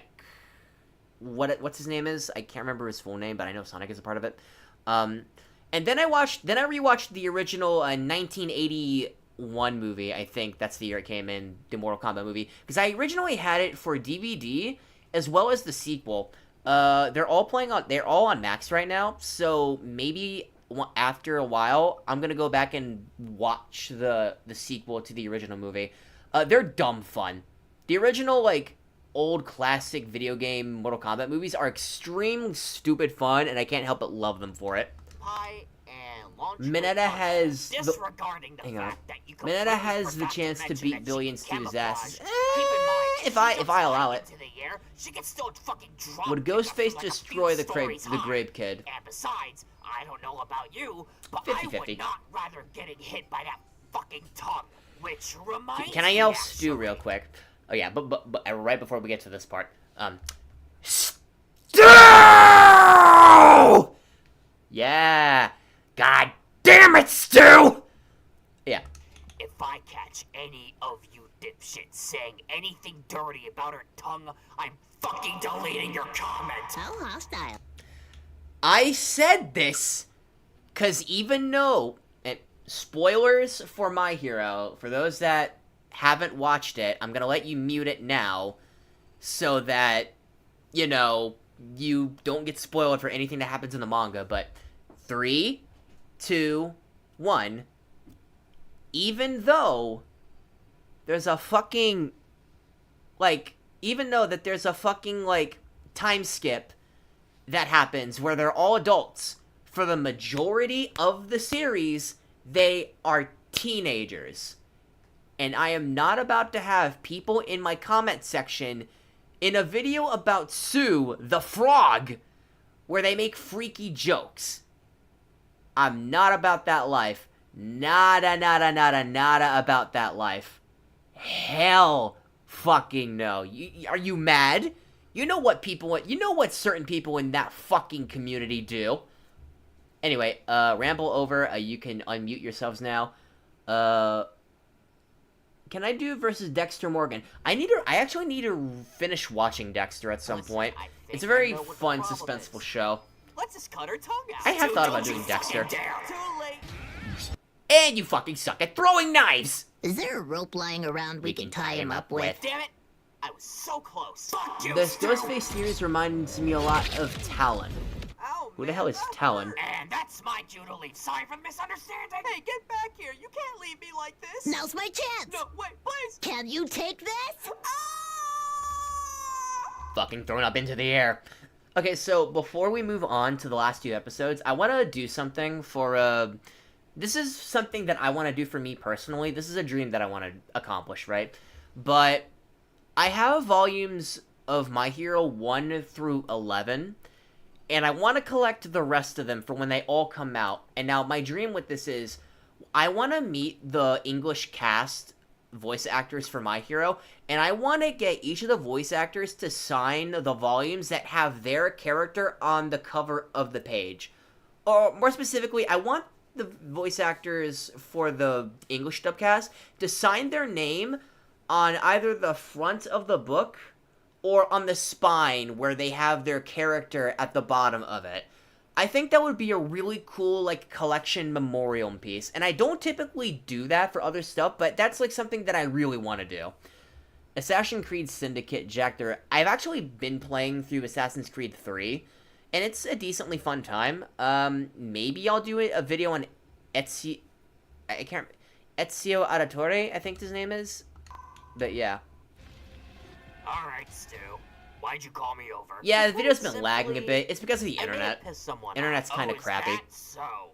What's his name is? I can't remember his full name, but I know Sonic is a part of it. And then I rewatched the original 1981 movie. I think that's the year it came in, the Mortal Kombat movie, because I originally had it for DVD as well as the sequel. They're all on Max right now, so maybe after a while I'm gonna go back and watch the sequel to the original movie. They're dumb fun. The original, like, old classic video game Mortal Kombat movies are extreme stupid fun, and I can't help but love them for it. Mineta has disregarding the fact that you Mineta has the chance to beat Billy and Stu's asses. If I allow it. She can still fucking drop Would Ghostface destroy the Grape Kid? And besides, I don't know about you, but 50-50. I would not rather getting hit by that fucking tongue. Which reminds Can I me, yell actually, Stu real quick? Oh yeah, but right before we get to this part, Stu! Yeah. God damn it, Stu! Yeah. If I catch any of you dipshits saying anything dirty about her tongue, I'm fucking deleting your comment. How hostile. I said this because even though, and spoilers for My Hero, for those that haven't watched it, I'm gonna let you mute it now so that, you know, you don't get spoiled for anything that happens in the manga. But 3, 2, 1. Even though there's a fucking, like, there's a fucking, like, time skip that happens where they're all adults, for the majority of the series, they are teenagers. And I am not about to have people in my comment section in a video about Sue, the frog, where they make freaky jokes. I'm not about that life. Nada about that life. Hell fucking no. Are you mad? You know what certain people in that fucking community do. Anyway, ramble over. You can unmute yourselves now. Can I do versus Dexter Morgan? I actually need to finish watching Dexter at some point. It's a very fun, suspenseful show. Let's just cut her tongue out. I have thought about doing Dexter. Too late. And you fucking suck at throwing knives! Is there a rope lying around we can tie him up with? Damn it! I was so close. Fuck you, This Stu. Ghostface series reminds me a lot of Talon. Oh, Who the hell is Talon? And that's my cue to leave. Sorry for the misunderstanding. Hey, get back here. You can't leave me like this. Now's my chance. No, wait, please. Can you take this? Fucking thrown up into the air. Okay, so before we move on to the last 2 episodes, I want to do something for, this is something that I want to do for me personally. This is a dream that I want to accomplish, right? But I have volumes of My Hero 1 through 11, and I want to collect the rest of them for when they all come out. And now my dream with this is, I want to meet the English cast voice actors for My Hero, and I want to get each of the voice actors to sign the volumes that have their character on the cover of the page. Or more specifically, I want the voice actors for the English dubcast to sign their name on either the front of the book or on the spine where they have their character at the bottom of it. I think that would be a really cool, like, collection memorial piece. And I don't typically do that for other stuff, but that's, like, something that I really want to do. Assassin's Creed Syndicate Jactor. I've actually been playing through Assassin's Creed 3, and it's a decently fun time. Maybe I'll do a video on Ezio Auditore, I think his name is. But yeah. Alright, Stu. Why'd you call me over? Yeah, the video's been lagging a bit. It's because of the internet. Internet's kind of crappy. That so?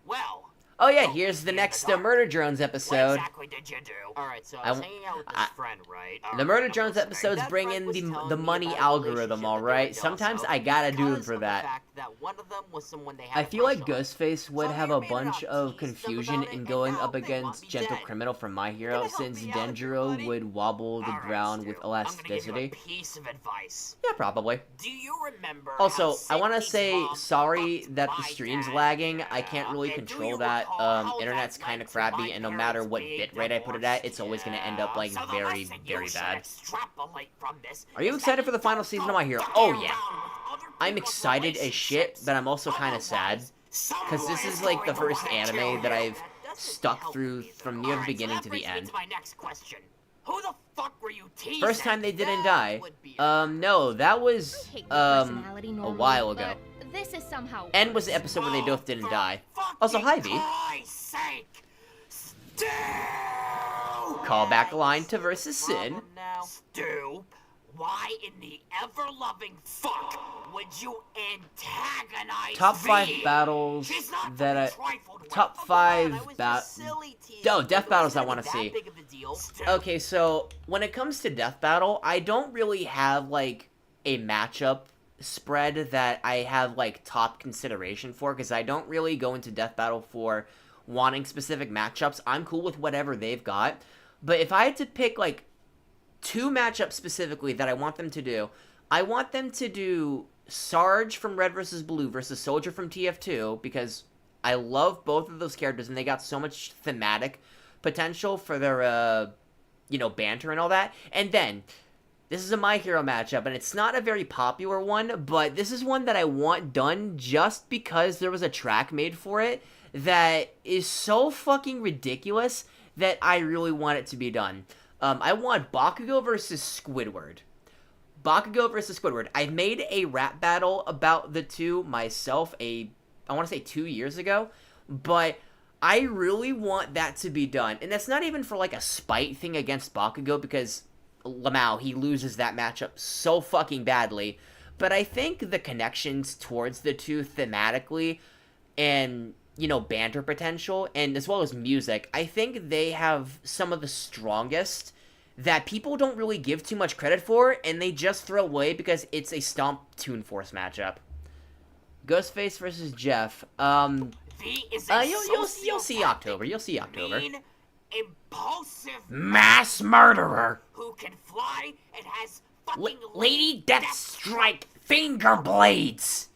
Well. Oh yeah, here's the next Murder Drones episode. What exactly did you do? Alright, so I was hanging out with this friend, right? The Murder Drones episodes bring in the money algorithm, alright? Sometimes I gotta do them for that. I feel like Ghostface would have a bunch of confusion in going up against Gentle Criminal from My Hero, since Denjiro would wobble the ground with elasticity. Piece of advice. Yeah, probably. Do you remember? Also, I want to say sorry that the stream's lagging. I can't really control that. Internet's kind of crappy, and no matter what bitrate I put it at, it's always going to end up, like, very, very bad. Are you excited for the final season of My Hero? Oh, yeah. I'm excited as shit, but I'm also kind of sad. Because this is, like, the first anime that I've stuck through from near the beginning to the end. Who the fuck were you teasing? First time they didn't die. No, that was, a while ago. This is somehow N was the episode where they both didn't die. Also, hi, V. Call back line to Versus Sin. Stu, why in the ever-loving fuck would you antagonize Top 5 V? battles that I... Top 5 death battles I want to see. Okay, so when it comes to death battle, I don't really have, like, a matchup spread that I have, like, top consideration for, because I don't really go into death battle for wanting specific matchups. I'm cool with whatever they've got, but if I had to pick, like, 2 matchups specifically that I want them to do, I want them to do Sarge from Red vs. Blue versus Soldier from TF2, because I love both of those characters, and they got so much thematic potential for their, banter and all that. And then, this is a My Hero matchup, and it's not a very popular one, but this is one that I want done just because there was a track made for it that is so fucking ridiculous that I really want it to be done. I want Bakugo versus Squidward. Bakugo versus Squidward. I made a rap battle about the two myself, I want to say 2 years ago, but I really want that to be done. And that's not even for, like, a spite thing against Bakugo, because Lamau, he loses that matchup so fucking badly, but I think the connections towards the two thematically and, banter potential, and as well as music, I think they have some of the strongest that people don't really give too much credit for, and they just throw away because it's a Stomp Toon Force matchup. Ghostface versus Jeff. You'll see October. You'll see October. Impulsive mass murderer who can fly and has fucking Lady Deathstrike finger blades.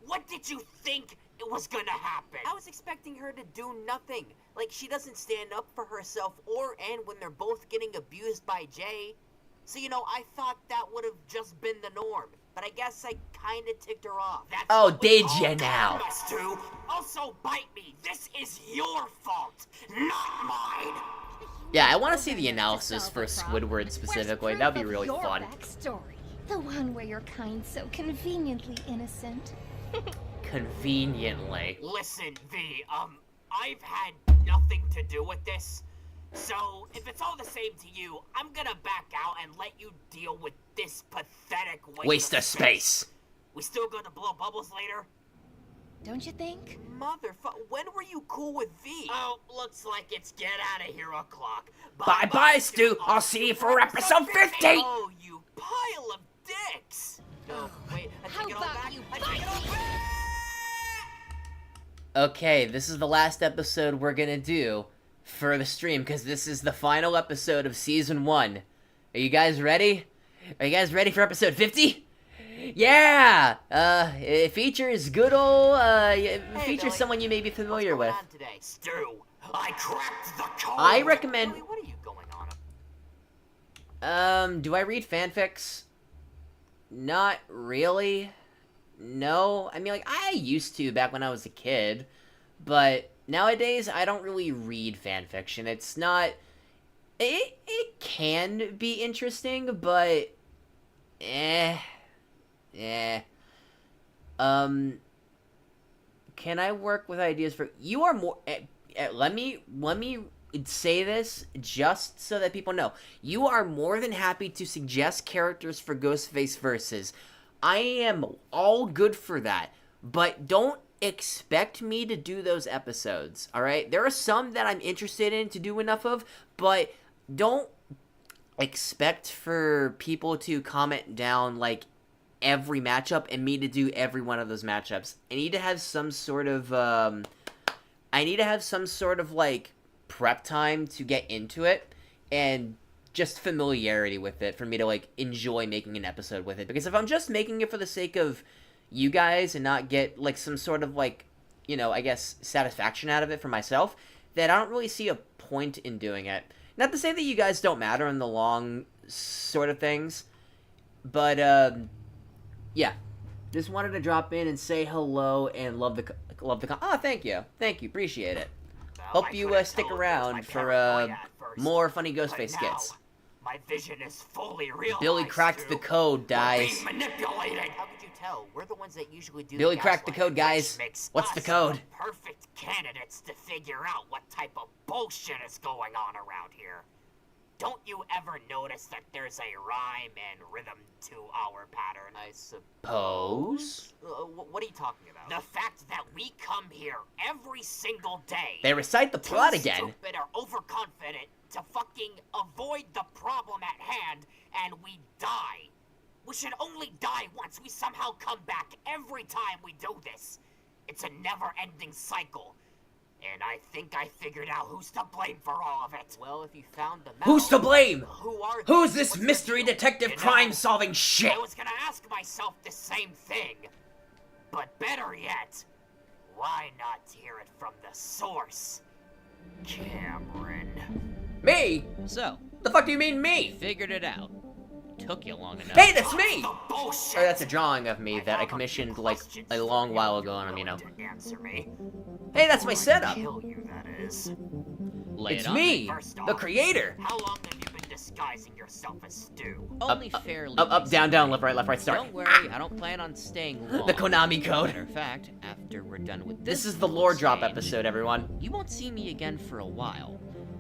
What did you think it was gonna happen? I was expecting her to do nothing. Like, she doesn't stand up for herself or Ann when they're both getting abused by Jay. So, I thought that would have just been the norm. But I guess I kind of ticked her off. Oh, did you now? Stu. Also, bite me. This is your fault, not mine. Yeah, I want to see the analysis for Squidward specifically. That'd be really fun. Backstory. The one where you're kind so conveniently innocent. Conveniently. Listen, V, I've had nothing to do with this. So, if it's all the same to you, I'm gonna back out and let you deal with this pathetic waste of space. We still gonna blow bubbles later? Don't you think? When were you cool with V? Oh, looks like it's get out of here o'clock. Bye-bye, Stu. I'll see you for episode 50. Oh, you pile of dicks. Oh, wait, I How take it all about back. you I take it all back. Okay, this is the last episode we're gonna do for the stream, because this is the final episode of Season 1. Are you guys ready? Are you guys ready for episode 50? Yeah! It features good ol', it features Billy. someone you may be familiar with. On today, Stu, I cracked the code. I recommend... Billy, what are you going on? Do I read fanfics? Not really. No. I mean, like, I used to back when I was a kid, but nowadays I don't really read fanfiction. It's not... It can be interesting, but... Can I work with ideas for... You are more... let me say this just so that people know. You are more than happy to suggest characters for Ghostface versus. I am all good for that, but don't expect me to do those episodes, alright? There are some that I'm interested in to do enough of, but don't expect for people to comment down, like, every matchup and me to do every one of those matchups. I need to have some sort of, like, prep time to get into it, and just familiarity with it for me to, like, enjoy making an episode with it. Because if I'm just making it for the sake of you guys and not get, like, some sort of, like, you know, I guess, satisfaction out of it for myself, then I don't really see a point in doing it. Not to say that you guys don't matter in the long sort of things, but, yeah. Just wanted to drop in and say hello and love the oh, thank you, appreciate it. Well, Hope you stick around for more funny Ghostface skits. My vision is fully realized. Billy cracked the code, guys. Being manipulated. How could you tell? We're the ones that usually do. Billy cracked the code, guys. What's the code? Perfect candidates to figure out what type of bullshit is going on around here. Don't you ever notice that there's a rhyme and rhythm to our pattern? I suppose. What are you talking about? The fact that we come here every single day. They recite the plot again. Stupid or overconfident to fucking avoid the problem at hand, and we die. We should only die once. We somehow come back every time we do this. It's a never-ending cycle. And I think I figured out who's to blame for all of it. Well, if you found them out... Who's to blame? Who are Who's this mystery detective crime-solving shit? I was gonna ask myself the same thing. But better yet, why not hear it from the source? Cameron. Me? So, the fuck do you mean me? Figured it out. Took you long enough. Hey, that's me! Or that's a drawing of me that I commissioned, like, a long while ago on him, you know. Answer me. Hey, that's my setup! Kill you, that is. It's me, the creator! How long have you been disguising yourself as Stu? Only fairly up, down, left, right, start. Don't worry, I don't plan on staying long. The Konami code. Matter of fact, after we're done with this is the lore drop episode, everyone. You won't see me again for a while.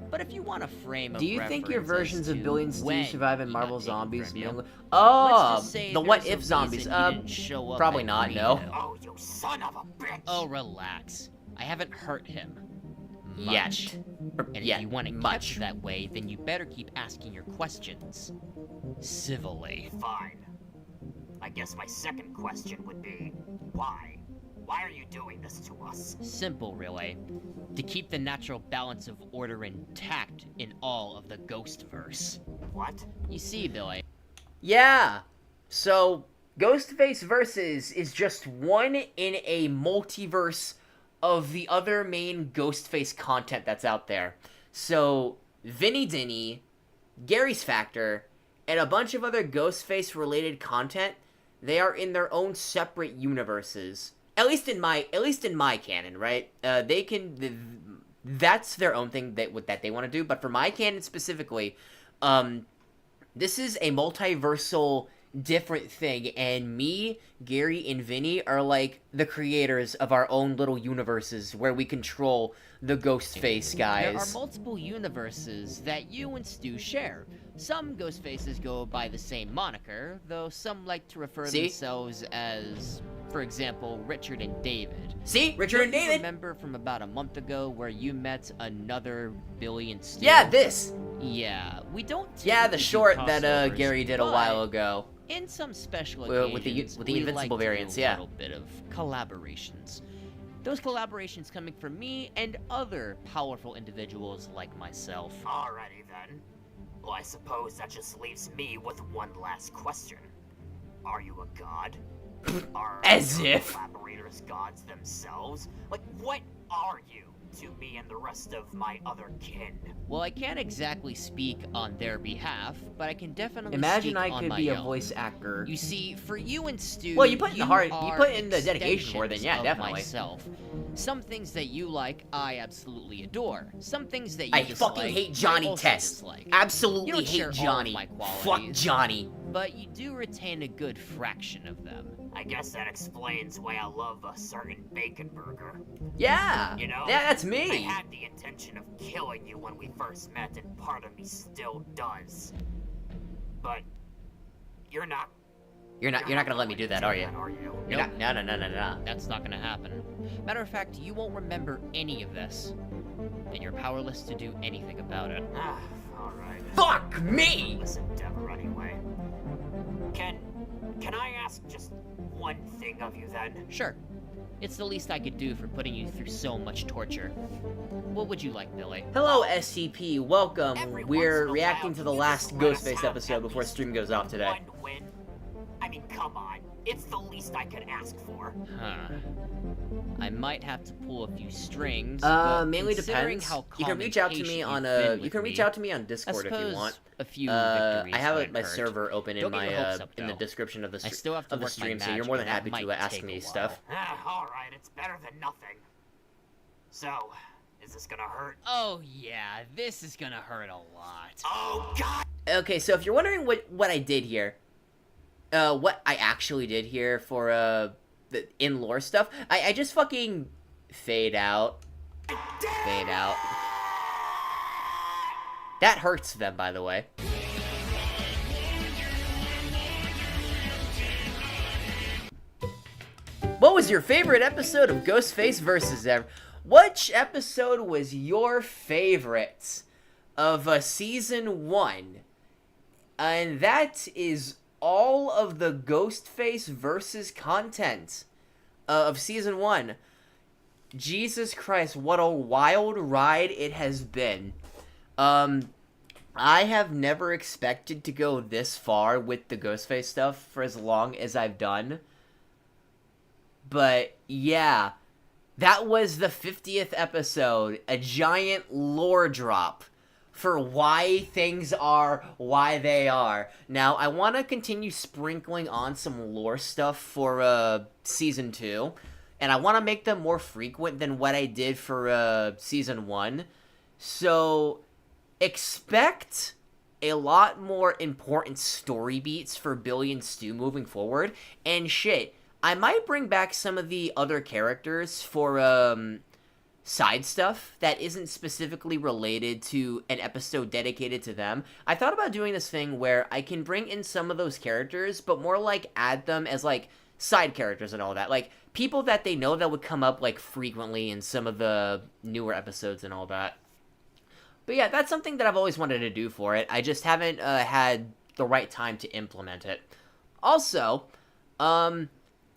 But if you want a frame of do you think your versions of Billy and Stu when survive in Marvel Zombies? Oh, the what if zombies? Probably not, no. Oh, you son of a bitch! Oh, relax. I haven't hurt him. Yet. And if you want to catch that way, then you better keep asking your questions. Civilly. Fine. I guess my second question would be, why? Why are you doing this to us? Simple, really. To keep the natural balance of order intact in all of the Ghostverse. What? You see, Billy. Yeah. So, Ghostface Versus is just one in a multiverse of the other main Ghostface content that's out there. So, Vinny Dinny, Gary's Factor, and a bunch of other Ghostface related content, they are in their own separate universes. At least in my canon, right? They can, that's their own thing that they want to do. But for my canon specifically, this is a multiversal different thing, and me, Gary, and Vinny are like the creators of our own little universes where we control the Ghostface guys. There are multiple universes that you and Stu share. Some Ghostfaces go by the same moniker, though some like to refer themselves as, for example, Richard and David. See? Richard and David! Remember from about a month ago where you met another Billy and Stu? Yeah, this! Yeah, we don't yeah, the short that Gary did a while ago. In some special occasions, with the Invincible variants, a little bit of collaborations. Those collaborations coming from me and other powerful individuals like myself. Alrighty then. Well, I suppose that just leaves me with one last question. Are you a god? Are As your if. collaborators gods themselves? Like, what are you to me and the rest of my other kin? Well, I can't exactly speak on their behalf, but I can definitely Imagine speak I on could my be a own. voice actor. You see, for you and Stu, Well, you put in the hard, you are put in the dedication for it, then yeah, extensions of definitely. Myself. Some things that you like, I absolutely adore. Some things that you I dislike, fucking hate I Johnny also Test. dislike. You Absolutely don't share hate all Johnny. of my Fuck qualities, Johnny. but you do retain a good fraction of them. I guess that explains why I love a certain bacon burger. Yeah. You know? Yeah, that's I me. had the intention of killing you when we first met, and part of me still does. But you're not. You're not gonna let me do that, are you? You're Nope. not. No. That's not gonna happen. Matter of fact, you won't remember any of this. And you're powerless to do anything about it. Alright. Fuck me! Listen, Deborah, anyway. Can I ask just one thing of you then? Sure. It's the least I could do for putting you through so much torture. What would you like, Billy? Hello, SCP. Welcome. Every We're once in a reacting while, to the you last just let us Ghostface have episode at before least stream goes off today. One win? I mean, come on. It's the least I could ask for. Huh. I might have to pull a few strings. but Mainly considering depends. how You can reach out to me on Discord if you want. A few I victories have wouldn't my hurt. server open in Don't get my your hopes up, in the though. description of the I still have to work my stream, so you're magic, more than and that happy to might ask take me a stuff. Alright, it's better than nothing. So, is this gonna hurt? Oh yeah, this is gonna hurt a lot. Oh god! Okay, so if you're wondering what I did here, what I actually did here for the in-lore stuff, I just fucking fade out. Fade out. That hurts them, by the way. What was your favorite episode of Ghostface vs. Ever? Which episode was your favorite of Season 1? And that is all of the Ghostface versus content of Season 1. Jesus Christ, what a wild ride it has been. I have never expected to go this far with the Ghostface stuff for as long as I've done. But, yeah, that was the 50th episode, a giant lore drop for why things are why they are. Now, I want to continue sprinkling on some lore stuff for Season 2, and I want to make them more frequent than what I did for Season 1. So, expect a lot more important story beats for Billy and Stu moving forward, and shit, I might bring back some of the other characters for, side stuff that isn't specifically related to an episode dedicated to them. I thought about doing this thing where I can bring in some of those characters, but more like add them as, like, side characters and all that. Like, people that they know that would come up, like, frequently in some of the newer episodes and all that. But yeah, that's something that I've always wanted to do for it. I just haven't, had the right time to implement it. Also, I'm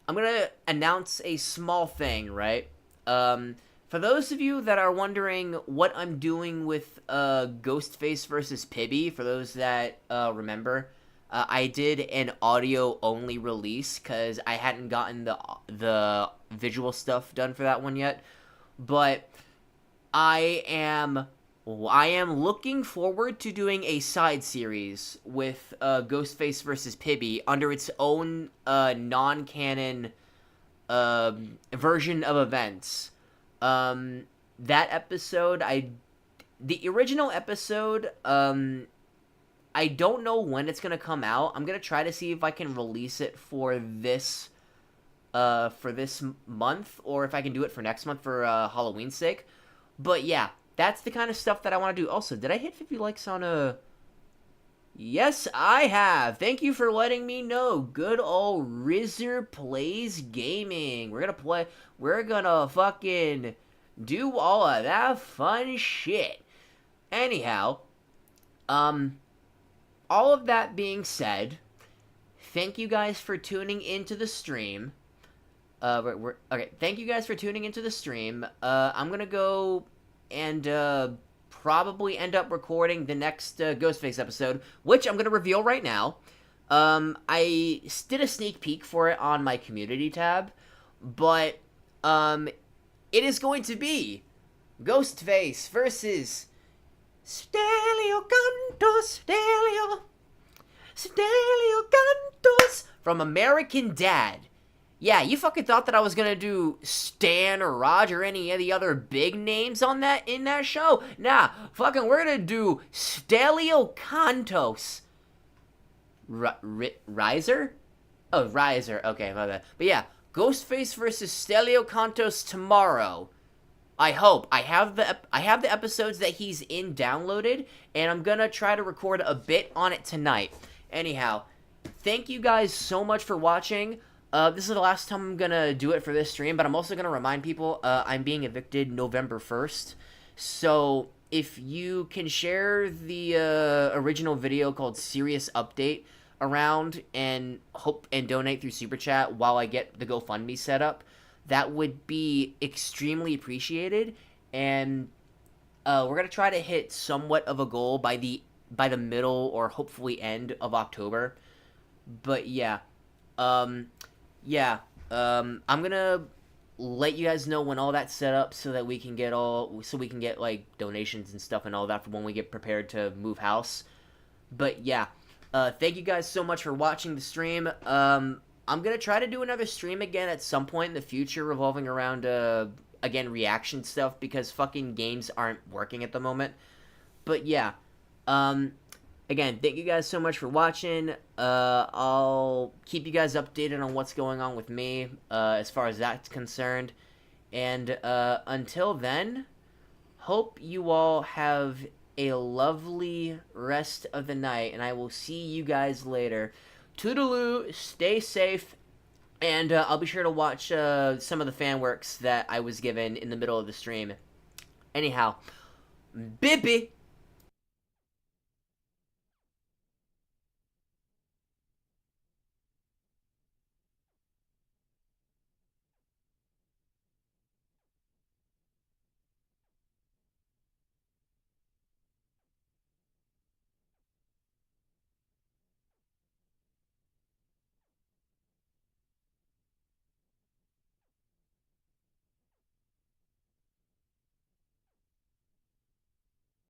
gonna announce a small thing, right? For those of you that are wondering what I'm doing with Ghostface versus Pibby, for those that remember, I did an audio-only release because I hadn't gotten the visual stuff done for that one yet. But I am looking forward to doing a side series with Ghostface versus Pibby under its own non-canon version of events. That episode, the original episode, I don't know when it's gonna come out. I'm gonna try to see if I can release it for this month, or if I can do it for next month for Halloween's sake. But yeah, that's the kind of stuff that I want to do. Also, did I hit 50 likes on Yes, I have. Thank you for letting me know. Good old Rizzer Plays Gaming. We're gonna fucking do all of that fun shit. Anyhow, all of that being said, thank you guys for tuning into the stream. Okay, thank you guys for tuning into the stream. I'm gonna go and probably end up recording the next Ghostface episode, which I'm gonna reveal right now. I did a sneak peek for it on my community tab, but it is going to be Ghostface versus Stelio Cantos, Stelio Cantos from American Dad. Yeah, you fucking thought that I was gonna do Stan or Raj or any of the other big names in that show? Nah, fucking we're gonna do Stelio Cantos. Riser? Oh, Riser. Okay, my bad. But yeah, Ghostface versus Stelio Cantos tomorrow. I hope. I have the episodes that he's in downloaded, and I'm gonna try to record a bit on it tonight. Anyhow, thank you guys so much for watching. This is the last time I'm gonna do it for this stream, but I'm also gonna remind people I'm being evicted November 1st. So if you can share the original video called Serious Update around and donate through Super Chat while I get the GoFundMe set up, that would be extremely appreciated. And we're gonna try to hit somewhat of a goal by the middle or hopefully end of October. But yeah, I'm gonna let you guys know when all that's set up so that we can get like donations and stuff and all that for when we get prepared to move house. But yeah, thank you guys so much for watching the stream. I'm gonna try to do another stream again at some point in the future revolving around again reaction stuff because fucking games aren't working at the moment. But yeah, again, thank you guys so much for watching. I'll keep you guys updated on what's going on with me as far as that's concerned. And until then, hope you all have a lovely rest of the night, and I will see you guys later. Toodaloo, stay safe, and I'll be sure to watch some of the fan works that I was given in the middle of the stream. Anyhow, Bippy!